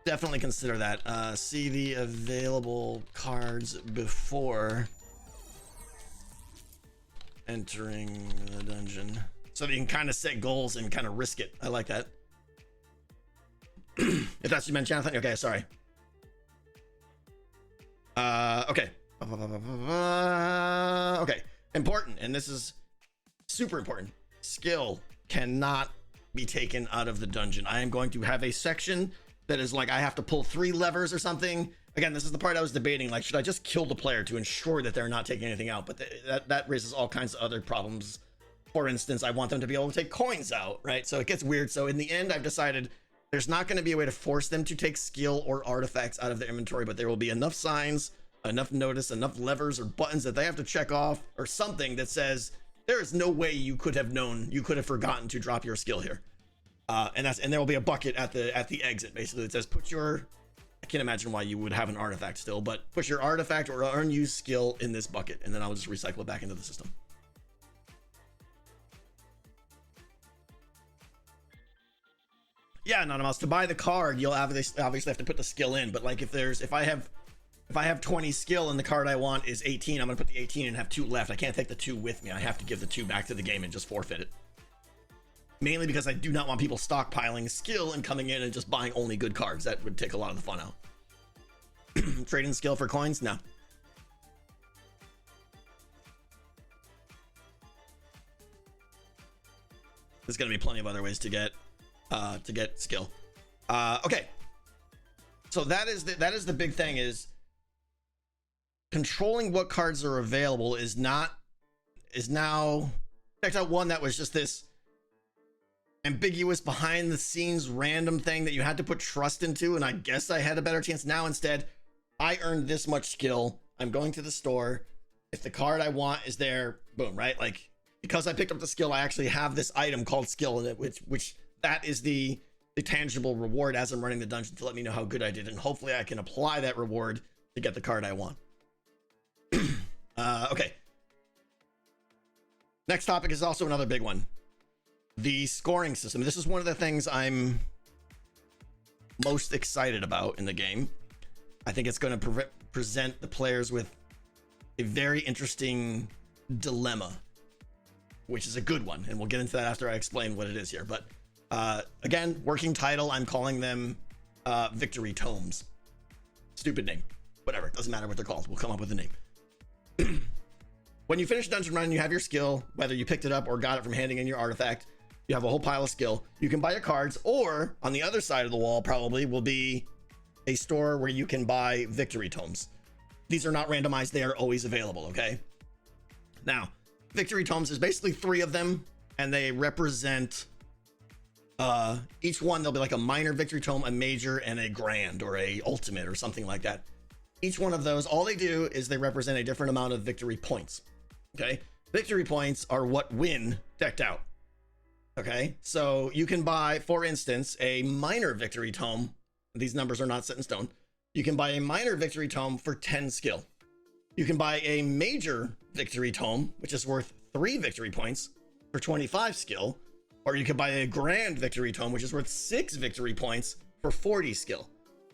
definitely consider that. See the available cards before entering the dungeon, so that you can kind of set goals and kind of risk it. I like that. If that's what you meant, Jonathan. Okay, sorry. Okay. Okay. Important, and this is super important. Skill cannot be taken out of the dungeon. I am going to have a section that is like I have to pull 3 levers or something. Again, this is the part I was debating, like should I just kill the player to ensure that they're not taking anything out, but that raises all kinds of other problems. For instance, I want them to be able to take coins out, right? So it gets weird. So in the end, I've decided there's not going to be a way to force them to take skill or artifacts out of their inventory, but there will be enough signs, enough notice, enough levers or buttons that they have to check off, or something that says there is no way you could have known, you could have forgotten to drop your skill here. And there will be a bucket at the exit, basically, that says put your, I can't imagine why you would have an artifact still, but put your artifact or unused skill in this bucket, and then I'll just recycle it back into the system. Yeah, Anonymous, to buy the card, you'll obviously have to put the skill in, but like if I have 20 skill and the card I want is 18, I'm gonna put the 18 and have 2 left. I can't take the 2 with me. I have to give the 2 back to the game and just forfeit it. Mainly because I do not want people stockpiling skill and coming in and just buying only good cards. That would take a lot of the fun out. Trading skill for coins? No. There's gonna be plenty of other ways to get skill. Okay. So that is the big thing, is controlling what cards are available is now checked out. One that was just this ambiguous behind the scenes random thing that you had to put trust into, and I guess I had a better chance. Now instead, I earned this much skill, I'm going to the store, if the card I want is there, boom, right? Like, because I picked up the skill, I actually have this item called skill in it, which that is the tangible reward as I'm running the dungeon to let me know how good I did, and hopefully I can apply that reward to get the card I want. Okay. Next topic is also another big one. The scoring system. This is one of the things I'm most excited about in the game. I think it's going to present the players with a very interesting dilemma, which is a good one, and we'll get into that after I explain what it is here. But again, working title, I'm calling them victory tomes. Stupid name, whatever, it doesn't matter what they're called, we'll come up with a name. When you finish dungeon run, you have your skill, whether you picked it up or got it from handing in your artifact. You have a whole pile of skill. You can buy your cards, or on the other side of the wall probably will be a store where you can buy victory tomes. These are not randomized, they are always available. Okay, now victory tomes, is basically 3 of them, and they represent each one. There'll be like a minor victory tome, a major, and a grand or a ultimate or something like that. Each one of those, all they do is they represent a different amount of victory points. Okay, victory points are what win decked out. Okay, so you can buy, for instance, a minor victory tome. These numbers are not set in stone. You can buy a minor victory tome for 10 skill. You can buy a major victory tome, which is worth 3 victory points for 25 skill, or you could buy a grand victory tome, which is worth 6 victory points for 40 skill.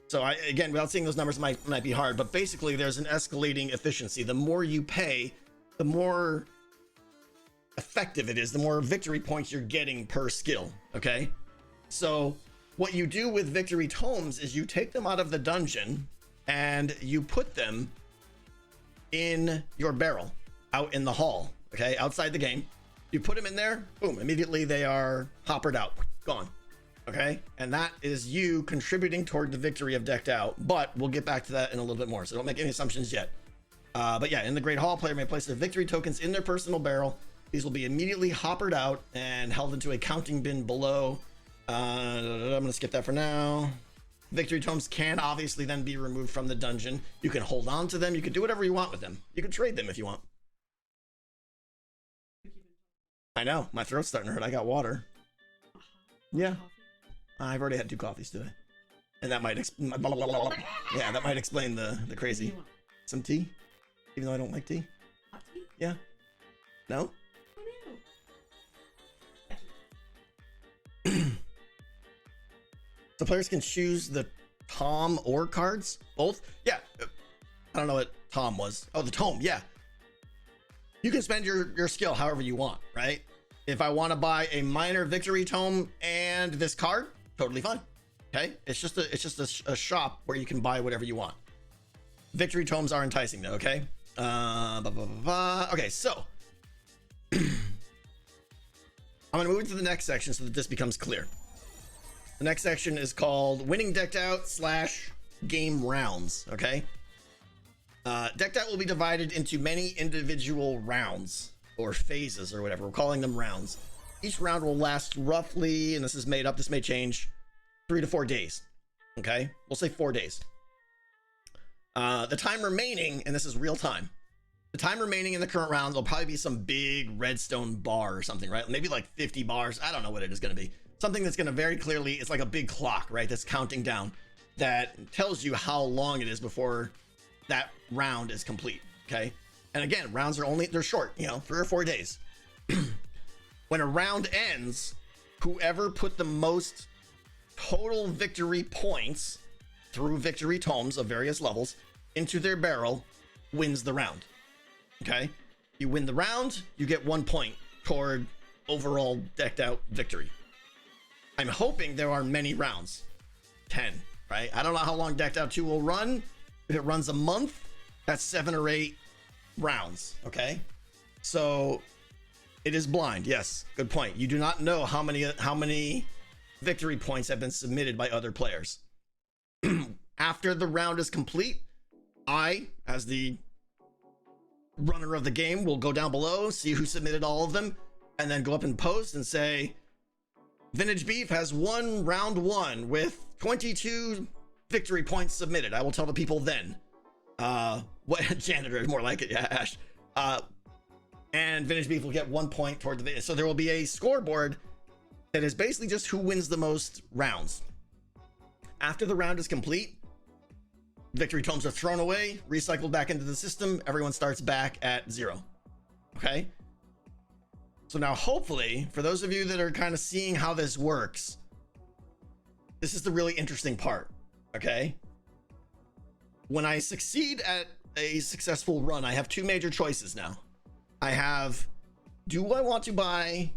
So again, without seeing those numbers might be hard, but basically there's an escalating efficiency. The more you pay, the more effective it is, the more victory points you're getting per skill. Okay, so what you do with victory tomes is you take them out of the dungeon and you put them in your barrel out in the hall. Okay, outside the game, you put them in there, boom, immediately they are hoppered out, gone. Okay, and that is you contributing toward the victory of decked out, but we'll get back to that in a little bit more, so don't make any assumptions yet. But yeah, in the Great Hall, player may place their victory tokens in their personal barrel. These will be immediately hoppered out and held into a counting bin below. I'm gonna skip that for now. Victory tomes can obviously then be removed from the dungeon. You can hold on to them, you can do whatever you want with them. You can trade them if you want. I know, my throat's starting to hurt. I got water. Yeah, I've already had 2 coffees today, and that might yeah, that might explain the crazy. Some tea, even though I don't like tea. Hot tea? Yeah. No. So players can choose the tom or cards, both. Yeah, I don't know what tom was. Oh, the tome. Yeah, you can spend your skill however you want, right? If I want to buy a minor victory tome and this card, totally fine. Okay, it's just a shop where you can buy whatever you want. Victory tomes are enticing though. Okay, okay, so I'm gonna move into the next section so that this becomes clear. The next section is called winning decked out / game rounds. Okay. Decked out will be divided into many individual rounds or phases or whatever. We're calling them rounds. Each round will last roughly, and this is made up, this may change, 3 to 4 days. Okay. We'll say 4 days. The time remaining, and this is real time. The time remaining in the current round, there'll probably be some big redstone bar or something, right? Maybe like 50 bars. I don't know what it is going to be. Something that's going to very clearly, it's like a big clock, right? That's counting down that tells you how long it is before that round is complete. Okay. And again, rounds are they're short, 3 or 4 days. When a round ends, whoever put the most total victory points through victory tomes of various levels into their barrel wins the round. Okay. You win the round, you get 1 point toward overall decked out victory. I'm hoping there are many rounds. 10, right? I don't know how long decked out 2 will run. If it runs a month, that's 7 or 8 rounds. Okay. So it is blind. Yes. Good point. You do not know how many victory points have been submitted by other players. After the round is complete, I, as the runner of the game, will go down below, see who submitted all of them, and then go up and post and say, Vintage Beef has won round 1 with 22 victory points submitted. I will tell the people then. What janitor is more like it, yeah, Ash. And Vintage Beef will get 1 point toward the video. So there will be a scoreboard that is basically just who wins the most rounds. After the round is complete, victory tomes are thrown away, recycled back into the system. Everyone starts back at 0. Okay. So now hopefully, for those of you that are kind of seeing how this works, this is the really interesting part. Okay. When I succeed at a successful run, I have 2 major choices now. I have, do I want to buy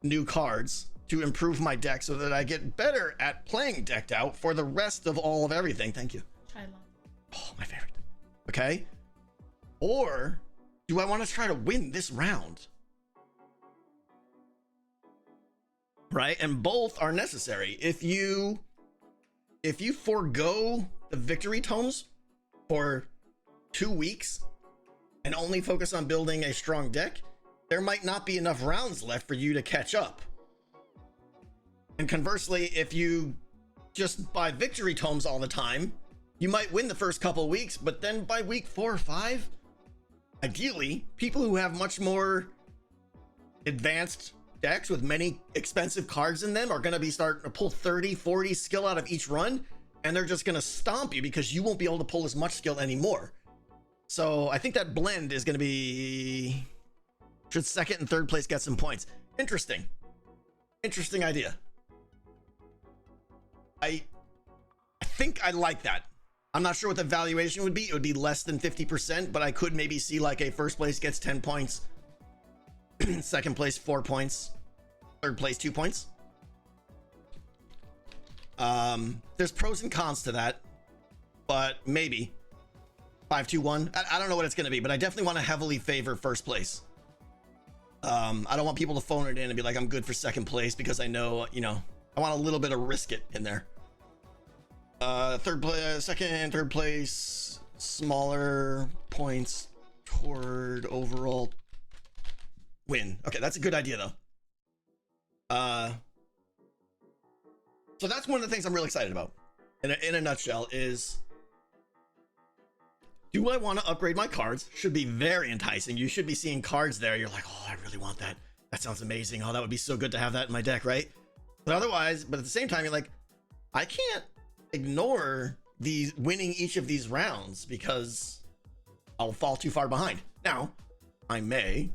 new cards to improve my deck so that I get better at playing decked out for the rest of all of everything? Thank you. Oh, my favorite. Okay. Or do I want to try to win this round? Right? And both are necessary. If you forego the victory tomes for 2 weeks and only focus on building a strong deck, there might not be enough rounds left for you to catch up. And conversely, if you just buy victory tomes all the time, you might win the first couple of weeks, but then by week 4 or 5, ideally, people who have much more advanced decks with many expensive cards in them are going to be starting to pull 30, 40 skill out of each run, and they're just going to stomp you because you won't be able to pull as much skill anymore. So I think that blend is going to be, should 2nd and 3rd place get some points. Interesting idea. I think I like that. I'm not sure what the valuation would be. It would be less than 50%, but I could maybe see like a 1st place gets 10 points, 2nd place 4 points, 3rd place 2 points. There's pros and cons to that, but maybe 5-2-1. I don't know what it's going to be, but I definitely want to heavily favor 1st place. I don't want people to phone it in and be like, I'm good for 2nd place because I know, I want a little bit of risk it in there. 3rd place, 2nd, 3rd place, smaller points toward overall win. Okay, that's a good idea though. So that's one of the things I'm really excited about. In a nutshell is, do I want to upgrade my cards? Should be very enticing. You should be seeing cards there. You're like, oh, I really want that. That sounds amazing. Oh, that would be so good to have that in my deck, right? But at the same time, you're like, I can't ignore these winning each of these rounds because I'll fall too far behind. Now, I may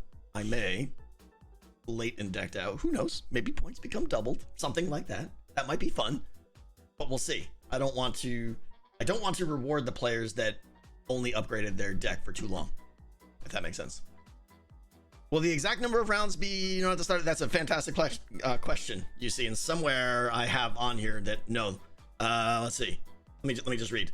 late and decked out. Who knows? Maybe points become doubled. Something like that. That might be fun. But we'll see. I don't want to reward the players that only upgraded their deck for too long. If that makes sense. Will the exact number of rounds be, at the start? That's a fantastic question. You see, and somewhere I have on here that no. Let's see. Let me just read.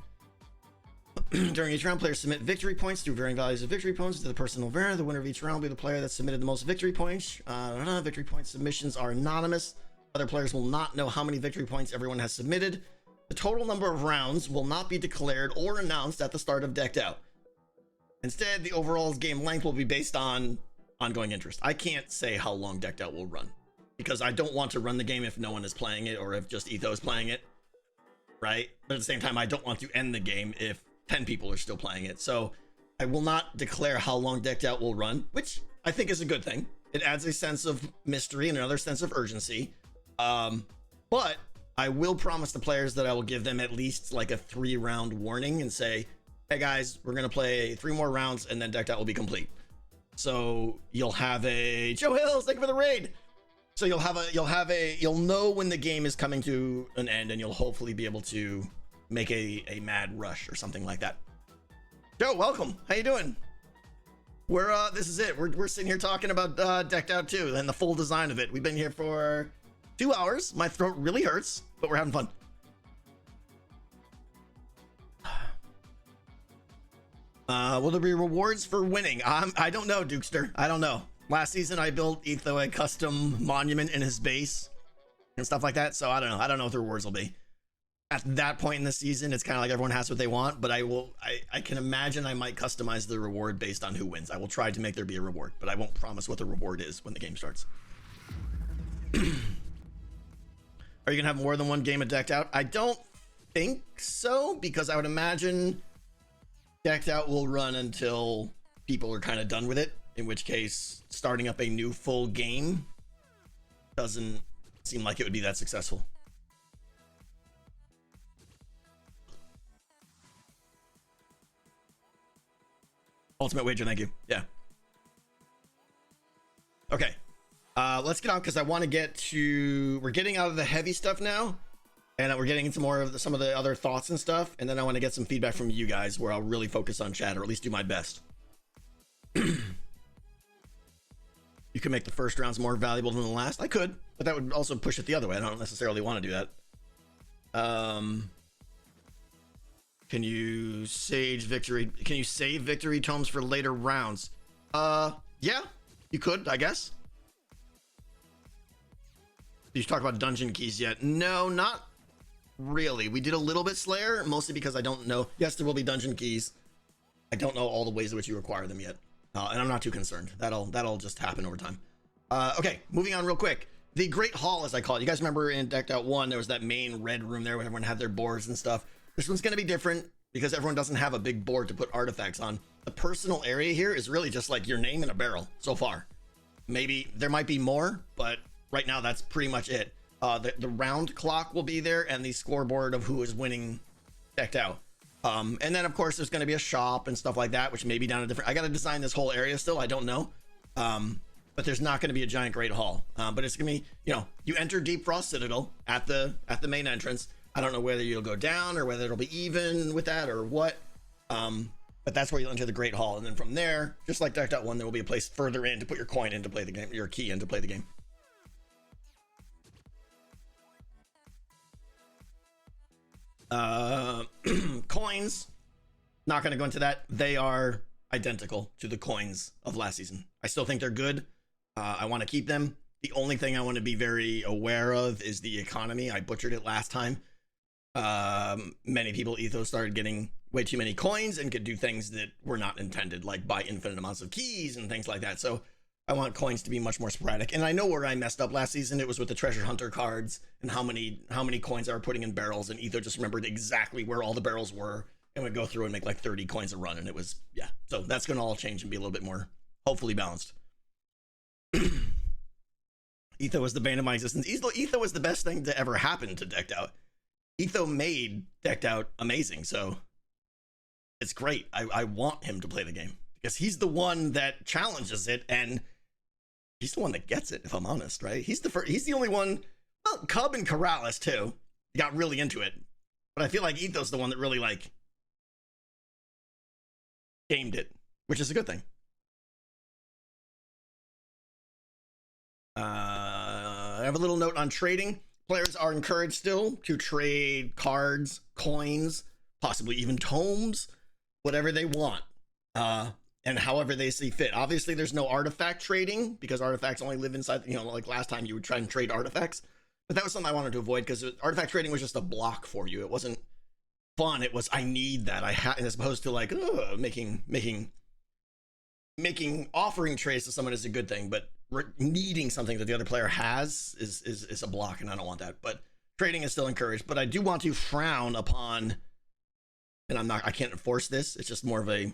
During each round, players submit victory points through varying values of victory points to the personal variant. The winner of each round will be the player that submitted the most victory points. Victory point submissions are anonymous. Other players will not know how many victory points everyone has submitted. The total number of rounds will not be declared or announced at the start of Decked Out. Instead, the overall game length will be based on ongoing interest. I can't say how long Decked Out will run because I don't want to run the game if no one is playing it or if just Etho is playing it, right? But at the same time, I don't want to end the game if 10 people are still playing it. So I will not declare how long Decked Out will run, which I think is a good thing. It adds a sense of mystery and another sense of urgency. But I will promise the players that I will give them at least like a 3-round warning and say, hey guys, we're going to play 3 more rounds and then Decked Out will be complete. So you'll have a Joe Hills, thank you for the raid. So you'll know when the game is coming to an end and you'll hopefully be able to make a mad rush or something like that. Joe, welcome. How you doing? This is it. We're sitting here talking about Decked Out 2 and the full design of it. We've been here for 2 hours. My throat really hurts, but we're having fun. Will there be rewards for winning? I don't know, Dukester. I don't know. Last season, I built Etho a custom monument in his base and stuff like that. So I don't know. I don't know what the rewards will be. At that point in the season, it's kind of like everyone has what they want, but I can imagine I might customize the reward based on who wins. I will try to make there be a reward, but I won't promise what the reward is when the game starts. Are you gonna have more than one game of Decked Out? I don't think so, because I would imagine Decked Out will run until people are kind of done with it, in which case starting up a new full game doesn't seem like it would be that successful. Ultimate wager, thank you. Yeah. Okay. Let's get on, because I want to get to... We're getting out of the heavy stuff now, and we're getting into more of some of the other thoughts and stuff, and then I want to get some feedback from you guys, where I'll really focus on chat, or at least do my best. You can make the first rounds more valuable than the last. I could, but that would also push it the other way. I don't necessarily want to do that. Can you save victory tomes for later rounds? Yeah, you could, I guess. Did you talk about dungeon keys yet? No, not really. We did a little bit Slayer, mostly because I don't know. Yes, there will be dungeon keys. I don't know all the ways in which you acquire them yet. And I'm not too concerned. That'll just happen over time. Okay, moving on real quick. The Great Hall, as I call it. You guys remember in Decked Out 1, there was that main red room there where everyone had their boards and stuff. This one's going to be different because everyone doesn't have a big board to put artifacts on. The personal area here is really just like your name and a barrel so far. Maybe there might be more, but right now that's pretty much it. The round clock will be there and the scoreboard of who is winning Decked Out. And then of course there's going to be a shop and stuff like that, which may be down a different... I got to design this whole area still. I don't know. But there's not going to be a giant Great Hall. But it's going to be, you know, you enter Deep Frost Citadel at the main entrance. I don't know whether you'll go down or whether it'll be even with that or what. But that's where you'll enter the Great Hall. And then from there, just like Decked Out 1, there will be a place further in to put your coin in to play the game, your key in to play the game. Coins, not going to go into that. They are identical to the coins of last season. I still think they're good. I want to keep them. The only thing I want to be very aware of is the economy. I butchered it last time. Many people ethos started getting way too many coins and could do things that were not intended, like buy infinite amounts of keys and things like that. So I want coins to be much more sporadic. And I know where I messed up last season. It was with the treasure hunter cards and how many coins I were putting in barrels, and Etho just remembered exactly where all the barrels were and would go through and make like 30 coins a run. And it was, yeah. So that's going to all change and be a little bit more hopefully balanced. Etho was the bane of my existence. Etho was the best thing to ever happen to Decked Out. Etho made Decked Out amazing, so it's great. I want him to play the game because he's the one that challenges it, and he's the one that gets it, if I'm honest, right? He's the only one. Well, Cub and Corrales too got really into it, but I feel like Etho's the one that really like gamed it, which is a good thing. I have a little note on trading. Players are encouraged still to trade cards, coins, possibly even tomes, whatever they want, and however they see fit. Obviously, there's no artifact trading because artifacts only live inside, you know, like last time you would try and trade artifacts. But that was something I wanted to avoid because artifact trading was just a block for you. It wasn't fun. It was, I need that. I had, as opposed to like making offering trades to someone is a good thing, but needing something that the other player has is a block, and I don't want that. But trading is still encouraged. But I do want to frown upon, and I can't enforce this. It's just more of a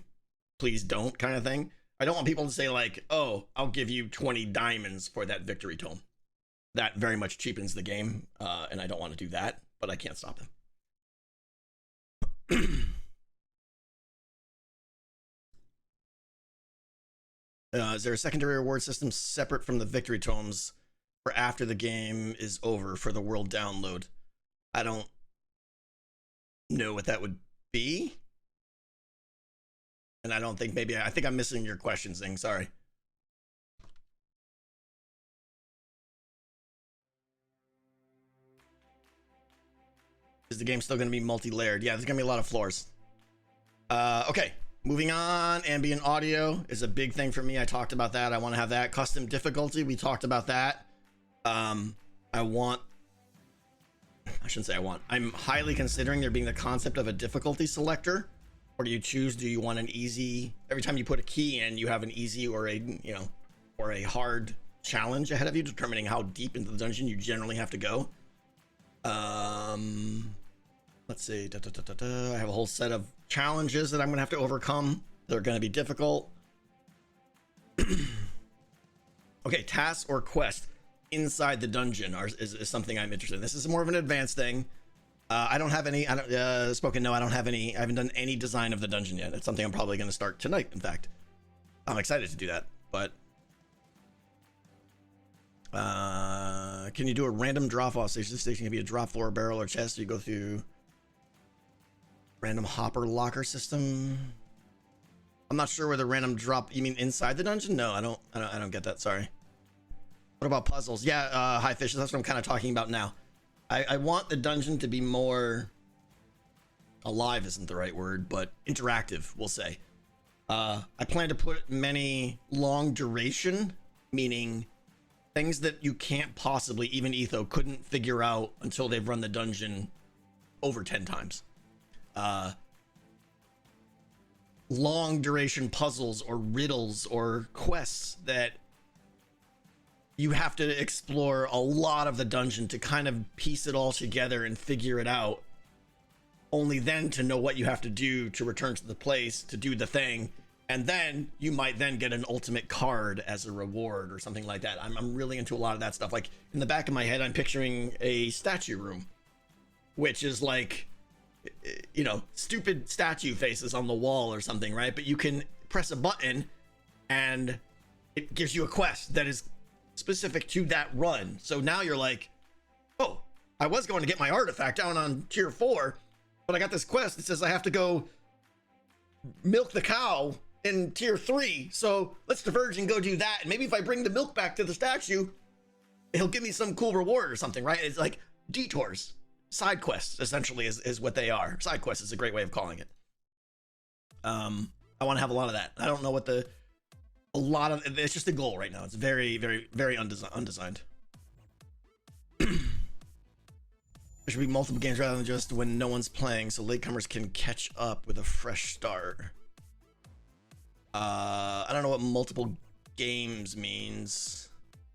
please don't kind of thing. I don't want people to say like, oh, I'll give you 20 diamonds for that victory tome. That very much cheapens the game, and I don't want to do that, but I can't stop them. Is there a secondary reward system separate from the victory tomes for after the game is over for the world download? I don't know what that would be. And I don't think I think I'm missing your question, Zing. Sorry. Is the game still going to be multi-layered? Yeah, there's going to be a lot of floors. Okay, moving on. Ambient audio is a big thing for me. I talked about that. I want to have that. Custom difficulty, we talked about that. I'm highly considering there being the concept of a difficulty selector. Or do you want an easy, every time you put a key in, you have an easy or a hard challenge ahead of you, determining how deep into the dungeon you generally have to go. Let's see. I have a whole set of challenges that I'm going to have to overcome. They're going to be difficult. Okay, tasks or quest inside the dungeon is something I'm interested in. This is more of an advanced thing. I don't have any. I don't have any. I haven't done any design of the dungeon yet. It's something I'm probably going to start tonight. In fact, I'm excited to do that. But can you do a random drop off station? This station can be a drop floor, barrel, or chest. So you go through random hopper locker system. I'm not sure where the random drop. You mean inside the dungeon? No, I don't get that. Sorry. What about puzzles? Yeah, hi fish. That's what I'm kind of talking about now. I want the dungeon to be more alive, isn't the right word, but interactive, we'll say. I plan to put many long duration, meaning things that you can't possibly, even Etho couldn't figure out until they've run the dungeon over 10 times. Long duration puzzles or riddles or quests that you have to explore a lot of the dungeon to kind of piece it all together and figure it out, only then to know what you have to do to return to the place to do the thing, and then you might then get an ultimate card as a reward or something like that. I'm really into a lot of that stuff. Like in the back of my head, I'm picturing a statue room, which is like, you know, stupid statue faces on the wall or something, right? But you can press a button and it gives you a quest that is specific to that run. So now you're like, oh, I was going to get my artifact down on tier 4, but I got this quest that says I have to go milk the cow in tier 3. So let's diverge and go do that. And maybe if I bring the milk back to the statue, he'll give me some cool reward or something, right? It's like detours. Side quests essentially is what they are. Side quests is a great way of calling it. I want to have a lot of that. I don't know what it's just a goal right now. It's very, very, very undesigned. There should be multiple games rather than just when no one's playing, so latecomers can catch up with a fresh start. I don't know what multiple games means.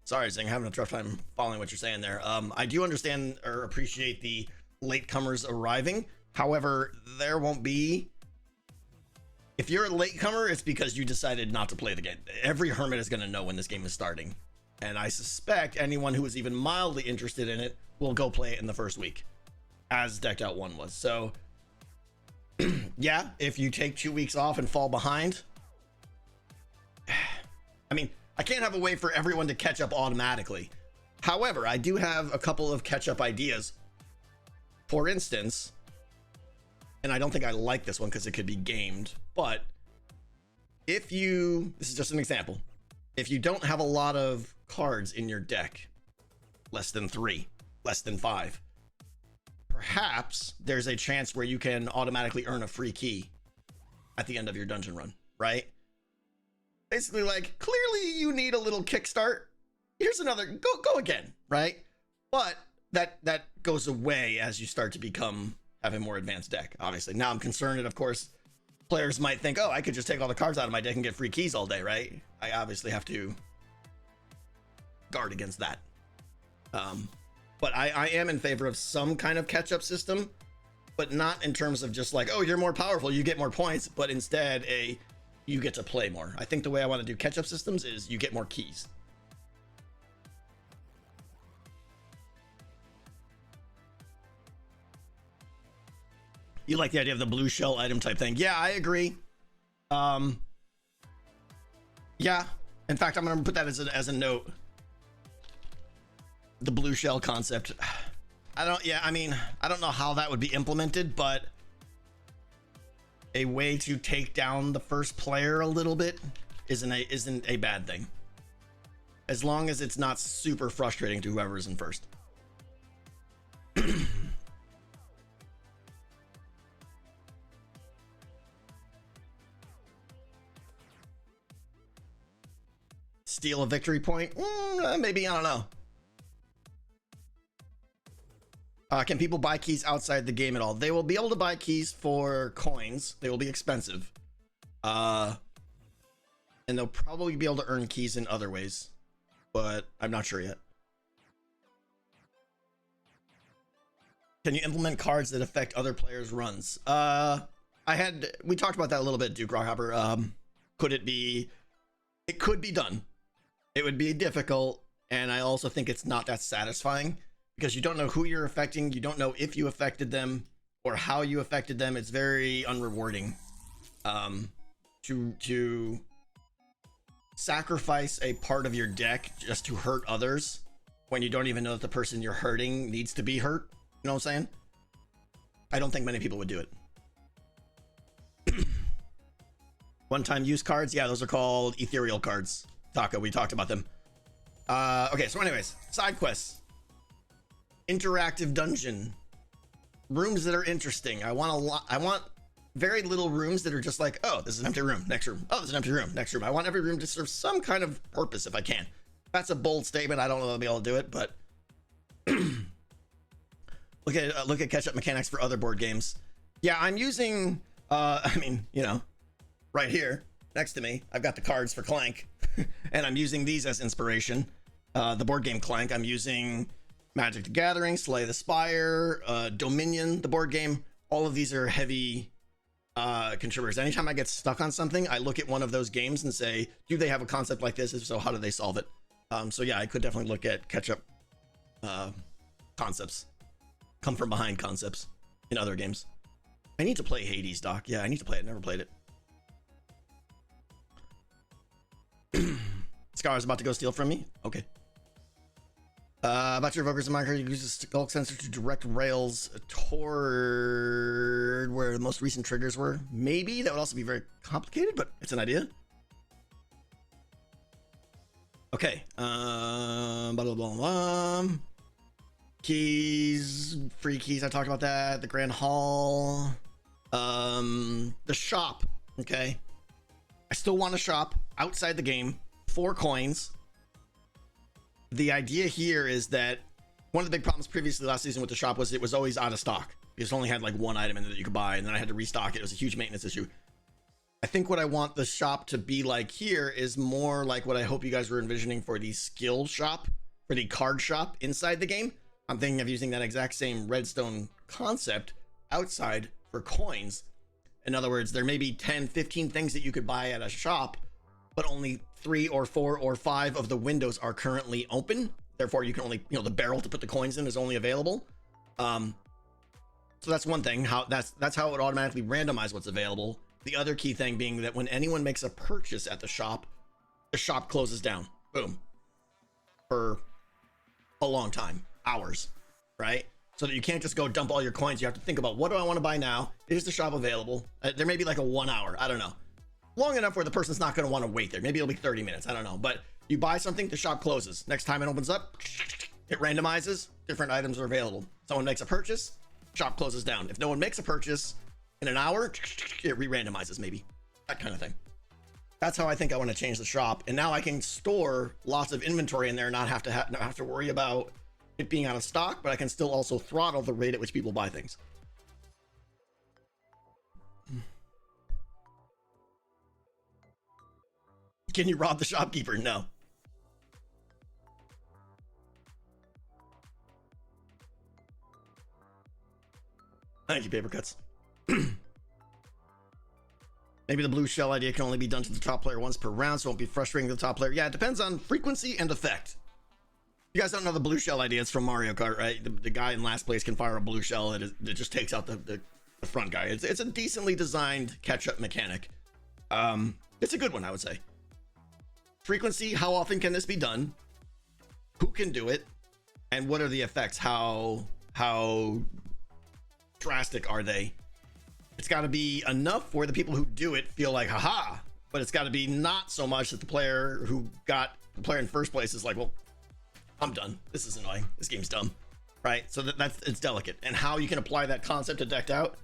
Sorry, Zing, having a tough time following what you're saying there. I do understand or appreciate the latecomers arriving. However, there won't be. If you're a latecomer, it's because you decided not to play the game. Every hermit is going to know when this game is starting. And I suspect anyone who is even mildly interested in it will go play it in the first week, as Decked Out 1 was. So, yeah, if you take 2 weeks off and fall behind, I mean, I can't have a way for everyone to catch up automatically. However, I do have a couple of catch-up ideas. For instance, and I don't think I like this one because it could be gamed, but this is just an example. If you don't have a lot of cards in your deck, less than 3, less than 5, perhaps there's a chance where you can automatically earn a free key at the end of your dungeon run, right? Basically, like, clearly you need a little kickstart. Here's another, go again, right? But that goes away as you start to have a more advanced deck. Obviously, now I'm concerned that, of course, players might think, oh, I could just take all the cards out of my deck and get free keys all day, right? I obviously have to guard against that. But I am in favor of some kind of catch-up system, but not in terms of just like, oh, you're more powerful, you get more points, but instead you get to play more. I think the way I want to do catch-up systems is you get more keys. You like the idea of the blue shell item type thing? Yeah, I agree. Yeah. In fact, I'm gonna put that as a note. The blue shell concept. I don't know how that would be implemented, but a way to take down the first player a little bit isn't a bad thing. As long as it's not super frustrating to whoever's in first. Steal a victory point? Maybe, I don't know. Can people buy keys outside the game at all? They will be able to buy keys for coins. They will be expensive. And they'll probably be able to earn keys in other ways, but I'm not sure yet. Can you implement cards that affect other players' runs? We talked about that a little bit, Duke Rockhopper. Could it be? It could be done. It would be difficult, and I also think it's not that satisfying because you don't know who you're affecting. You don't know if you affected them or how you affected them. It's very unrewarding to sacrifice a part of your deck just to hurt others when you don't even know that the person you're hurting needs to be hurt. You know what I'm saying? I don't think many people would do it. One-time use cards. Yeah, those are called ethereal cards. Taka, we talked about them. Okay, so anyways, side quests. Interactive dungeon. Rooms that are interesting. I want very little rooms that are just like, oh, this is an empty room, next room. Oh, this is an empty room, next room. I want every room to serve some kind of purpose if I can. That's a bold statement. I don't know if I'll be able to do it, but look at catch-up mechanics for other board games. Yeah, I'm using right here next to me, I've got the cards for Clank, and I'm using these as inspiration. The board game Clank, I'm using Magic the Gathering, Slay the Spire, Dominion, the board game. All of these are heavy contributors. Anytime I get stuck on something, I look at one of those games and say, do they have a concept like this? If so, how do they solve it? So yeah, I could definitely look at catch-up concepts, come from behind concepts in other games. I need to play Hades, Doc. Yeah, I need to play it. Never played it. Scar's about to go steal from me. Okay. About your evokers in Minecraft, you use a skull sensor to direct rails toward where the most recent triggers were. Maybe that would also be very complicated, but it's an idea. Okay. Blah, blah, blah, blah. Keys, free keys. I talked about that. The Grand Hall. The shop. Okay. I still want a shop outside the game for coins. The idea here is that one of the big problems previously last season with the shop was it was always out of stock. You just only had like one item in it that you could buy, and then I had to restock it. It was a huge maintenance issue. I think what I want the shop to be like here is more like what I hope you guys were envisioning for the skill shop, for the card shop inside the game. I'm thinking of using that exact same redstone concept outside for coins. In other words, there may be 10, 15 things that you could buy at a shop, but only 3 or 4 or 5 of the windows are currently open. Therefore, you can only, the barrel to put the coins in is only available. So that's one thing. That's how it would automatically randomize what's available. The other key thing being that when anyone makes a purchase at the shop closes down. Boom. For a long time, hours, right? So that you can't just go dump all your coins. You have to think about, what do I want to buy now? Is the shop available? There may be like a 1 hour. I don't know. Long enough where the person's not going to want to wait there. Maybe it'll be 30 minutes. I don't know. But you buy something, the shop closes. Next time it opens up, it randomizes. Different items are available. Someone makes a purchase, shop closes down. If no one makes a purchase in an hour, it re-randomizes maybe. That kind of thing. That's how I think I want to change the shop. And now I can store lots of inventory in there and not have to worry about, it being out of stock, but I can still also throttle the rate at which people buy things. Can you rob the shopkeeper? No. Thank you, paper cuts. Maybe the blue shell idea can only be done to the top player once per round, so it won't be frustrating to the top player. Yeah, it depends on frequency and effect. You guys don't know the blue shell idea. It's from Mario Kart, right? The guy in last place can fire a blue shell. It just takes out the front guy. It's a decently designed catch-up mechanic. It's a good one, I would say. Frequency, how often can this be done? Who can do it? And what are the effects? How drastic are they? It's got to be enough where the people who do it feel like, haha, but it's got to be not so much that the player in first place is like, well, I'm done. This is annoying. This game's dumb, right? So it's delicate. And how you can apply that concept to decked out,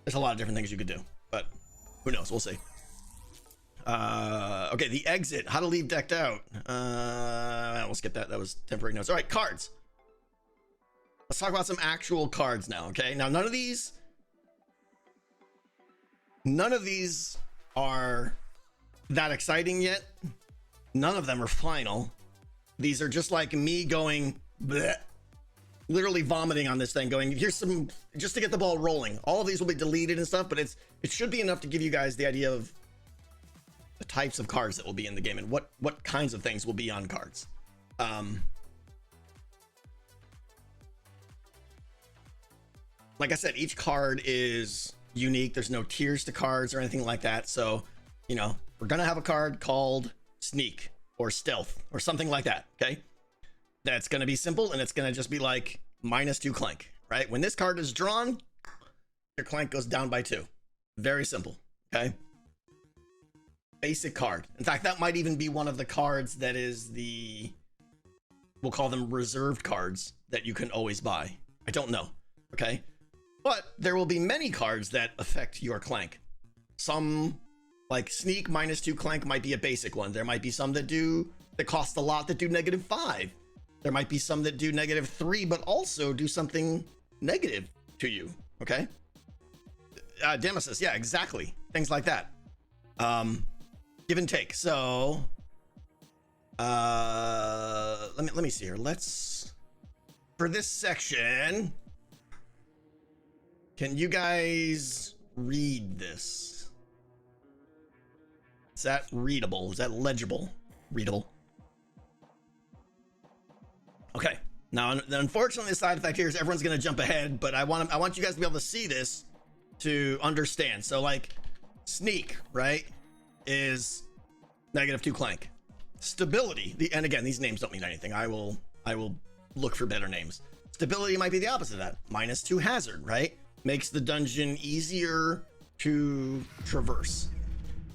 there's a lot of different things you could do, but who knows? We'll see. Okay, the exit, how to leave decked out. We'll skip that. That was temporary notes. All right, cards. Let's talk about some actual cards now, okay? Now, none of these are that exciting yet. None of them are final. These are just like me going bleh, literally vomiting on this thing, going, here's some, just to get the ball rolling. All of these will be deleted and stuff, but it should be enough to give you guys the idea of the types of cards that will be in the game and what kinds of things will be on cards. Like I said, each card is unique. There's no tiers to cards or anything like that. So, you know, we're gonna have a card called Sneak or Stealth or something like that, okay? That's gonna be simple, and it's gonna just be like -2 clank, right? When this card is drawn, your clank goes down by 2. Very simple, okay? Basic card. In fact, that might even be one of the cards that is we'll call them reserved cards that you can always buy. I don't know, okay? But there will be many cards that affect your clank. Some, like Sneak, -2 clank might be a basic one. There might be some that cost a lot that do -5. There might be some that do -3, but also do something negative to you, okay? Nemesis, yeah, exactly. Things like that. Give and take. So, let me see here. For this section, can you guys read this? Is that readable? Is that legible? Readable. Okay. Now, unfortunately, the side effect here is everyone's going to jump ahead, but I want you guys to be able to see this to understand. So, like, Sneak, right, is -2 clank. Stability, and again, these names don't mean anything. I will look for better names. Stability might be the opposite of that. -2 hazard, right? Makes the dungeon easier to traverse.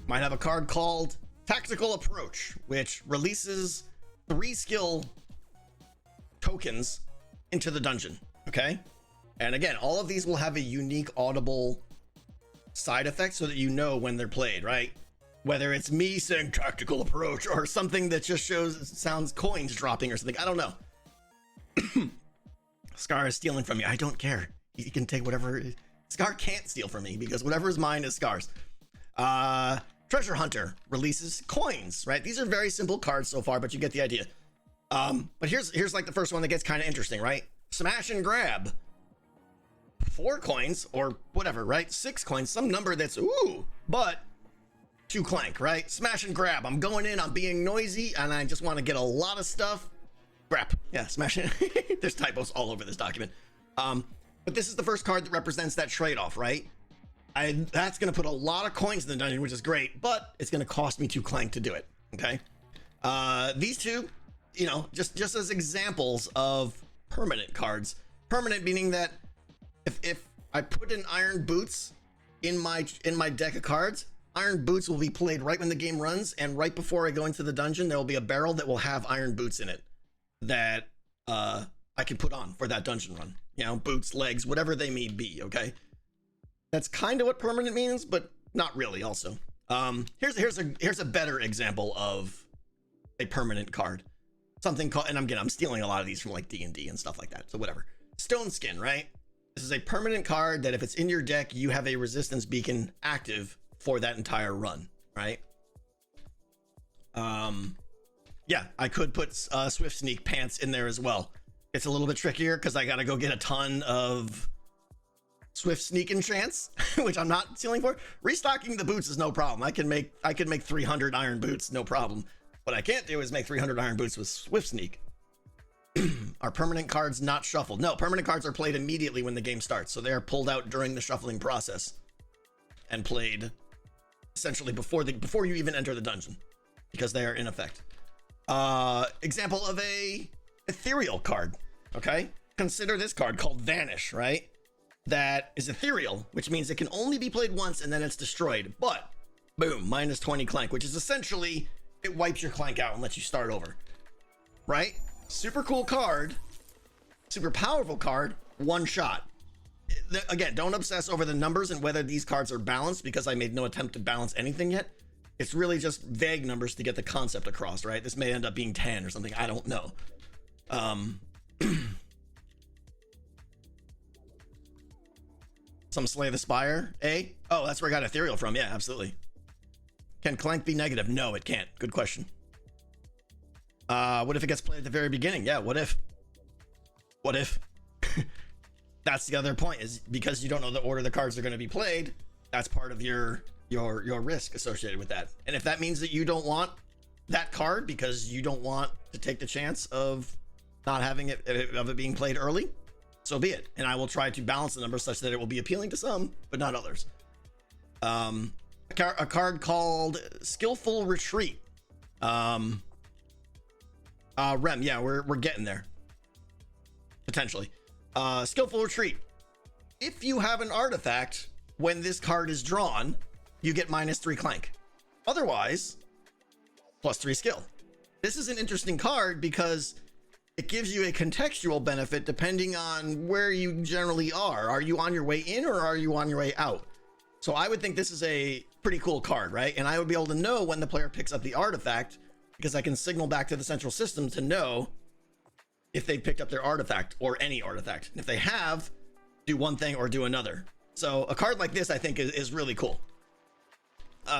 Might have a card called Tactical Approach, which releases 3 skill tokens into the dungeon, okay? And again, all of these will have a unique audible side effect so that you know when they're played, right? Whether it's me saying Tactical Approach or something that just sounds coins dropping or something. I don't know. Scar is stealing from me. I don't care. He can take whatever. Scar can't steal from me because whatever is mine is Scar's. Treasure Hunter releases coins, right? These are very simple cards so far, but you get the idea. But here's like the first one that gets kind of interesting, right? Smash and Grab. 4 coins or whatever, right? 6 coins, some number that's but 2 clank, right? Smash and Grab. I'm going in, I'm being noisy, and I just want to get a lot of stuff. Grab. Yeah, smash it. There's typos all over this document. But this is the first card that represents that trade-off, right? That's going to put a lot of coins in the dungeon, which is great, but it's going to cost me 2 clank to do it, okay? These two, you know, just as examples of permanent cards. Permanent meaning that if I put in Iron Boots in my deck of cards, Iron Boots will be played right when the game runs, and right before I go into the dungeon, there will be a barrel that will have Iron Boots in it that I can put on for that dungeon run. You know, boots, legs, whatever they may be, okay? That's kind of what permanent means, but not really also. Here's a better example of a permanent card. something called, and I'm stealing a lot of these from like D&D and stuff like that, so whatever. Stone Skin, right? This is a permanent card that if it's in your deck, you have a resistance beacon active for that entire run, right? Yeah, I could put Swift Sneak Pants in there as well. It's a little bit trickier because I gotta go get a ton of Swift Sneak Enchants, which I'm not stealing for. Restocking the boots is no problem. I can make 300 iron boots, no problem. What I can't do is make 300 iron boots with Swift Sneak. Are permanent cards not shuffled? No, permanent cards are played immediately when the game starts, so they are pulled out during the shuffling process and played essentially before you even enter the dungeon, because they are in effect. Example of a ethereal card. Okay, consider this card called Vanish, right? That is ethereal, which means it can only be played once and then it's destroyed. But boom, minus 20 clank, which is essentially it wipes your clank out and lets you start over, right? Super cool card, super powerful card, one shot. Again, don't obsess over the numbers and whether these cards are balanced, because I made no attempt to balance anything yet. It's really just vague numbers to get the concept across, right? This may end up being 10 or something, I don't know. Some Slay the Spire, eh? Oh, that's where I got Ethereal from, yeah, absolutely. Can clank be negative? No, it can't. Good question. What if it gets played at the very beginning? Yeah, what if? What if? That's the other point, is because you don't know the order the cards are going to be played, that's part of your risk associated with that. And if that means that you don't want that card because you don't want to take the chance of not having it being played early, so be it. And I will try to balance the numbers such that it will be appealing to some, but not others. A card called Skillful Retreat. Rem, yeah, we're getting there. Potentially. Skillful Retreat. If you have an artifact, when this card is drawn, you get minus 3 clank. Otherwise, plus 3 skill. This is an interesting card because it gives you a contextual benefit depending on where you generally are. Are you on your way in or are you on your way out? So I would think this is a pretty cool card, right? And I would be able to know when the player picks up the artifact because I can signal back to the central system to know if they picked up their artifact or any artifact. And if they have, do one thing or do another. So a card like this, I think, is really cool. This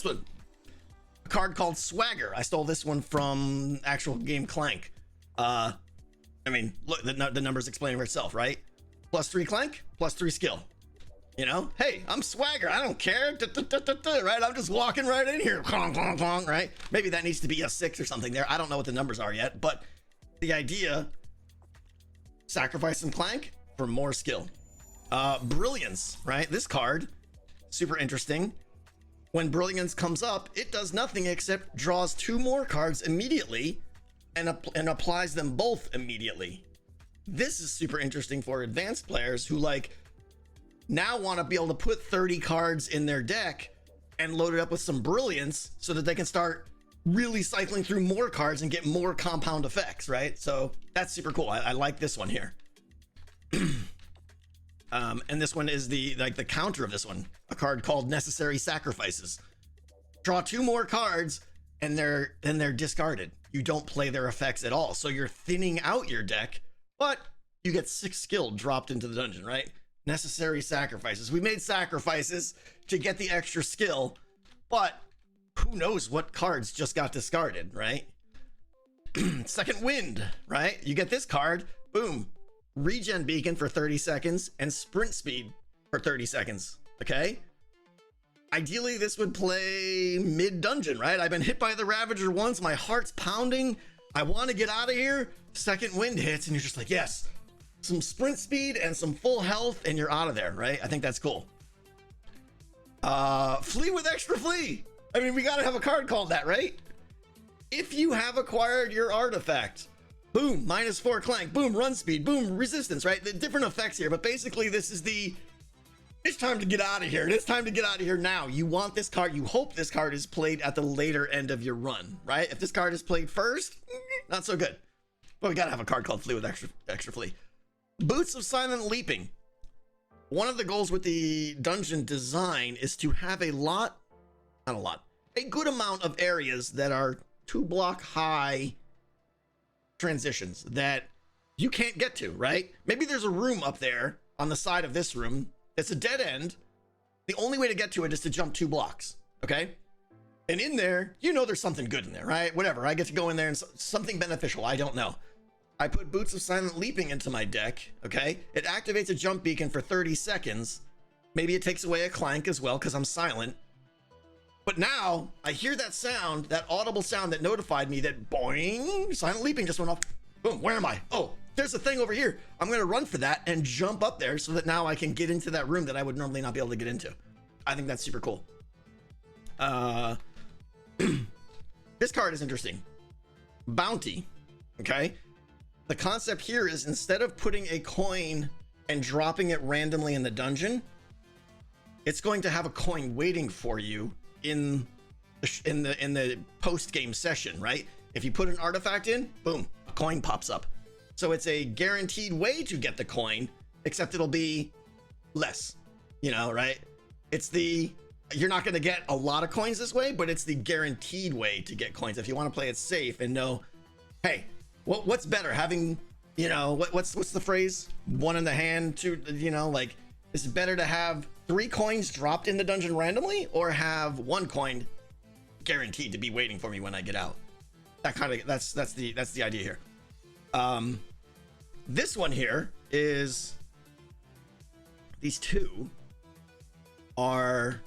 one, a card called Swagger. I stole this one from actual game Clank. I mean, look, the numbers explain for itself, right? Plus 3 clank, plus 3 skill. You know, hey, I'm Swagger. I don't care. Right? I'm just walking right in here. Clong, clong, clong, right? Maybe that needs to be a 6 or something there. I don't know what the numbers are yet, but the idea, sacrifice some clank for more skill. Brilliance, right? This card, super interesting. When Brilliance comes up, it does nothing except draws 2 more cards immediately and applies them both immediately. This is super interesting for advanced players who now want to be able to put 30 cards in their deck and load it up with some Brilliance so that they can start really cycling through more cards and get more compound effects, right? So that's super cool. I like this one here. And this one is the counter of this one, a card called Necessary Sacrifices. Draw 2 more cards and they're discarded. You don't play their effects at all. So you're thinning out your deck, but you get 6 skill dropped into the dungeon, right? Necessary Sacrifices. We made sacrifices to get the extra skill, but who knows what cards just got discarded, right? Second Wind, right? You get this card, boom, regen beacon for 30 seconds and sprint speed for 30 seconds, okay? Ideally, this would play mid-dungeon, right? I've been hit by the Ravager once, my heart's pounding, I want to get out of here, Second Wind hits, and you're just like, yes, some sprint speed and some full health, and you're out of there, right? I think that's cool. Flee with Extra Flee. I mean, we gotta have a card called that, right? If you have acquired your artifact, boom, minus 4 clank, boom, run speed, boom, resistance, right? The different effects here, but basically this is it's time to get out of here. It's time to get out of here now. You want this card, you hope this card is played at the later end of your run, right? If this card is played first, not so good. But we gotta have a card called Flee with Extra Flee. Boots of Silent Leaping. One of the goals with the dungeon design is to have a good amount of areas that are 2-block high transitions that you can't get to, right? Maybe there's a room up there on the side of this room. It's a dead end. The only way to get to it is to jump 2 blocks, okay? And in there, you know there's something good in there, right? Whatever, I get to go in there and something beneficial, I don't know. I put Boots of Silent Leaping into my deck, okay? It activates a jump beacon for 30 seconds. Maybe it takes away a clank as well because I'm silent. But now, I hear that sound, that audible sound that notified me that boing, Silent Leaping just went off. Boom, where am I? Oh, there's a thing over here. I'm gonna run for that and jump up there so that now I can get into that room that I would normally not be able to get into. I think that's super cool. This card is interesting. Bounty, okay? The concept here is instead of putting a coin and dropping it randomly in the dungeon, it's going to have a coin waiting for you in the post-game session, right? If you put an artifact in, boom, a coin pops up. So it's a guaranteed way to get the coin, except it'll be less, you know, right? You're not going to get a lot of coins this way, but it's the guaranteed way to get coins. If you want to play it safe and know, hey, what's better, having, you know, what's the phrase? One in the hand, two, you know, like, is it better to have 3 coins dropped in the dungeon randomly or have 1 coin guaranteed to be waiting for me when I get out? That's the idea here. This one here is, these 2 are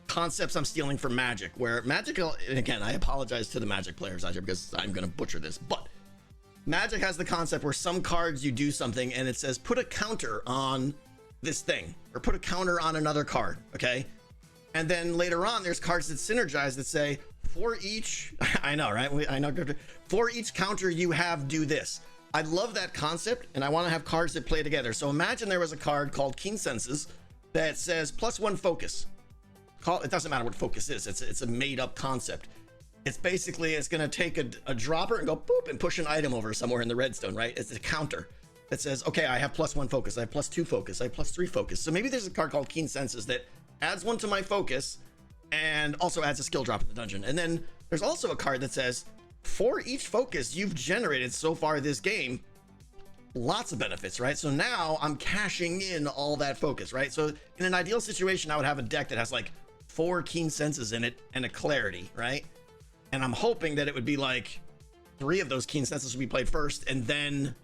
concepts I'm stealing from Magic, where Magic, and again, I apologize to the Magic players out here because I'm going to butcher this, but Magic has the concept where some cards you do something and it says put a counter on this thing or put a counter on another card, okay? And then later on there's cards that synergize that say for each, I know, right? I know, for each counter you have, do this. I love that concept and I want to have cards that play together. So imagine there was a card called Keen Senses that says +1 focus. It doesn't matter what focus is. It's a made up concept. It's basically, it's going to take a dropper and go boop and push an item over somewhere in the redstone, right? It's a counter that says, okay, I have +1 focus, I have +2 focus, I have +3 focus. So maybe there's a card called Keen Senses that adds 1 to my focus and also adds a skill drop in the dungeon. And then there's also a card that says, for each focus you've generated so far this game, lots of benefits, right? So now I'm cashing in all that focus, right? So in an ideal situation, I would have a deck that has like 4 Keen Senses in it and a Clarity, right? And I'm hoping that it would be like 3 of those Keen Senses would be played first and then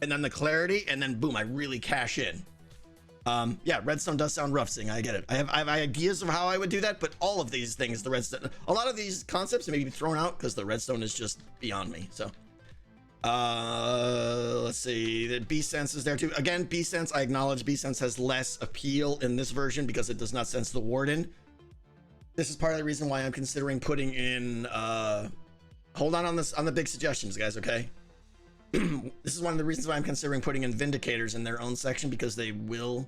the Clarity, and then boom, I really cash in. Yeah, redstone does sound rough, Sing. I get it. I have ideas of how I would do that, but all of these things, the redstone, a lot of these concepts may be thrown out because the redstone is just beyond me. So, let's see. The B-Sense is there too. Again, B-Sense, I acknowledge B-Sense has less appeal in this version because it does not sense the warden. This is part of the reason why I'm considering putting in, hold on this, on the big suggestions, guys, okay? This is one of the reasons why I'm considering putting in Vindicators in their own section, because they will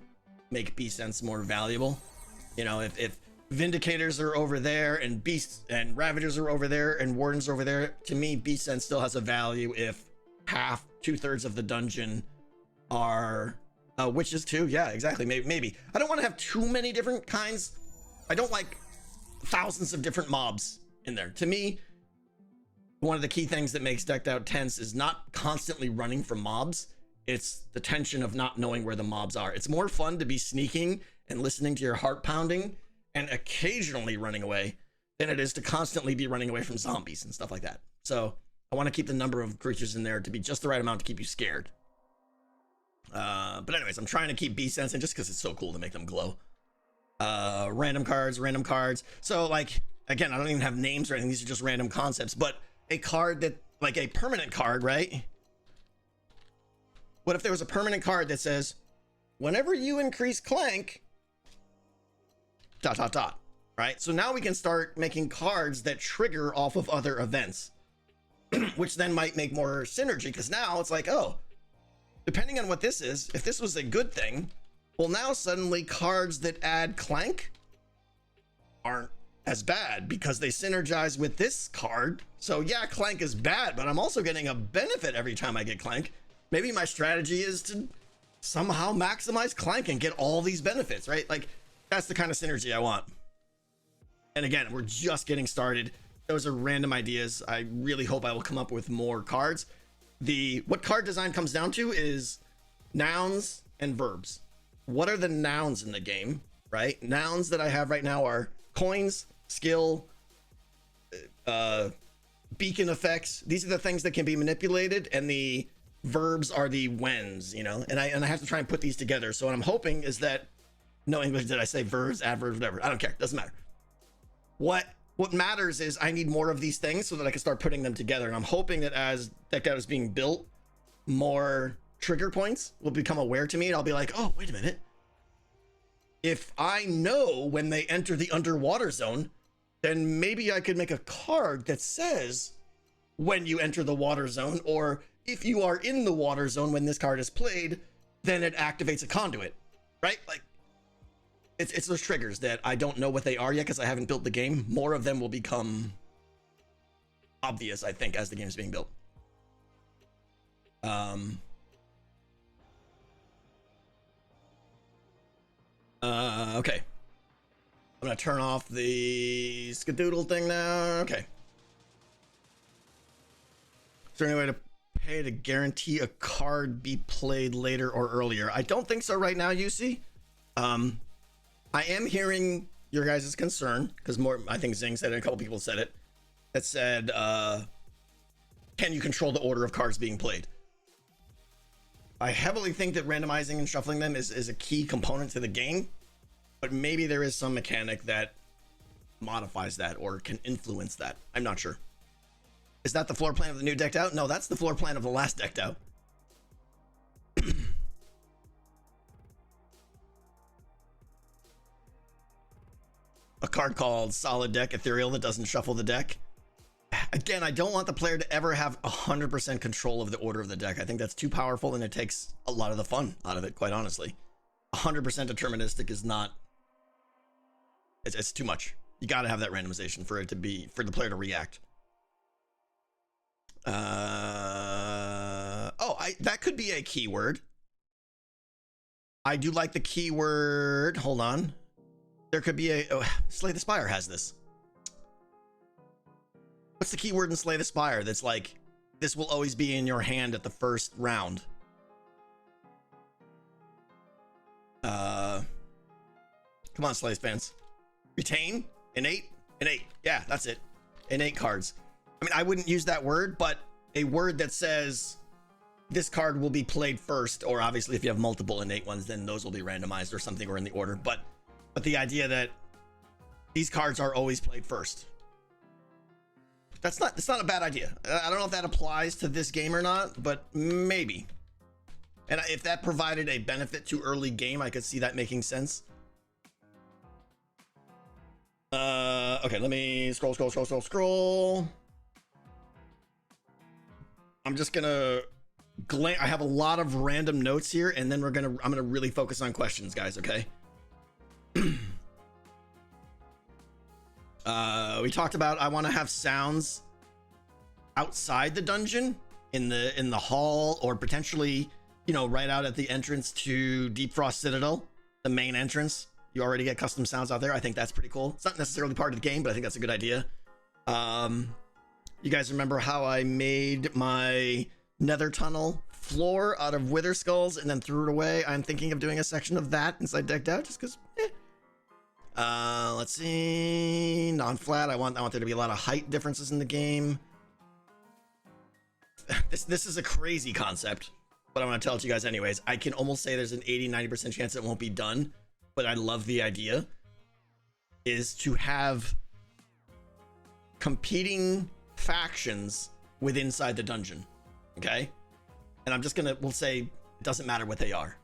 make B-Sense more valuable. You know, if Vindicators are over there and Beasts and Ravagers are over there and Wardens are over there, to me, B-Sense still has a value if half, 2/3 of the dungeon are witches too. Yeah, exactly. Maybe. I don't want to have too many different kinds. I don't like thousands of different mobs in there. To me, one of the key things that makes Decked Out tense is not constantly running from mobs. It's the tension of not knowing where the mobs are. It's more fun to be sneaking and listening to your heart pounding and occasionally running away than it is to constantly be running away from zombies and stuff like that. So I want to keep the number of creatures in there to be just the right amount to keep you scared. But anyways, I'm trying to keep B-Sense in just because it's so cool to make them glow. Random cards. So like, again, I don't even have names or anything. These are just random concepts, but a card that, like a permanent card, right? What if there was a permanent card that says, whenever you increase clank, ... right? So now we can start making cards that trigger off of other events, which then might make more synergy, because now it's like, oh, depending on what this is, if this was a good thing, well, now suddenly cards that add clank aren't as bad because they synergize with this card. So yeah, clank is bad, but I'm also getting a benefit every time I get clank. Maybe my strategy is to somehow maximize clank and get all these benefits, right? Like, that's the kind of synergy I want. And again, we're just getting started. those are random ideas. I really hope I will come up with more cards. What card design comes down to is nouns and verbs. What are the nouns in the game, right? Nouns that I have right now are coins, skill, beacon effects. These are the things that can be manipulated, and the verbs are the whens, you know, and I have to try and put these together. So what I'm hoping is that, no English, did I say verbs, adverbs, whatever? I don't care, doesn't matter. What matters is I need more of these things so that I can start putting them together. And I'm hoping that as Decked Out is being built, more trigger points will become aware to me, and I'll be like, oh, wait a minute. If I know when they enter the underwater zone, then maybe I could make a card that says when you enter the water zone, or if you are in the water zone when this card is played, then it activates a conduit, right? Like, it's those triggers that I don't know what they are yet because I haven't built the game. More of them will become obvious, I think, as the game is being built. Okay. I'm gonna turn off the skadoodle thing now. Okay. Is there any way to pay to guarantee a card be played later or earlier? I don't think so right now, UC. I am hearing your guys' concern, because I think Zing said it, a couple people said it, that said, can you control the order of cards being played? I heavily think that randomizing and shuffling them is a key component to the game, but maybe there is some mechanic that modifies that or can influence that. I'm not sure. Is that the floor plan of the new Decked Out? No, that's the floor plan of the last Decked Out. A card called Solid Deck Ethereal that doesn't shuffle the deck. Again, I don't want the player to ever have 100% control of the order of the deck. I think that's too powerful, and it takes a lot of the fun out of it, quite honestly. 100% deterministic is not... It's too much. You got to have that randomization for the player to react. That could be a keyword. I do like the keyword. Hold on. There could be Slay the Spire has this. What's the keyword in Slay the Spire that's like, this will always be in your hand at the first round? Come on, Slay fans. Retain? Innate? Innate. Yeah, that's it. Innate cards. I mean, I wouldn't use that word, but a word that says this card will be played first, or obviously if you have multiple innate ones, then those will be randomized or something, or in the order. But the idea that these cards are always played first. It's not a bad idea. I don't know if that applies to this game or not, but maybe. And if that provided a benefit to early game, I could see that making sense. Okay, let me scroll. I'm just gonna I have a lot of random notes here, and then I'm gonna really focus on questions, guys, okay? We talked about I want to have sounds outside the dungeon, in the hall, or potentially, you know, right out at the entrance to Deep Frost Citadel, the main entrance. You already get custom sounds out there. I think that's pretty cool. It's not necessarily part of the game, but I think that's a good idea. You guys remember how I made my nether tunnel floor out of wither skulls and then threw it away? I'm thinking of doing a section of that inside Decked Out, just because. Let's see. Non-flat. I want there to be a lot of height differences in the game. This is a crazy concept, but I'm gonna tell it to you guys anyways. I can almost say there's an 80-90% chance it won't be done, but I love the idea. Is to have competing factions inside the dungeon, okay? And I'm just we'll say it doesn't matter what they are.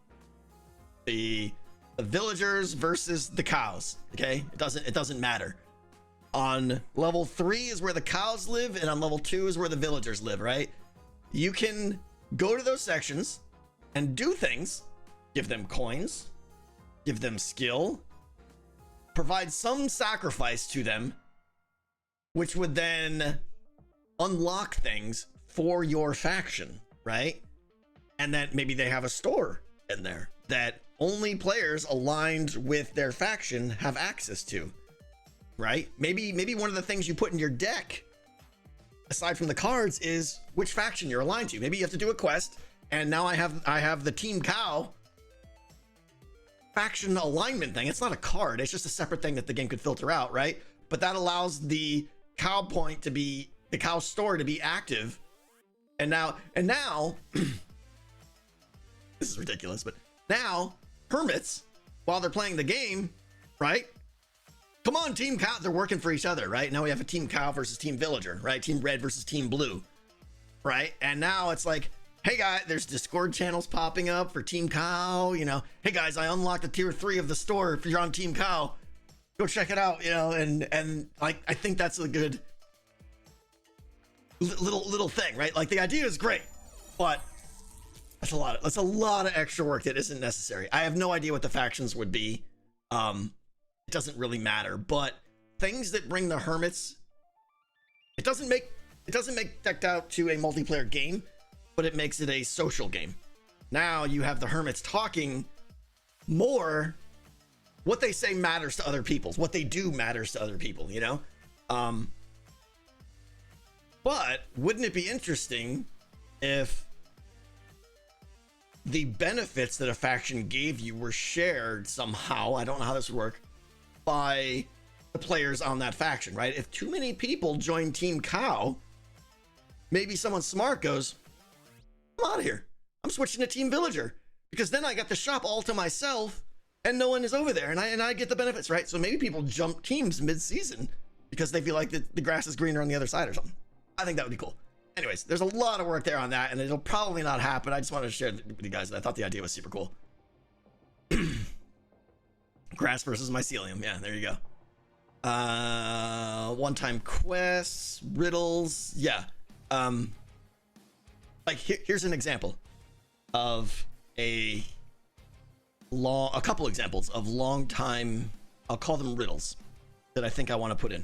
The villagers versus the cows, okay? It doesn't matter. On level 3 is where the cows live, and on level 2 is where the villagers live, right? You can go to those sections and do things, give them coins, give them skill, provide some sacrifice to them, which would then unlock things for your faction, right? And then maybe they have a store in there that only players aligned with their faction have access to. right? Maybe one of the things you put in your deck, aside from the cards, is which faction you're aligned to. Maybe you have to do a quest, and now I have the Team Cow faction alignment thing. It's not a card, it's just a separate thing that the game could filter out, right? But that allows the cow point to be, the cow store to be active. And now this is ridiculous, but now hermits, while they're playing the game, right? Come on, Team Cow, they're working for each other, right? Now we have a Team Cow versus Team Villager, right? Team Red versus Team Blue, right? And now it's like, hey guys, there's Discord channels popping up for Team Cow, you know, hey guys, I unlocked the tier 3 of the store. If you're on Team Cow, go check it out, you know, and like, I think that's a good little thing, right? Like the idea is great, but that's a lot of extra work that isn't necessary. I have no idea what the factions would be. It doesn't really matter, but things that bring the hermits, it doesn't make Decked Out to a multiplayer game, but it makes it a social game. Now you have the hermits talking more. What they say matters to other people. What they do matters to other people, you know? But wouldn't it be interesting if the benefits that a faction gave you were shared somehow, I don't know how this would work, by the players on that faction, right? If too many people join Team Cow, maybe someone smart goes, I'm out of here. I'm switching to Team Villager, because then I got the shop all to myself and no one is over there, and I get the benefits, right? So maybe people jump teams mid-season because they feel like the grass is greener on the other side or something. I think that would be cool. Anyways, there's a lot of work there on that, and it'll probably not happen. I just wanted to share it with you guys. I thought the idea was super cool. Grass versus mycelium. Yeah, there you go. One-time quests, riddles. Yeah. Like here's an example of a couple examples of long time, I'll call them riddles, that I think I want to put in.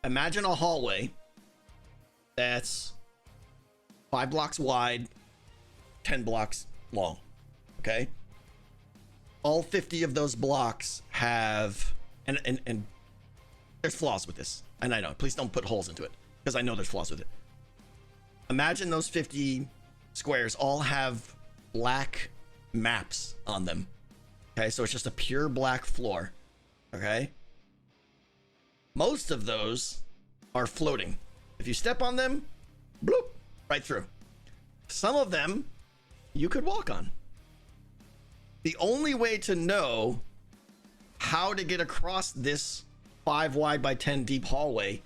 Imagine a hallway that's 5 blocks wide, 10 blocks long. Okay. All 50 of those blocks have, and there's flaws with this. And I know, please don't put holes into it, because I know there's flaws with it. Imagine those 50 squares all have black maps on them. Okay, so it's just a pure black floor. Okay. Most of those are floating. If you step on them, bloop, right through. Some of them you could walk on. The only way to know how to get across this 5 wide by 10 deep hallway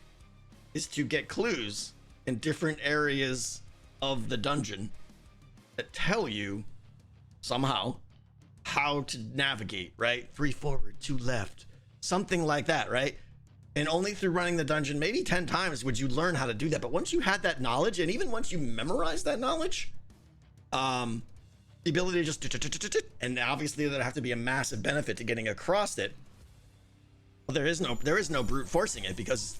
is to get clues in different areas of the dungeon that tell you somehow how to navigate, right? 3 forward, 2 left, something like that, right? And only through running the dungeon maybe 10 times would you learn how to do that. But once you had that knowledge, and even once you memorize that knowledge, the ability to just, and obviously there'd have to be a massive benefit to getting across it. Well, there is no brute forcing it, because,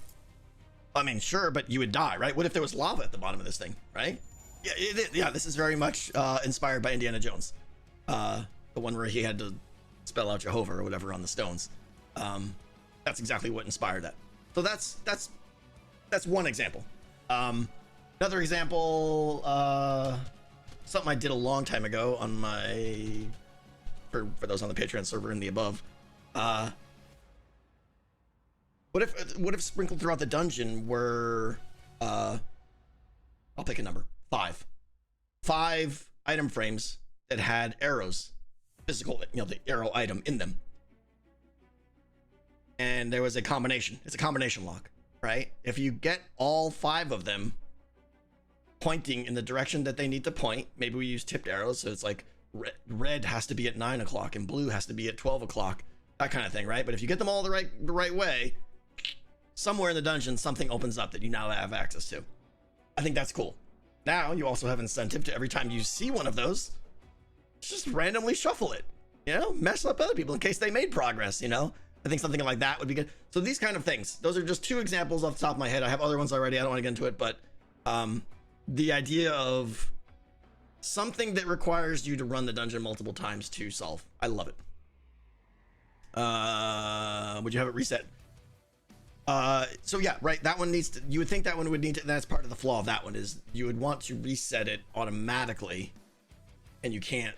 I mean, sure, but you would die, right? What if there was lava at the bottom of this thing, right? Yeah, yeah, this is very much inspired by Indiana Jones. The one where he had to spell out Jehovah or whatever on the stones. That's exactly what inspired that. So that's one example. Another example, something I did a long time ago on my, for those on the Patreon server in the above. What if sprinkled throughout the dungeon were, I'll pick a number, 5 item frames that had arrows, physical, you know, the arrow item in them. And there was a combination. It's a combination lock, right? If you get all 5 of them pointing in the direction that they need to point, maybe we use tipped arrows. So it's like red has to be at 9 o'clock and blue has to be at 12 o'clock, that kind of thing, right? But if you get them all the right way, somewhere in the dungeon, something opens up that you now have access to. I think that's cool. Now you also have incentive to, every time you see one of those, just randomly shuffle it, you know, mess up other people in case they made progress, you know? I think something like that would be good. So these kind of things, those are just 2 examples off the top of my head. I have other ones already. I don't want to get into it, but the idea of something that requires you to run the dungeon multiple times to solve. I love it. Would you have it reset? So yeah, right. That one needs to, you would think that one would need to, that's part of the flaw of that one is you would want to reset it automatically and you can't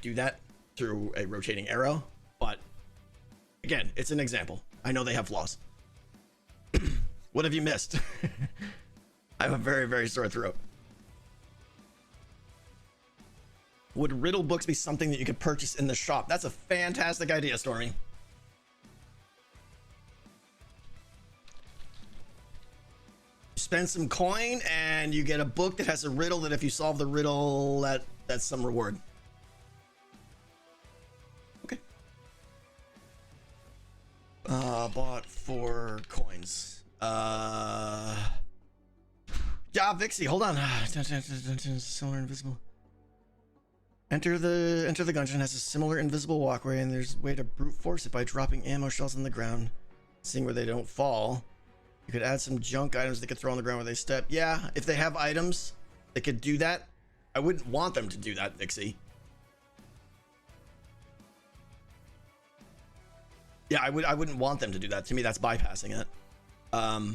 do that through a rotating arrow. But again, it's an example. I know they have flaws. What have you missed? I have a very, very sore throat. Would riddle books be something that you could purchase in the shop? That's a fantastic idea, Stormy. Spend some coin and you get a book that has a riddle that if you solve the riddle, that's some reward. Okay. Bought 4 coins. Yeah, Vixie, hold on. Similar invisible. Enter the dungeon has a similar invisible walkway, and there's a way to brute force it by dropping ammo shells on the ground, seeing where they don't fall. You could add some junk items they could throw on the ground where they step. Yeah, if they have items, they could do that. I wouldn't want them to do that, Vixie. Yeah, I wouldn't want them to do that. To me, that's bypassing it. I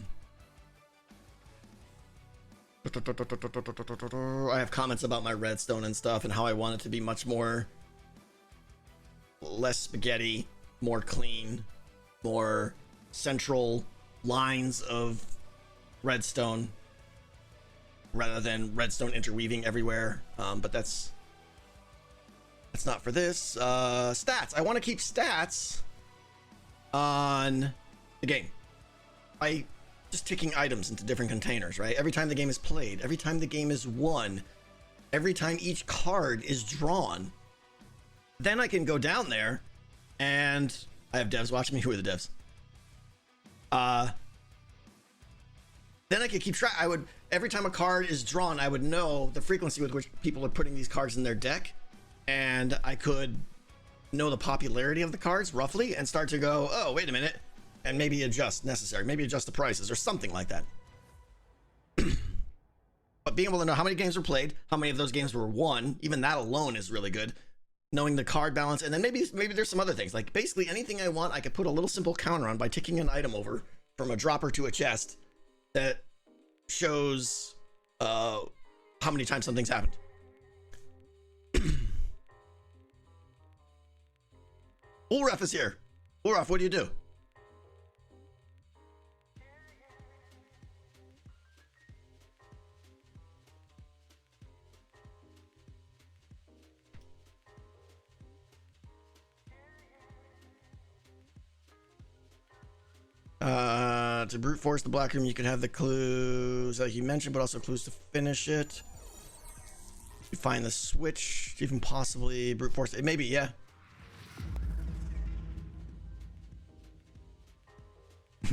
have comments about my redstone and stuff and how I want it to be much more less spaghetti, more clean, more central lines of redstone rather than redstone interweaving everywhere. But that's not for this. Stats. I want to keep stats on the game. I just ticking items into different containers, right? Every time the game is played, every time the game is won, every time each card is drawn, then I can go down there and I have devs watching me. Who are the devs? Then I could keep track. I would, every time a card is drawn, I would know the frequency with which people are putting these cards in their deck, and I could know the popularity of the cards roughly and start to go, oh, wait a minute, and maybe adjust necessary, maybe adjust the prices or something like that. But being able to know how many games were played, how many of those games were won, even that alone is really good. Knowing the card balance, and then maybe there's some other things, like basically anything I want, I could put a little simple counter on by ticking an item over from a dropper to a chest that shows how many times something's happened. Ulraf is here. Ulraf, what do you do? To brute force the black room, you could have the clues like you mentioned, but also clues to finish it. You find the switch, even possibly brute force it. Maybe, yeah.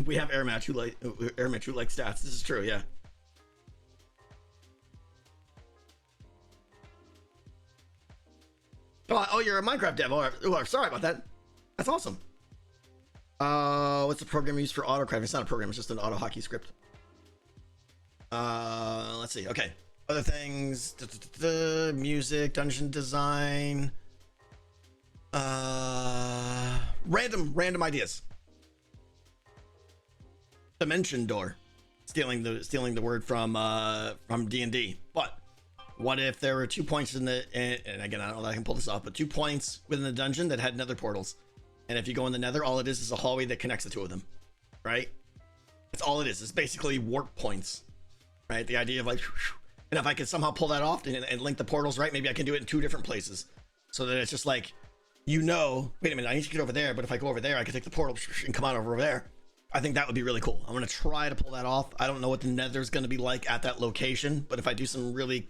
We have air match who like stats. This is true, yeah. Oh, you're a Minecraft dev. Oh, sorry about that. That's awesome. What's the program used for autocraft? It's not a program, it's just an auto hockey script. Let's see. Okay. Other things. Music, dungeon design. Random ideas. Dimension door. Stealing the word from D&D. But what if there were 2 points in the, and again, I don't know that I can pull this off, but 2 points within the dungeon that had nether portals. And if you go in the nether, all it is a hallway that connects the 2 of them, right? That's all it is. It's basically warp points, right? The idea of like, and if I could somehow pull that off and link the portals, right? Maybe I can do it in 2 different places so that it's just like, you know, wait a minute, I need to get over there, but if I go over there, I can take the portal and come out over there. I think that would be really cool. I'm going to try to pull that off. I don't know what the nether's going to be like at that location, but if I do some really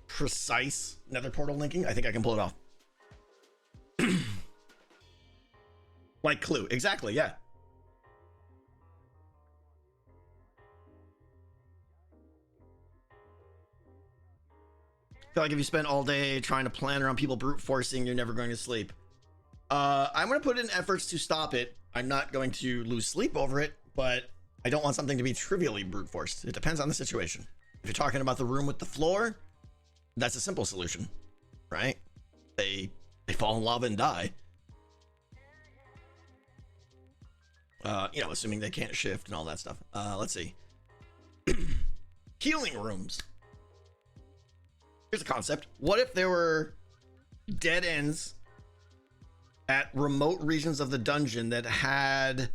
precise nether portal linking, I think I can pull it off. Like Clue. Exactly, yeah. I feel like if you spend all day trying to plan around people brute forcing, you're never going to sleep. I'm going to put in efforts to stop it. I'm not going to lose sleep over it, but I don't want something to be trivially brute forced. It depends on the situation. If you're talking about the room with the floor, that's a simple solution, right? They fall in lava and die. Assuming they can't shift and all that stuff. Let's see. Healing rooms. Here's a concept. What if there were dead ends at remote regions of the dungeon that had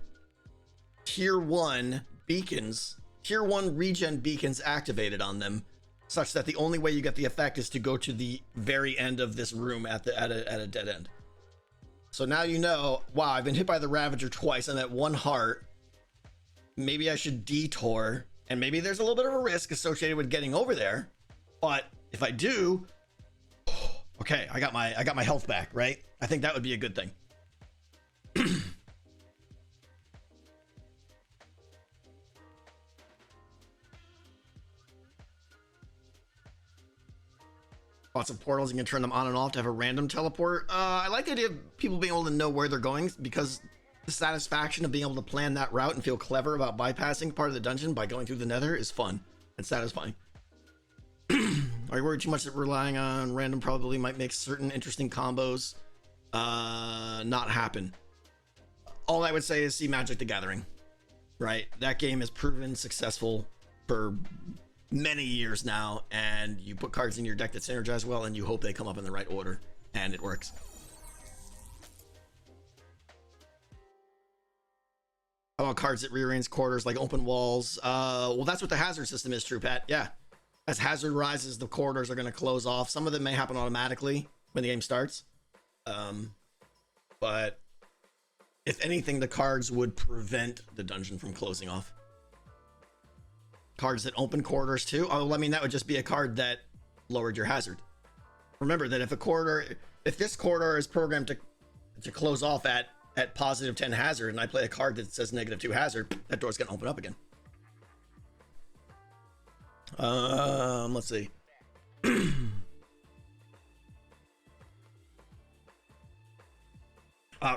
tier 1 beacons, tier 1 regen beacons activated on them, such that the only way you get the effect is to go to the very end of this room at a dead end. So now you know, wow, I've been hit by the Ravager twice. I'm at 1 heart. Maybe I should detour, and maybe there's a little bit of a risk associated with getting over there. But if I do, okay, I got my health back, right? I think that would be a good thing. Lots of portals, you can turn them on and off to have a random teleport. I like the idea of people being able to know where they're going, because the satisfaction of being able to plan that route and feel clever about bypassing part of the dungeon by going through the nether is fun and satisfying. Are you worried too much that relying on random probably might make certain interesting combos not happen? All I would say is see Magic the Gathering, right? That game has proven successful for many years now, and you put cards in your deck that synergize well, and you hope they come up in the right order, and it works. How about cards that rearrange quarters like open walls? Well, that's what the hazard system is, True Pat. Yeah. As hazard rises, the corridors are going to close off. Some of them may happen automatically when the game starts. But if anything, the cards would prevent the dungeon from closing off. Cards that open corridors too. Oh, I mean, that would just be a card that lowered your hazard. Remember that if this corridor is programmed to close off at positive 10 hazard, and I play a card that says negative 2 hazard, that door's gonna open up again. Let's see.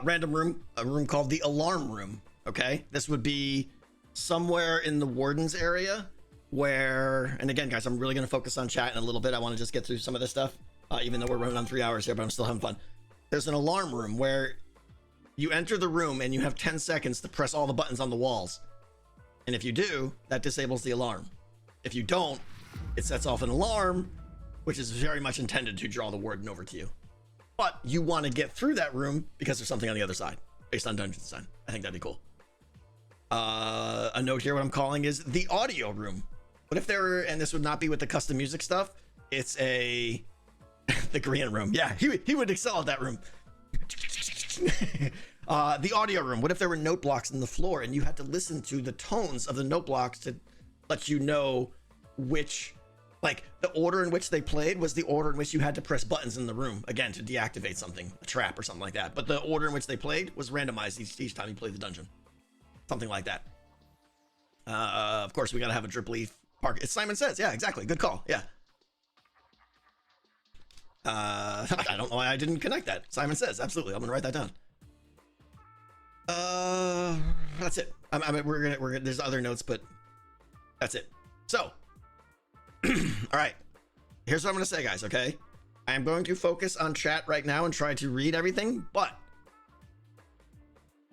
Random room, a room called the alarm room. Okay, this would be somewhere in the warden's area where, and again, guys, I'm really going to focus on chat in a little bit. I want to just get through some of this stuff, even though we're running on 3 hours here, but I'm still having fun. There's an alarm room where you enter the room and you have 10 seconds to press all the buttons on the walls. And if you do, that disables the alarm. If you don't, it sets off an alarm, which is very much intended to draw the warden over to you. But you want to get through that room because there's something on the other side based on dungeon design. I think that'd be cool. A note here, what I'm calling is the audio room. What if there were, and this would not be with the custom music stuff, it's the Korean room. Yeah, he would excel at that room. The audio room. What if there were note blocks in the floor and you had to listen to the tones of the note blocks to let you know which, like, the order in which they played was the order in which you had to press buttons in the room, again, to deactivate something, a trap or something like that. But the order in which they played was randomized each time you played the dungeon. Something like that. Of course, we got to have a drip leaf park. It's Simon Says. Yeah, exactly. Good call. Yeah. I don't know why I didn't connect that. Simon Says. Absolutely. I'm going to write that down. That's it. I mean, we're gonna, there's other notes, but that's it. So, all right. Here's what I'm going to say, guys. Okay. I am going to focus on chat right now and try to read everything, but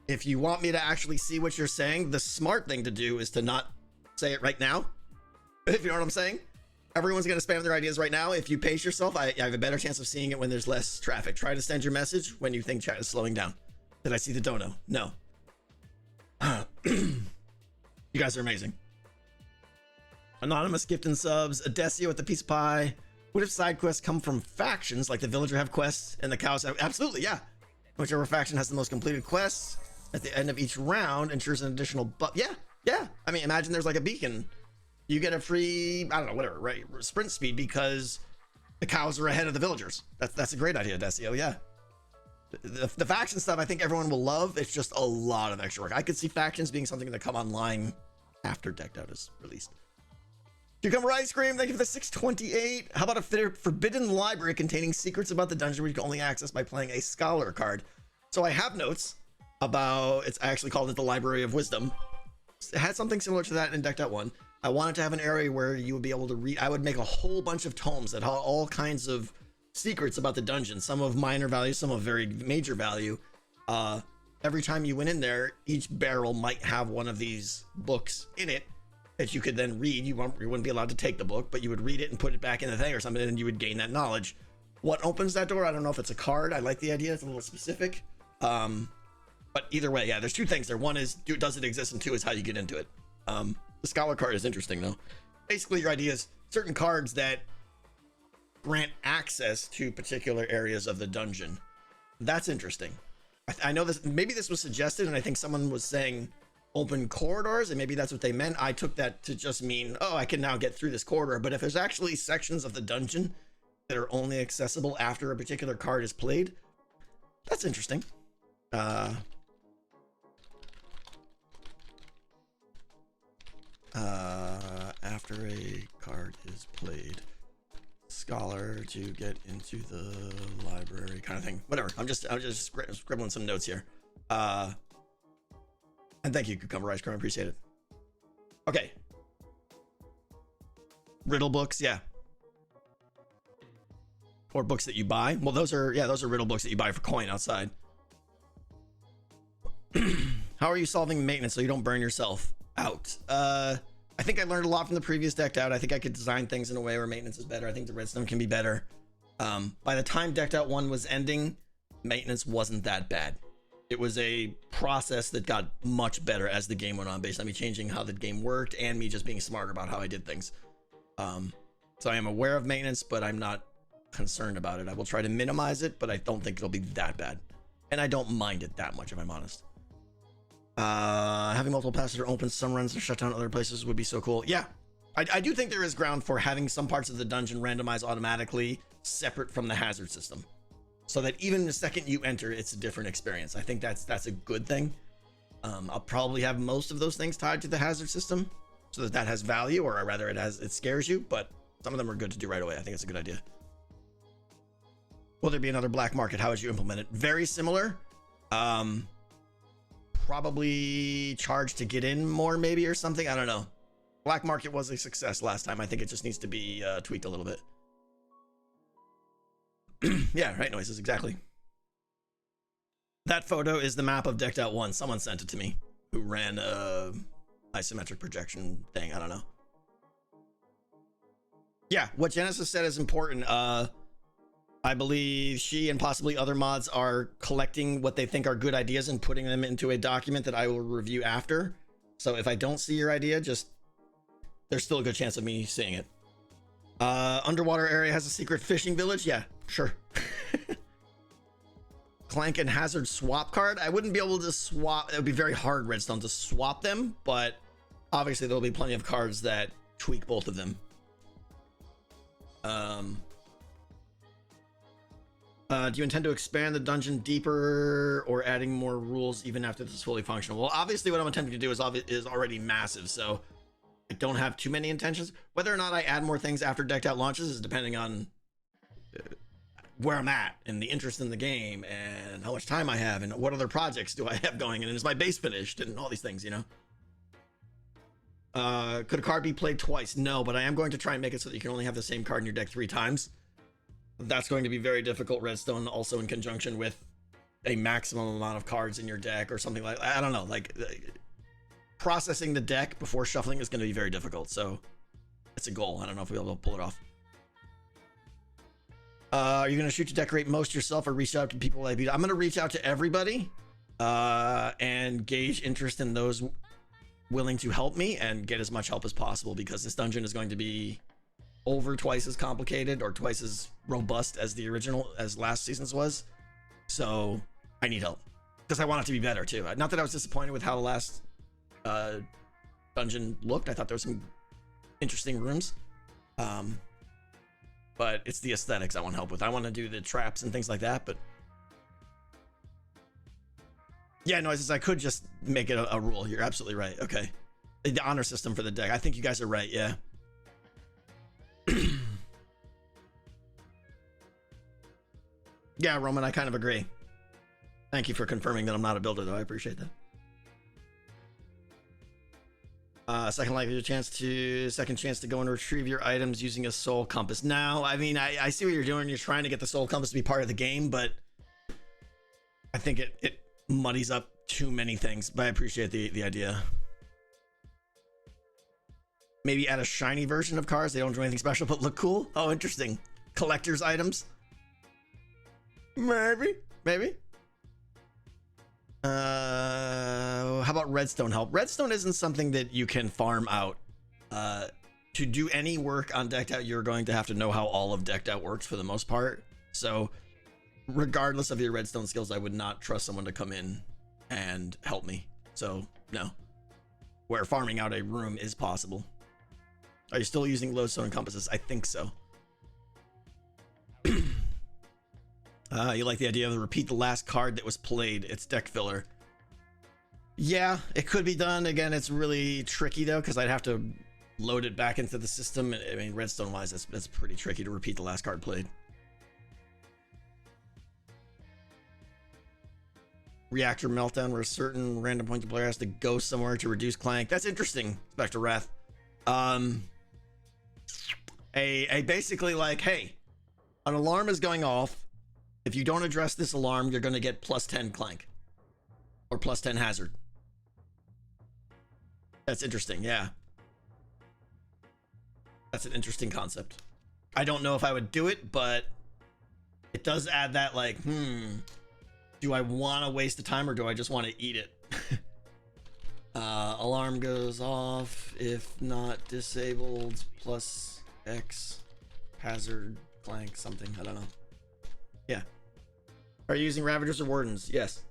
if you want me to actually see what you're saying, the smart thing to do is to not say it right now. If you know what I'm saying? Everyone's going to spam their ideas right now. If you pace yourself, I have a better chance of seeing it when there's less traffic. Try to send your message when you think chat is slowing down. Did I see the dono? No. You guys are amazing. Anonymous gift and subs. Adesio with the piece of pie. What if side quests come from factions, like the villager have quests and the cows have? Absolutely, yeah. Whichever faction has the most completed quests at the end of each round ensures an additional buff. Yeah. I mean, imagine there's like a beacon. You get a free, I don't know, whatever, right? Sprint speed because the cows are ahead of the villagers. That's a great idea, Desio. Yeah. The faction stuff, I think everyone will love. It's just a lot of extra work. I could see factions being something that come online after Decked Out is released. Cucumber Ice Cream, thank you for the 628. How about a forbidden library containing secrets about the dungeon where you can only access by playing a scholar card? So I have notes about, I actually called it the Library of Wisdom. It had something similar to that in Decked Out 1. I wanted to have an area where you would be able to read. I would make a whole bunch of tomes that had all kinds of secrets about the dungeon, some of minor value, some of very major value, every time you went in there, each barrel might have one of these books in it that you could then read. You wouldn't be allowed to take the book, but you would read it and put it back in the thing or something, and you would gain that knowledge. What opens that door? I don't know if it's a card. I like the idea. It's a little specific. But either way, yeah, there's two things there. One is, does it exist? And two is how you get into it. The scholar card is interesting, though. Basically, your idea is certain cards that grant access to particular areas of the dungeon. That's interesting. I know this, maybe this was suggested, and I think someone was saying open corridors, and maybe that's what they meant. I took that to just mean, oh, I can now get through this corridor. But if there's actually sections of the dungeon that are only accessible after a particular card is played, that's interesting. After a card is played, scholar to get into the library, kind of thing. Whatever. I'm just scribbling some notes here. And thank you, Cucumber Ice Cream. I appreciate it. Okay. Riddle books, yeah. Or books that you buy. Well, those are riddle books that you buy for coin outside. How are you solving maintenance so you don't burn yourself out? I think I learned a lot from the previous decked out. I think I could design things in a way where maintenance is better. I think the redstone can be better. By the time decked out 1 was ending, maintenance wasn't that bad. It was a process that got much better as the game went on, based on me changing how the game worked and me just being smarter about how I did things. So I am aware of maintenance, but I'm not concerned about it. I will try to minimize it, but I don't think it'll be that bad. And I don't mind it that much, if I'm honest. Having multiple passes or open some runs or shut down other places would be so cool. Yeah, I do think there is ground for having some parts of the dungeon randomized automatically separate from the hazard system, so that even the second you enter, it's a different experience. I think that's a good thing. I'll probably have most of those things tied to the hazard system, so that has value, or rather it scares you, but some of them are good to do right away. I think it's a good idea. Will there be another black market? How would you implement it? Very similar. Probably charge to get in more, maybe, or something. I don't know. Black market was a success last time. I think it just needs to be tweaked a little bit. Yeah, right noises, exactly. That photo is the map of decked out 1. Someone sent it to me who ran a isometric projection thing. I don't know. Yeah, what Genesis said is important. I believe she and possibly other mods are collecting what they think are good ideas and putting them into a document that I will review after. So if I don't see your idea, there's still a good chance of me seeing it. Underwater area has a secret fishing village. Yeah, sure. Clank and Hazard swap card. I wouldn't be able to swap. It would be very hard, Redstone, to swap them, but obviously there'll be plenty of cards that tweak both of them. Do you intend to expand the dungeon deeper or adding more rules even after this is fully functional? Well, obviously what I'm attempting to do is already massive, so I don't have too many intentions. Whether or not I add more things after decked out launches is depending on where I'm at and the interest in the game and how much time I have and what other projects do I have going, and is my base finished and all these things, you know. Could a card be played twice? No, but I am going to try and make it so that you can only have the same card in your deck 3 times. That's going to be very difficult, Redstone, also in conjunction with a maximum amount of cards in your deck or something like that. I don't know, like processing the deck before shuffling is going to be very difficult, so it's a goal. I don't know if we'll be able to pull it off. Are you going to shoot to decorate most yourself or reach out to people like you? I'm going to reach out to everybody and gauge interest in those willing to help me and get as much help as possible, because this dungeon is going to be over twice as complicated or twice as robust as last season's was. So I need help because I want it to be better too. Not that I was disappointed with how the last dungeon looked. I thought there was some interesting rooms, but it's the aesthetics I want help with. I want to do the traps and things like that, but yeah, noises. I could just make it a rule. You're absolutely right. Okay, the honor system for the deck. I think you guys are right. Yeah. Yeah, Roman, I kind of agree. Thank you for confirming that I'm not a builder, though. I appreciate that. Second chance to go and retrieve your items using a soul compass. Now, I mean, I see what you're doing. You're trying to get the soul compass to be part of the game, but I think muddies up too many things, but I appreciate the idea. Maybe add a shiny version of cards. They don't do anything special, but look cool. Oh, interesting. Collector's items. Maybe. How about redstone help? Redstone isn't something that you can farm out. To do any work on Decked Out, you're going to have to know how all of Decked Out works for the most part. So regardless of your redstone skills, I would not trust someone to come in and help me. So no. Where farming out a room is possible. Are you still using lodestone compasses? I think so. You like the idea of repeat the last card that was played. It's deck filler. Yeah, it could be done. Again, it's really tricky though, because I'd have to load it back into the system. I mean, redstone wise, that's pretty tricky to repeat the last card played. Reactor meltdown, where a certain random point the player has to go somewhere to reduce clank. That's interesting, Spectre Wrath. A basically like, hey, an alarm is going off. If you don't address this alarm, you're going to get plus 10 clank or plus 10 hazard. That's interesting. Yeah. That's an interesting concept. I don't know if I would do it, but it does add that like, do I want to waste the time or do I just want to eat it? Alarm goes off if not disabled, plus X hazard clank something. I don't know. Yeah. Are you using Ravagers or Wardens? Yes.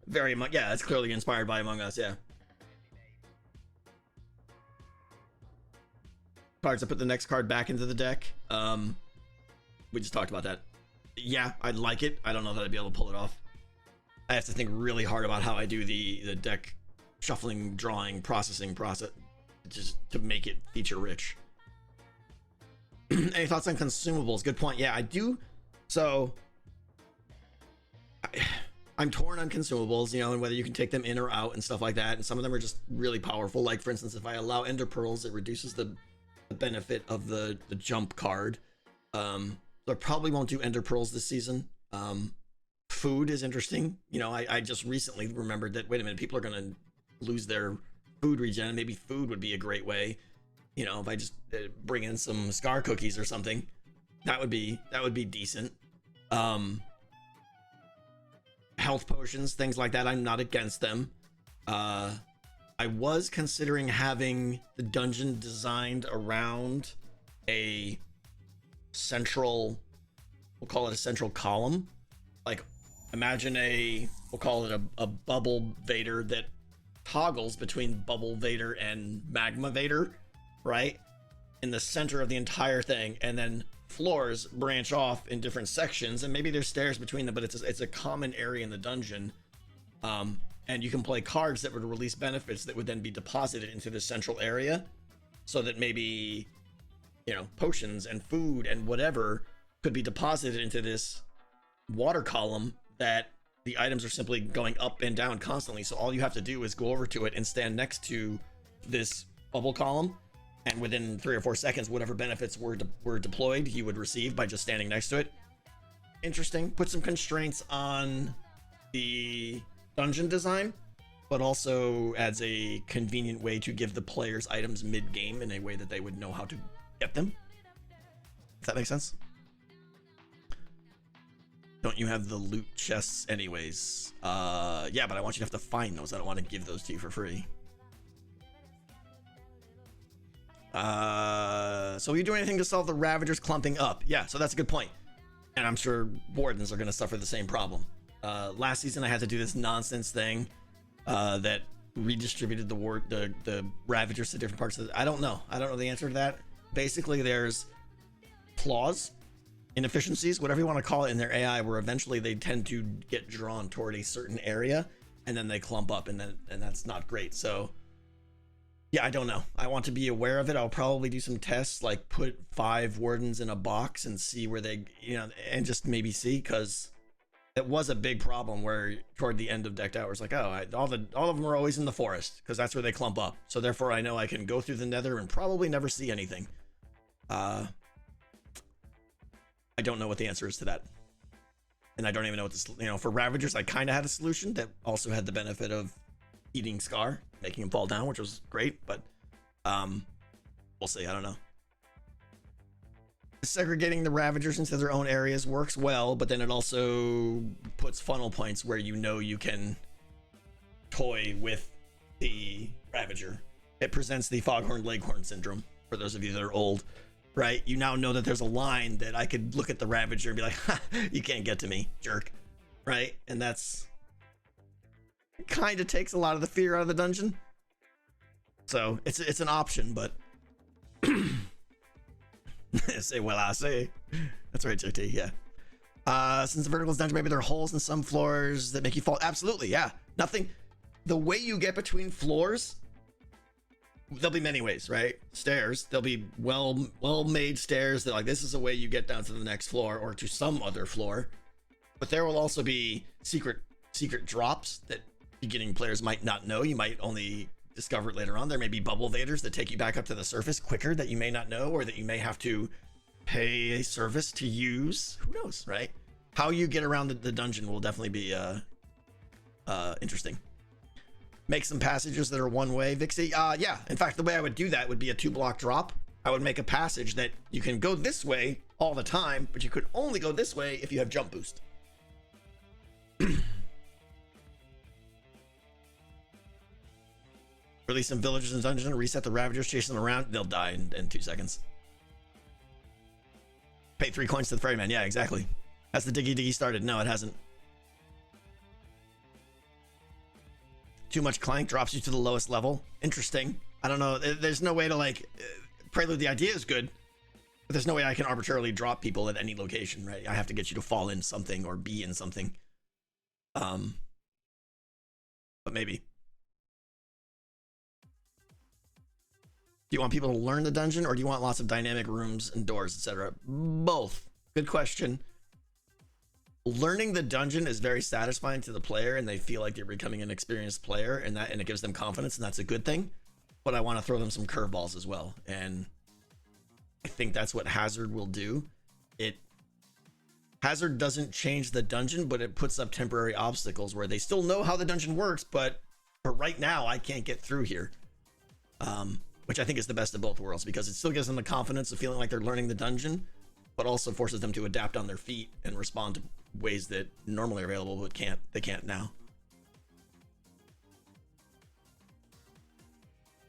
Very much. Yeah, it's clearly inspired by Among Us. Yeah. Cards. I put the next card back into the deck. We just talked about that. Yeah, I'd like it. I don't know that I'd be able to pull it off. I have to think really hard about how I do the deck shuffling, drawing, processing process just to make it feature rich. Any thoughts on consumables? Good point. Yeah, I do. So I'm torn on consumables, you know, and whether you can take them in or out and stuff like that. And some of them are just really powerful. Like, for instance, if I allow Ender Pearls, it reduces the benefit of the jump card. So I probably won't do Ender Pearls this season. Food is interesting. You know, I just recently remembered that, wait a minute, people are going to lose their food regen. Maybe food would be a great way. You know, if I just bring in some Scar cookies or something, that would be decent. Health potions, things like that, I'm not against them. I was considering having the dungeon designed around a central, we'll call it a central column. Like, imagine we'll call it a bubble Vader that toggles between bubble Vader and magma Vader, right? In the center of the entire thing, and then floors branch off in different sections, and maybe there's stairs between them, but it's a common area in the dungeon. And you can play cards that would release benefits that would then be deposited into this central area, so that maybe, you know, potions and food and whatever could be deposited into this water column that the items are simply going up and down constantly. So all you have to do is go over to it and stand next to this bubble column, and within 3 or 4 seconds, whatever benefits were deployed, you would receive by just standing next to it. Interesting. Put some constraints on the dungeon design, but also adds a convenient way to give the players items mid-game in a way that they would know how to get them. Does that make sense? Don't you have the loot chests anyways? Yeah, but I want you to have to find those. I don't want to give those to you for free. So are you doing anything to solve the Ravagers clumping up? Yeah, so that's a good point. And I'm sure Wardens are going to suffer the same problem. Last season I had to do this nonsense thing that redistributed the Ravagers to different parts of the... I don't know the answer to that. Basically, there's flaws, inefficiencies, whatever you want to call it, in their AI, where eventually they tend to get drawn toward a certain area, and then they clump up, and that's not great. So yeah, I don't know. I want to be aware of it. I'll probably do some tests, like put 5 Wardens in a box and see where they, you know, and just maybe see, because it was a big problem where toward the end of Decked Out, it's like, oh, all of them are always in the forest, because that's where they clump up. So therefore, I know I can go through the Nether and probably never see anything. I don't know what the answer is to that. And I don't even know what this, for Ravagers, I kind of had a solution that also had the benefit of eating Scar, making him fall down, which was great, but we'll see. I don't know. Segregating the Ravagers into their own areas works well, but then it also puts funnel points where you can toy with the Ravager. It presents the Foghorn Leghorn syndrome for those of you that are old, right? You now know that there's a line that I could look at the Ravager and be like, ha, you can't get to me, jerk, right? And that's kind of takes a lot of the fear out of the dungeon. So it's an option, but say, well, I say. That's right, JT, yeah. Since the verticals dungeon, maybe there are holes in some floors that make you fall. Absolutely, yeah. Nothing. The way you get between floors, there'll be many ways, right? Stairs. There'll be well-made stairs that, like, this is a way you get down to the next floor or to some other floor. But there will also be secret drops that beginning players might not know. You might only discover it later on. There may be bubble vaders that take you back up to the surface quicker that you may not know, or that you may have to pay a service to use. Who knows, right? How you get around the dungeon will definitely be interesting. Make some passages that are one way, Vixie. Yeah, in fact, the way I would do that would be a 2-block drop. I would make a passage that you can go this way all the time, but you could only go this way if you have jump boost. Release some villagers in the dungeon, reset the Ravagers, chase them around. They'll die in 2 seconds. Pay 3 coins to the ferryman. Yeah, exactly. Has the diggy started? No, it hasn't. Too much clank drops you to the lowest level. Interesting. I don't know. There's no way to, like, Prelude, the idea is good, but there's no way I can arbitrarily drop people at any location, right? I have to get you to fall in something or be in something. But maybe. Do you want people to learn the dungeon, or do you want lots of dynamic rooms and doors, etc.? Both. Good question. Learning the dungeon is very satisfying to the player, and they feel like they're becoming an experienced player, and it gives them confidence, and that's a good thing. But I want to throw them some curveballs as well, and I think that's what Hazard will do. Hazard doesn't change the dungeon, but it puts up temporary obstacles where they still know how the dungeon works, but right now I can't get through here. Which I think is the best of both worlds, because it still gives them the confidence of feeling like they're learning the dungeon, but also forces them to adapt on their feet and respond to ways that normally are available but they can't now.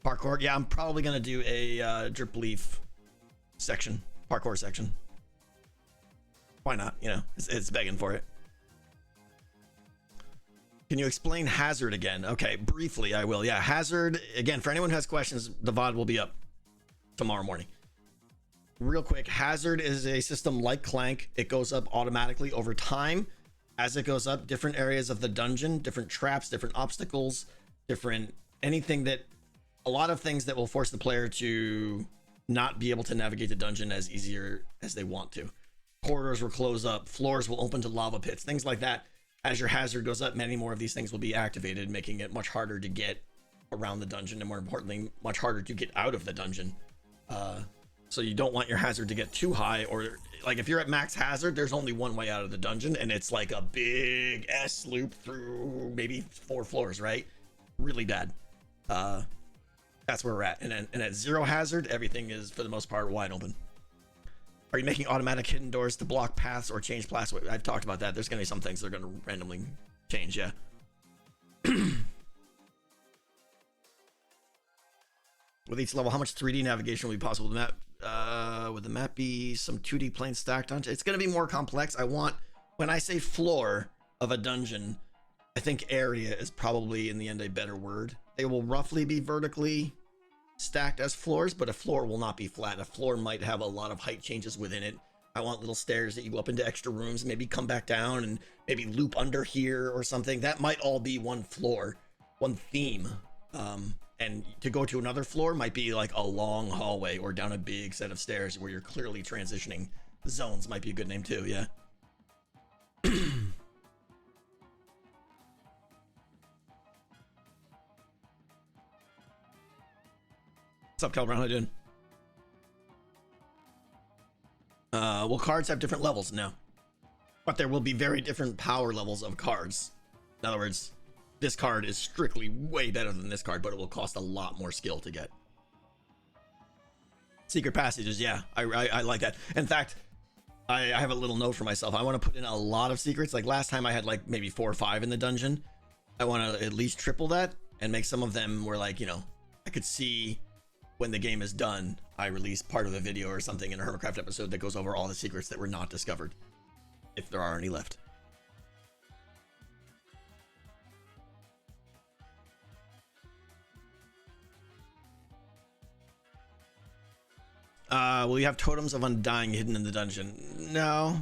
Parkour, yeah, I'm probably gonna do a drip leaf section, parkour section. Why not? It's begging for it. Can you explain Hazard again? Okay, briefly I will. Yeah, Hazard, again, for anyone who has questions, the VOD will be up tomorrow morning. Real quick, Hazard is a system like Clank. It goes up automatically over time. As it goes up, different areas of the dungeon, different traps, different obstacles, a lot of things that will force the player to not be able to navigate the dungeon as easier as they want to. Corridors will close up, floors will open to lava pits, things like that. As your hazard goes up, many more of these things will be activated, making it much harder to get around the dungeon, and more importantly, much harder to get out of the dungeon. So you don't want your hazard to get too high, or like if you're at max hazard, there's only one way out of the dungeon, and it's like a big S loop through maybe 4 floors, right? Really bad. That's where we're at. And at 0 hazard, everything is for the most part wide open. Are you making automatic hidden doors to block paths or change paths? I've talked about that. There's going to be some things that are going to randomly change, yeah. With each level, how much 3D navigation will be possible? Would the map be some 2D planes stacked onto? It's going to be more complex. When I say floor of a dungeon, I think area is probably in the end a better word. They will roughly be vertically stacked as floors, but a floor will not be flat. A floor might have a lot of height changes within it. I want little stairs that you go up into extra rooms, maybe come back down and maybe loop under here or something. That might all be one floor, one theme. And to go to another floor might be like a long hallway or down a big set of stairs where you're clearly transitioning. Zones might be a good name too, yeah. What's up, Cal Brown? How you doing? Will cards have different levels? No. But there will be very different power levels of cards. In other words, this card is strictly way better than this card, but it will cost a lot more skill to get. Secret passages, yeah, I like that. In fact, I have a little note for myself. I want to put in a lot of secrets. Like last time I had like maybe 4 or 5 in the dungeon. I want to at least triple that and make some of them where, like, you know, I could see when the game is done, I release part of a video or something in a Hermitcraft episode that goes over all the secrets that were not discovered, if there are any left. Will you have totems of undying hidden in the dungeon? No.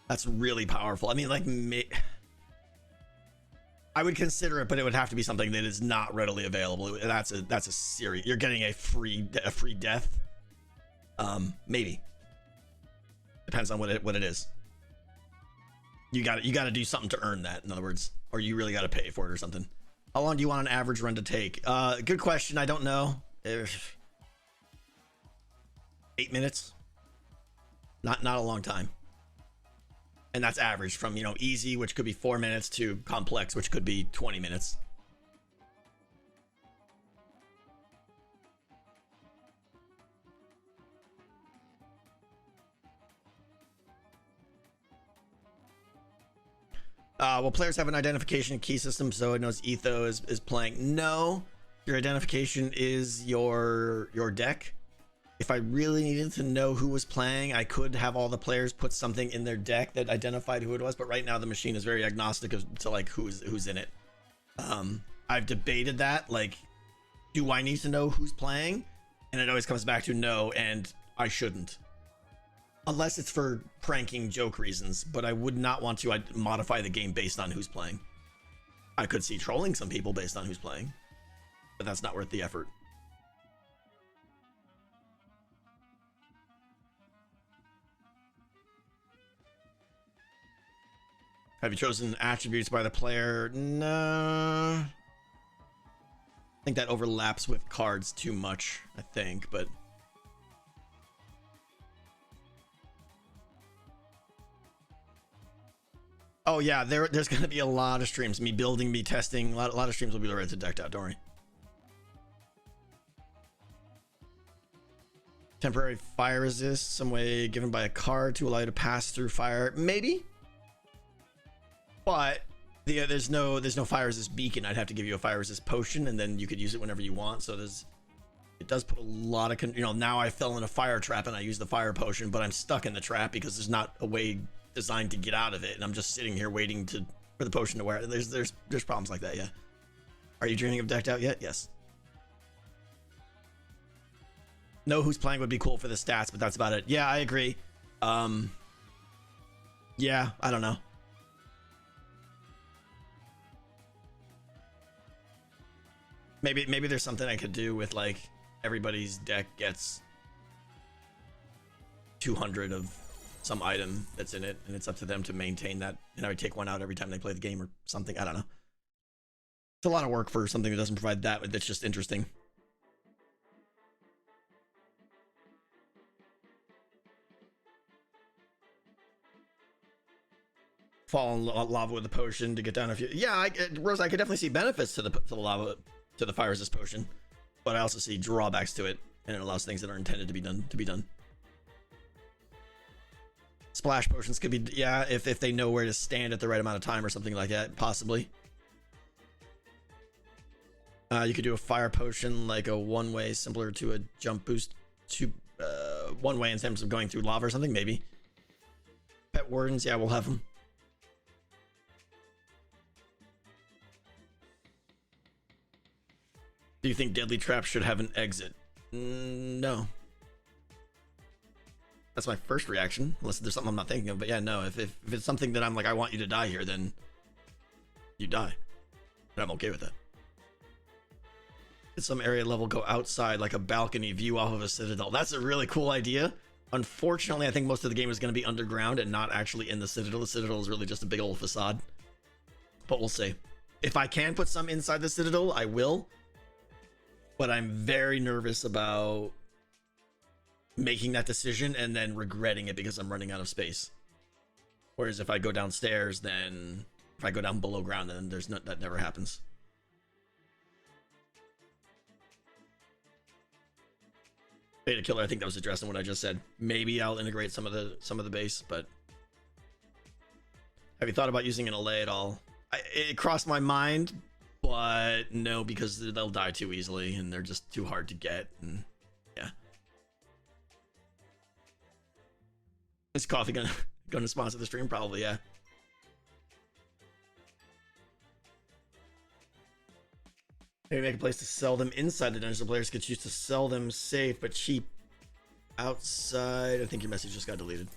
That's really powerful. I mean, like, I would consider it, but it would have to be something that is not readily available. That's a serious. You're getting a free death. Maybe. Depends on what it is. You got to do something to earn that. In other words, or you really got to pay for it or something. How long do you want an average run to take? Good question. I don't know. 8 minutes. Not a long time. And that's average from, you know, easy, which could be 4 minutes, to complex, which could be 20 minutes. Will players have an identification key system so it knows Etho is playing? No. Your identification is your deck. If I really needed to know who was playing, I could have all the players put something in their deck that identified who it was, but right now the machine is very agnostic to like who's in it. I've debated that, like, do I need to know who's playing? And it always comes back to no, and I shouldn't. Unless it's for pranking joke reasons, but I would not want to modify the game based on who's playing. I could see trolling some people based on who's playing, but that's not worth the effort. Have you chosen attributes by the player? No. I think that overlaps with cards too much, I think, but... Oh yeah, there's going to be a lot of streams. Me building, me testing. A lot of streams will be related to decked out, don't worry. Temporary fire resist, some way given by a card to allow you to pass through fire. Maybe. But there's no fire resist beacon. I'd have to give you a fire resist potion, and then you could use it whenever you want. So it does put a lot of, you know, now I fell in a fire trap and I use the fire potion, but I'm stuck in the trap because there's not a way designed to get out of it, and I'm just sitting here waiting for the potion to wear. There's problems like that. Yeah. Are you dreaming of decked out yet? Yes. Know who's playing would be cool for the stats, but that's about it. Yeah, I agree. Yeah, I don't know. Maybe there's something I could do with, like, everybody's deck gets 200 of some item that's in it, and it's up to them to maintain that, and I would take one out every time they play the game or something. I don't know. It's a lot of work for something that doesn't provide that, that's just interesting. Fall in lava with the potion to get down a few. Yeah, Rose, I could definitely see benefits to the lava, to the fire resist potion, but I also see drawbacks to it, and it allows things that are intended to be done. Splash potions could be, yeah, if they know where to stand at the right amount of time or something like that, possibly. You could do a fire potion, like a one-way, similar to a jump boost, to one-way in terms of going through lava or something, maybe. Pet wardens, yeah, we'll have them. Do you think deadly traps should have an exit? No. That's my first reaction, unless there's something I'm not thinking of. But yeah, no, if it's something that I'm like, I want you to die here, then you die. And I'm okay with that. At some area level, go outside, like a balcony view off of a citadel. That's a really cool idea. Unfortunately, I think most of the game is going to be underground and not actually in the citadel. The citadel is really just a big old facade. But we'll see. If I can put some inside the citadel, I will. But I'm very nervous about making that decision and then regretting it because I'm running out of space. Whereas if I go downstairs, then if I go down below ground, then there's no, that never happens. Beta killer, I think that was addressing what I just said. Maybe I'll integrate some of the base, but have you thought about using an allay at all? It crossed my mind, but no, because they'll die too easily and they're just too hard to get. And yeah, is coffee gonna sponsor the stream? Probably, yeah. Maybe make a place to sell them inside the dungeon so players could choose to sell them safe but cheap outside. I think your message just got deleted.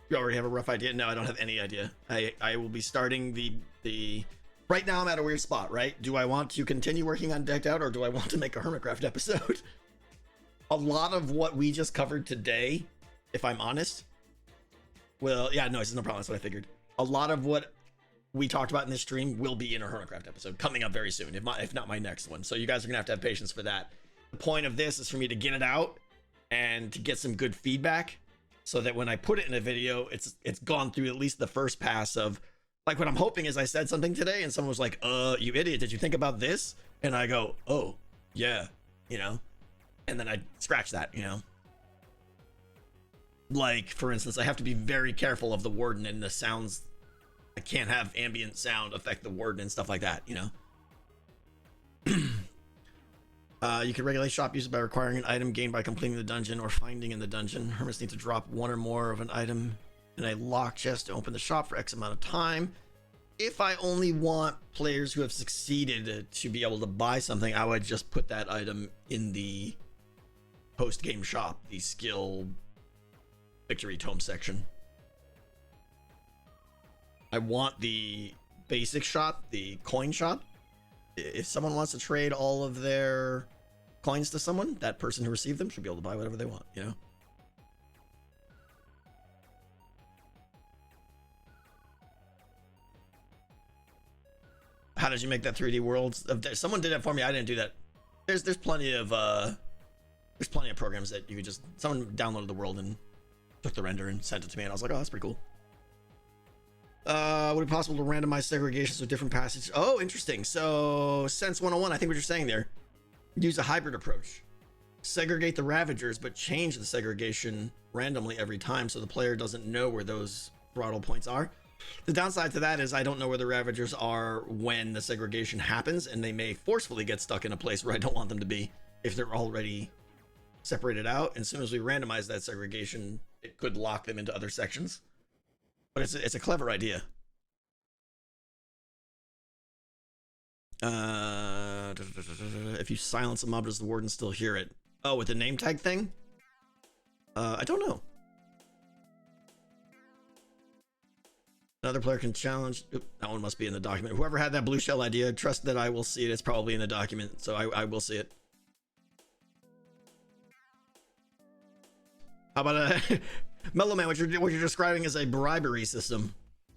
You already have a rough idea? No, I don't have any idea. I will be starting the right now. I'm at a weird spot, right? Do I want to continue working on Decked Out, or do I want to make a Hermitcraft episode? A lot of what we just covered today, if I'm honest, well, yeah, no, it's no problem. That's what I figured. A lot of what we talked about in this stream will be in a Hermitcraft episode coming up very soon, if not my next one. So you guys are gonna have to have patience for that. The point of this is for me to get it out and to get some good feedback, so that when I put it in a video, it's gone through at least the first pass of, like, what I'm hoping is I said something today and someone was like, you idiot, did you think about this? And I go, oh yeah, you know, and then I scratch that, you know. Like, for instance, I have to be very careful of the warden and the sounds. I can't have ambient sound affect the warden and stuff like that, you know. You can regulate shop use by requiring an item gained by completing the dungeon or finding in the dungeon. Hermits need to drop one or more of an item in a lock chest to open the shop for X amount of time. If I only want players who have succeeded to be able to buy something, I would just put that item in the post-game shop, the skill victory tome section. I want the basic shop, the coin shop. If someone wants to trade all of their coins to someone, that person who received them should be able to buy whatever they want, you know? How did you make that 3D worlds? Someone did that for me. I didn't do that. There's plenty of programs that you could just, someone downloaded the world and took the render and sent it to me, and I was like, oh, that's pretty cool. Would it be possible to randomize segregations with different passages? Oh, interesting. So, Sense 101, I think what you're saying there. Use a hybrid approach. Segregate the Ravagers, but change the segregation randomly every time so the player doesn't know where those throttle points are. The downside to that is I don't know where the Ravagers are when the segregation happens, and they may forcefully get stuck in a place where I don't want them to be if they're already separated out. And as soon as we randomize that segregation, it could lock them into other sections. But it's a clever idea. If you silence a mob, does the warden still hear it? Oh, with the name tag thing? I don't know. Another player can challenge. Oop, that one must be in the document. Whoever had that blue shell idea, trust that I will see it. It's probably in the document, so I will see it. How about a Mellow Man? What you're describing is a bribery system.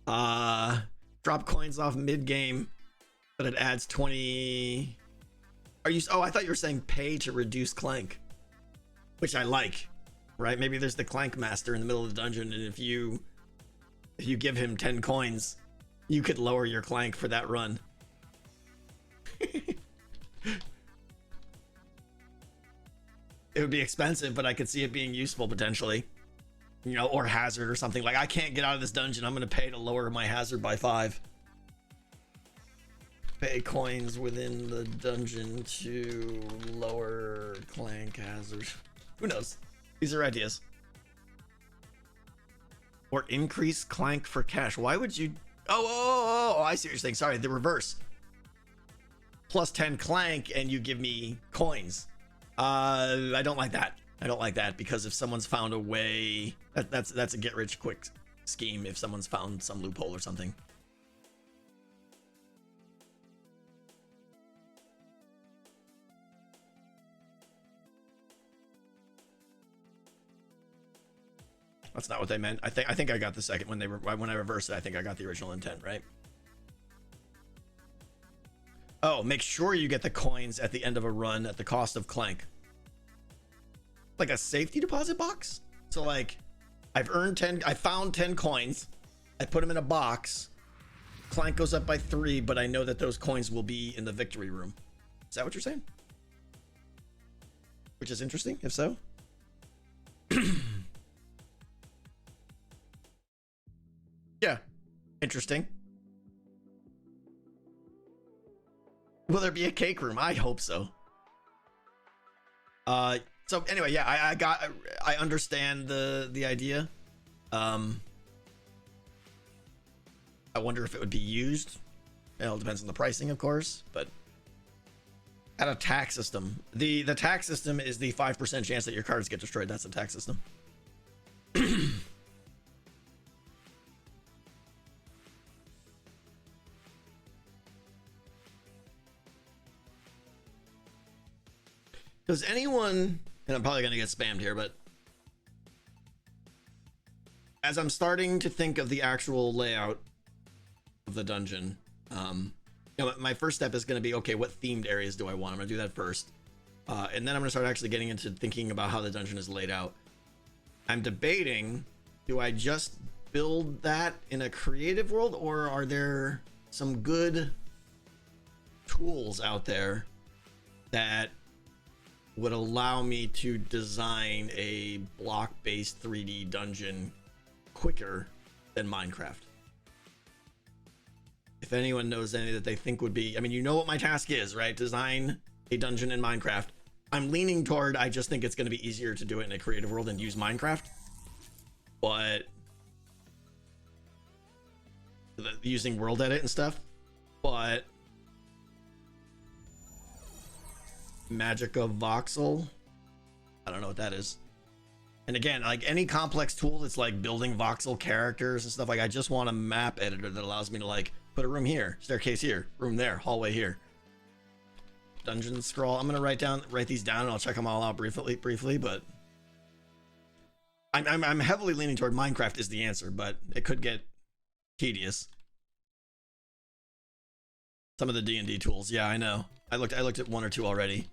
Drop coins off mid game, but it adds 20. Are you? Oh, I thought you were saying pay to reduce clank, which I like. Right? Maybe there's the clank master in the middle of the dungeon, and if you give him 10 coins, you could lower your clank for that run. It would be expensive, but I could see it being useful potentially. You know, or hazard or something. Like, I can't get out of this dungeon, I'm going to pay to lower my hazard by 5. Pay coins within the dungeon to lower clank hazard. Who knows? These are ideas. Or increase clank for cash. Why would you? Oh, I see what you're saying. Sorry, the reverse. Plus 10 clank and you give me coins. I don't like that. I don't like that, because if someone's found a way, that's a get rich quick scheme if someone's found some loophole or something. That's not what they meant. I think I got the second when I reversed it. I think I got the original intent, right? Oh, make sure you get the coins at the end of a run at the cost of Clank. Like a safety deposit box? So like, I've earned 10, I found 10 coins. I put them in a box. Clank goes up by 3, but I know that those coins will be in the victory room. Is that what you're saying? Which is interesting, if so. Yeah, interesting. Will there be a cake room? I hope so. So anyway, yeah, I understand the idea. I wonder if it would be used. It all depends on the pricing, of course, but at a tax system, the tax system is the 5% chance that your cards get destroyed. That's the tax system. Does anyone, and I'm probably going to get spammed here, but as I'm starting to think of the actual layout of the dungeon, you know, my first step is going to be, okay, what themed areas do I want? I'm going to do that first. And then I'm going to start actually getting into thinking about how the dungeon is laid out. I'm debating, do I just build that in a creative world, or are there some good tools out there that would allow me to design a block-based 3D dungeon quicker than Minecraft? If anyone knows any that they think would be, I mean, you know what my task is, right? Design a dungeon in Minecraft. I'm leaning toward, I just think it's going to be easier to do it in a creative world and use Minecraft. But using world edit and stuff. But Magic of Voxel, I don't know what that is. And again, like any complex tool that's like building voxel characters and stuff, like I just want a map editor that allows me to like put a room here, staircase here, room there, hallway here, dungeon scroll. I'm gonna write these down and I'll check them all out briefly, but I'm heavily leaning toward Minecraft is the answer, but it could get tedious. Some of the D&D tools, yeah, I know. I looked at one or two already.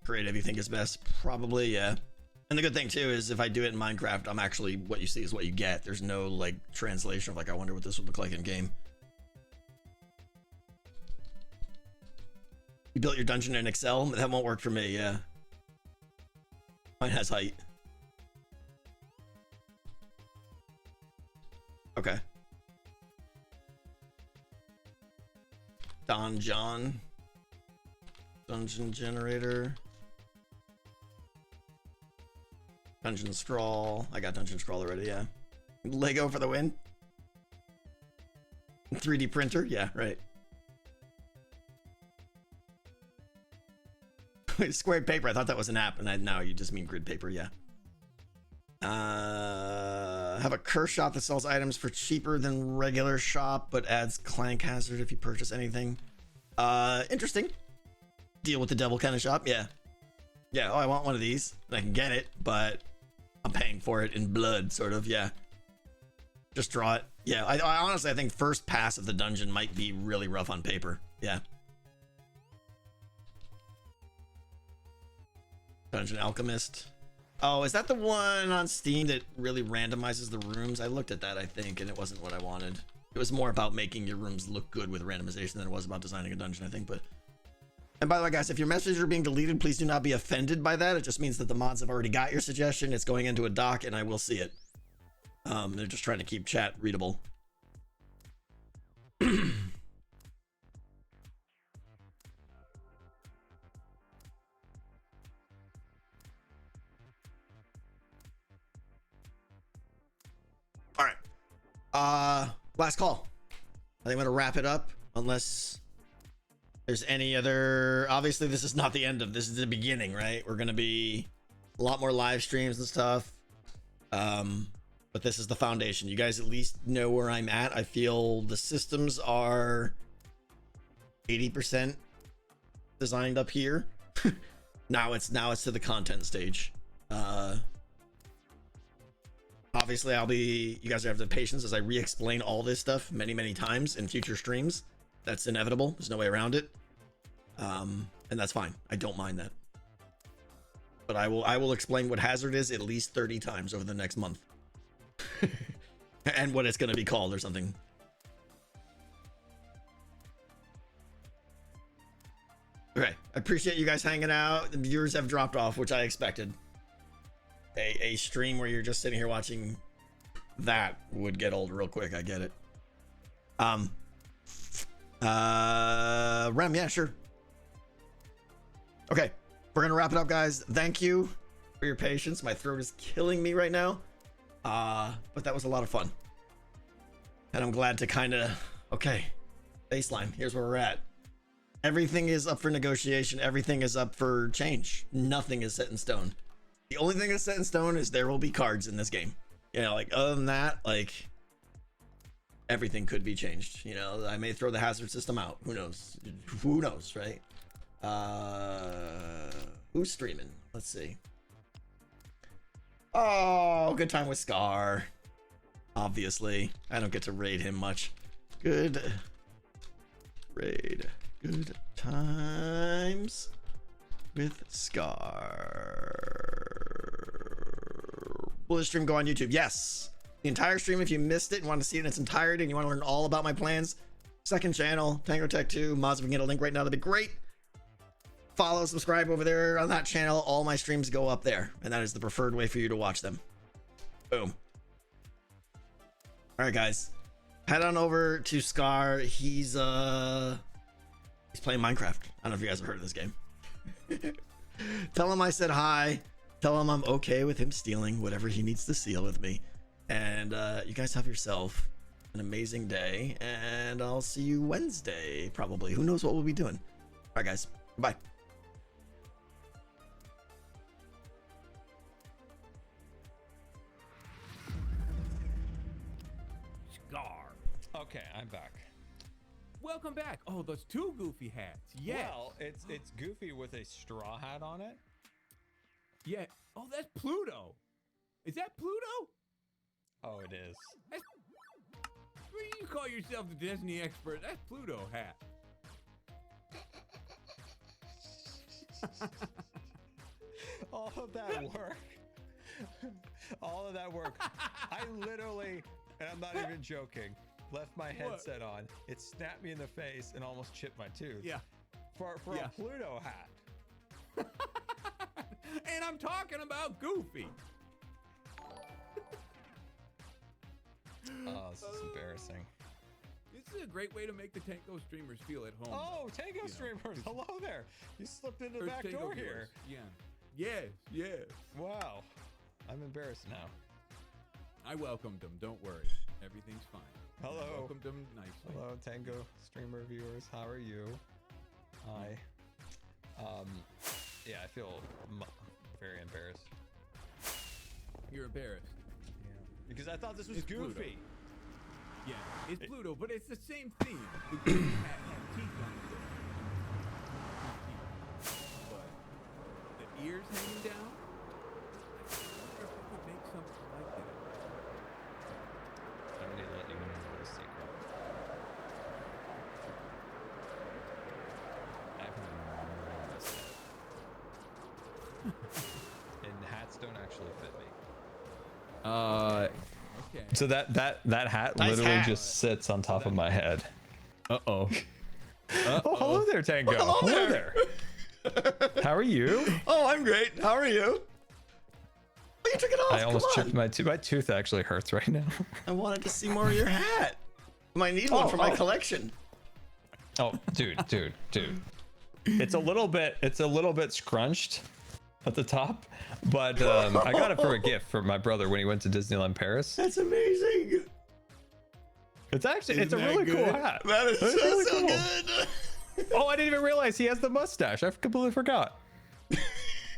Creative, you think is best? Probably, yeah. And the good thing too is if I do it in Minecraft, I'm actually, what you see is what you get. There's no like translation of like, I wonder what this would look like in game. You built your dungeon in Excel? That won't work for me, yeah. Mine has height. Okay. Don John. Dungeon generator. Dungeon scroll. I got dungeon scroll already, yeah. Lego for the win. 3D printer, yeah, right. Squared paper, I thought that was an app, and now you just mean grid paper, yeah. Have a curse shop that sells items for cheaper than regular shop, but adds clank hazard if you purchase anything. Interesting. Deal with the devil kind of shop, yeah. Yeah, oh, I want one of these. I can get it, but I'm paying for it in blood, sort of, yeah. Just draw it. Yeah, I honestly, I think first pass of the dungeon might be really rough on paper, yeah. Dungeon Alchemist. Oh, is that the one on Steam that really randomizes the rooms? I looked at that, I think, and it wasn't what I wanted. It was more about making your rooms look good with randomization than it was about designing a dungeon, I think, but... And by the way, guys, if your messages are being deleted, please do not be offended by that. It just means that the mods have already got your suggestion. It's going into a doc, and I will see it. They're just trying to keep chat readable. All right. Last call. I think I'm gonna wrap it up, unless there's any other. Obviously, this is not the end of this. Is the beginning, right? We're gonna be a lot more live streams and stuff. But this is the foundation. You guys at least know where I'm at. I feel the systems are 80% designed up here. Now it's to the content stage. Obviously obviously you guys have the patience as I re-explain all this stuff many times in future streams. That's inevitable. There's no way around it. And that's fine. I don't mind that. But I will explain what hazard is at least 30 times over the next month. And what it's going to be called or something. Okay, I appreciate you guys hanging out. The viewers have dropped off, which I expected. A stream where you're just sitting here watching that would get old real quick. I get it. Rem, yeah, sure. Okay, we're gonna wrap it up, guys. Thank you for your patience. My throat is killing me right now. But that was a lot of fun. And I'm glad to kind of, okay, baseline, here's where we're at. Everything is up for negotiation. Everything is up for change. Nothing is set in stone. The only thing that's set in stone is there will be cards in this game. You know, like other than that, like everything could be changed. You know, I may throw the hazard system out. Who knows? Who knows, right? Who's streaming? Let's see. Oh, good time with Scar. Obviously, I don't get to raid him much. Good raid. Good times with Scar. Will the stream go on YouTube? Yes. The entire stream, if you missed it and want to see it in its entirety and you want to learn all about my plans, second channel, Tango Tech 2, mods, if we can get a link right now, that'd be great. Follow, subscribe over there on that channel. All my streams go up there, and that is the preferred way for you to watch them. Boom. All right, guys. Head on over to Scar. He's playing Minecraft. I don't know if you guys have heard of this game. Tell him I said hi. Tell him I'm okay with him stealing whatever he needs to steal with me. And you guys have yourself an amazing day. And I'll see you Wednesday, probably. Who knows what we'll be doing. All right, guys. Bye. Scar. Okay, I'm back. Welcome back. Oh, those two Goofy hats. Yes. Well, it's Goofy with a straw hat on it. Yeah. Oh, that's Pluto. Is that Pluto? Oh, it is. That's... What do you call yourself, the Disney expert? That's Pluto hat. All of that work. All of that work. I literally, and I'm not even joking, left my headset on. It snapped me in the face and almost chipped my tooth. Yeah. For Yeah. a Pluto hat. And I'm talking about Goofy. Oh, this is embarrassing. This is a great way to make the Tango streamers feel at home. Oh, Tango You know, streamers, hello there. You slipped in the Or back Tango door viewers. here. Yeah. Yes. Wow. I'm embarrassed now. I welcomed them. Don't worry. Everything's fine. Hello. I welcomed them nicely. Hello, Tango streamer viewers. How are you? Hi. Yeah, I feel very embarrassed. You're embarrassed. Yeah. Because I thought this was It's Pluto. Goofy. Yeah, it's Pluto, but it's the same theme. The Goofy hat had teeth on it. But the ears hanging down. I wonder if we could make something like that. I'm gonna let you know the secret. I haven't even worn this yet. And hats don't actually fit me. Okay. So that hat Nice literally hat. just sits on top of my head. Uh-oh. Oh, hello there, Tango. Hello Hello there. there. How are you? Oh, I'm great. How are you? Oh, you took it off. I almost Come on. chipped my tooth. My tooth actually hurts right now. I wanted to see more of your hat. I might need one for my collection. Oh, dude. It's a little bit scrunched at the top, but I got it for a gift for my brother when he went to Disneyland Paris. That's amazing. It's actually it's a Isn't that really cool good? hat. That is It's really so cool. good. Oh, I didn't even realize he has the mustache. I completely forgot.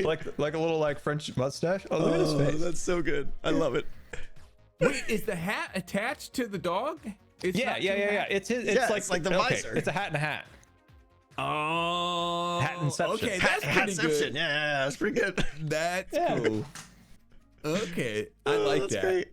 like a little French mustache. Oh, look at his face. That's so good. I love it. Wait, is the hat attached to the dog? It's Yeah. not two It's hats? It's like the visor. It's a hat and a hat. Oh. Hat inception. Okay, that's pretty Hatception. good. Yeah, that's pretty good. That's Yeah. cool. Okay, I like That's that. great.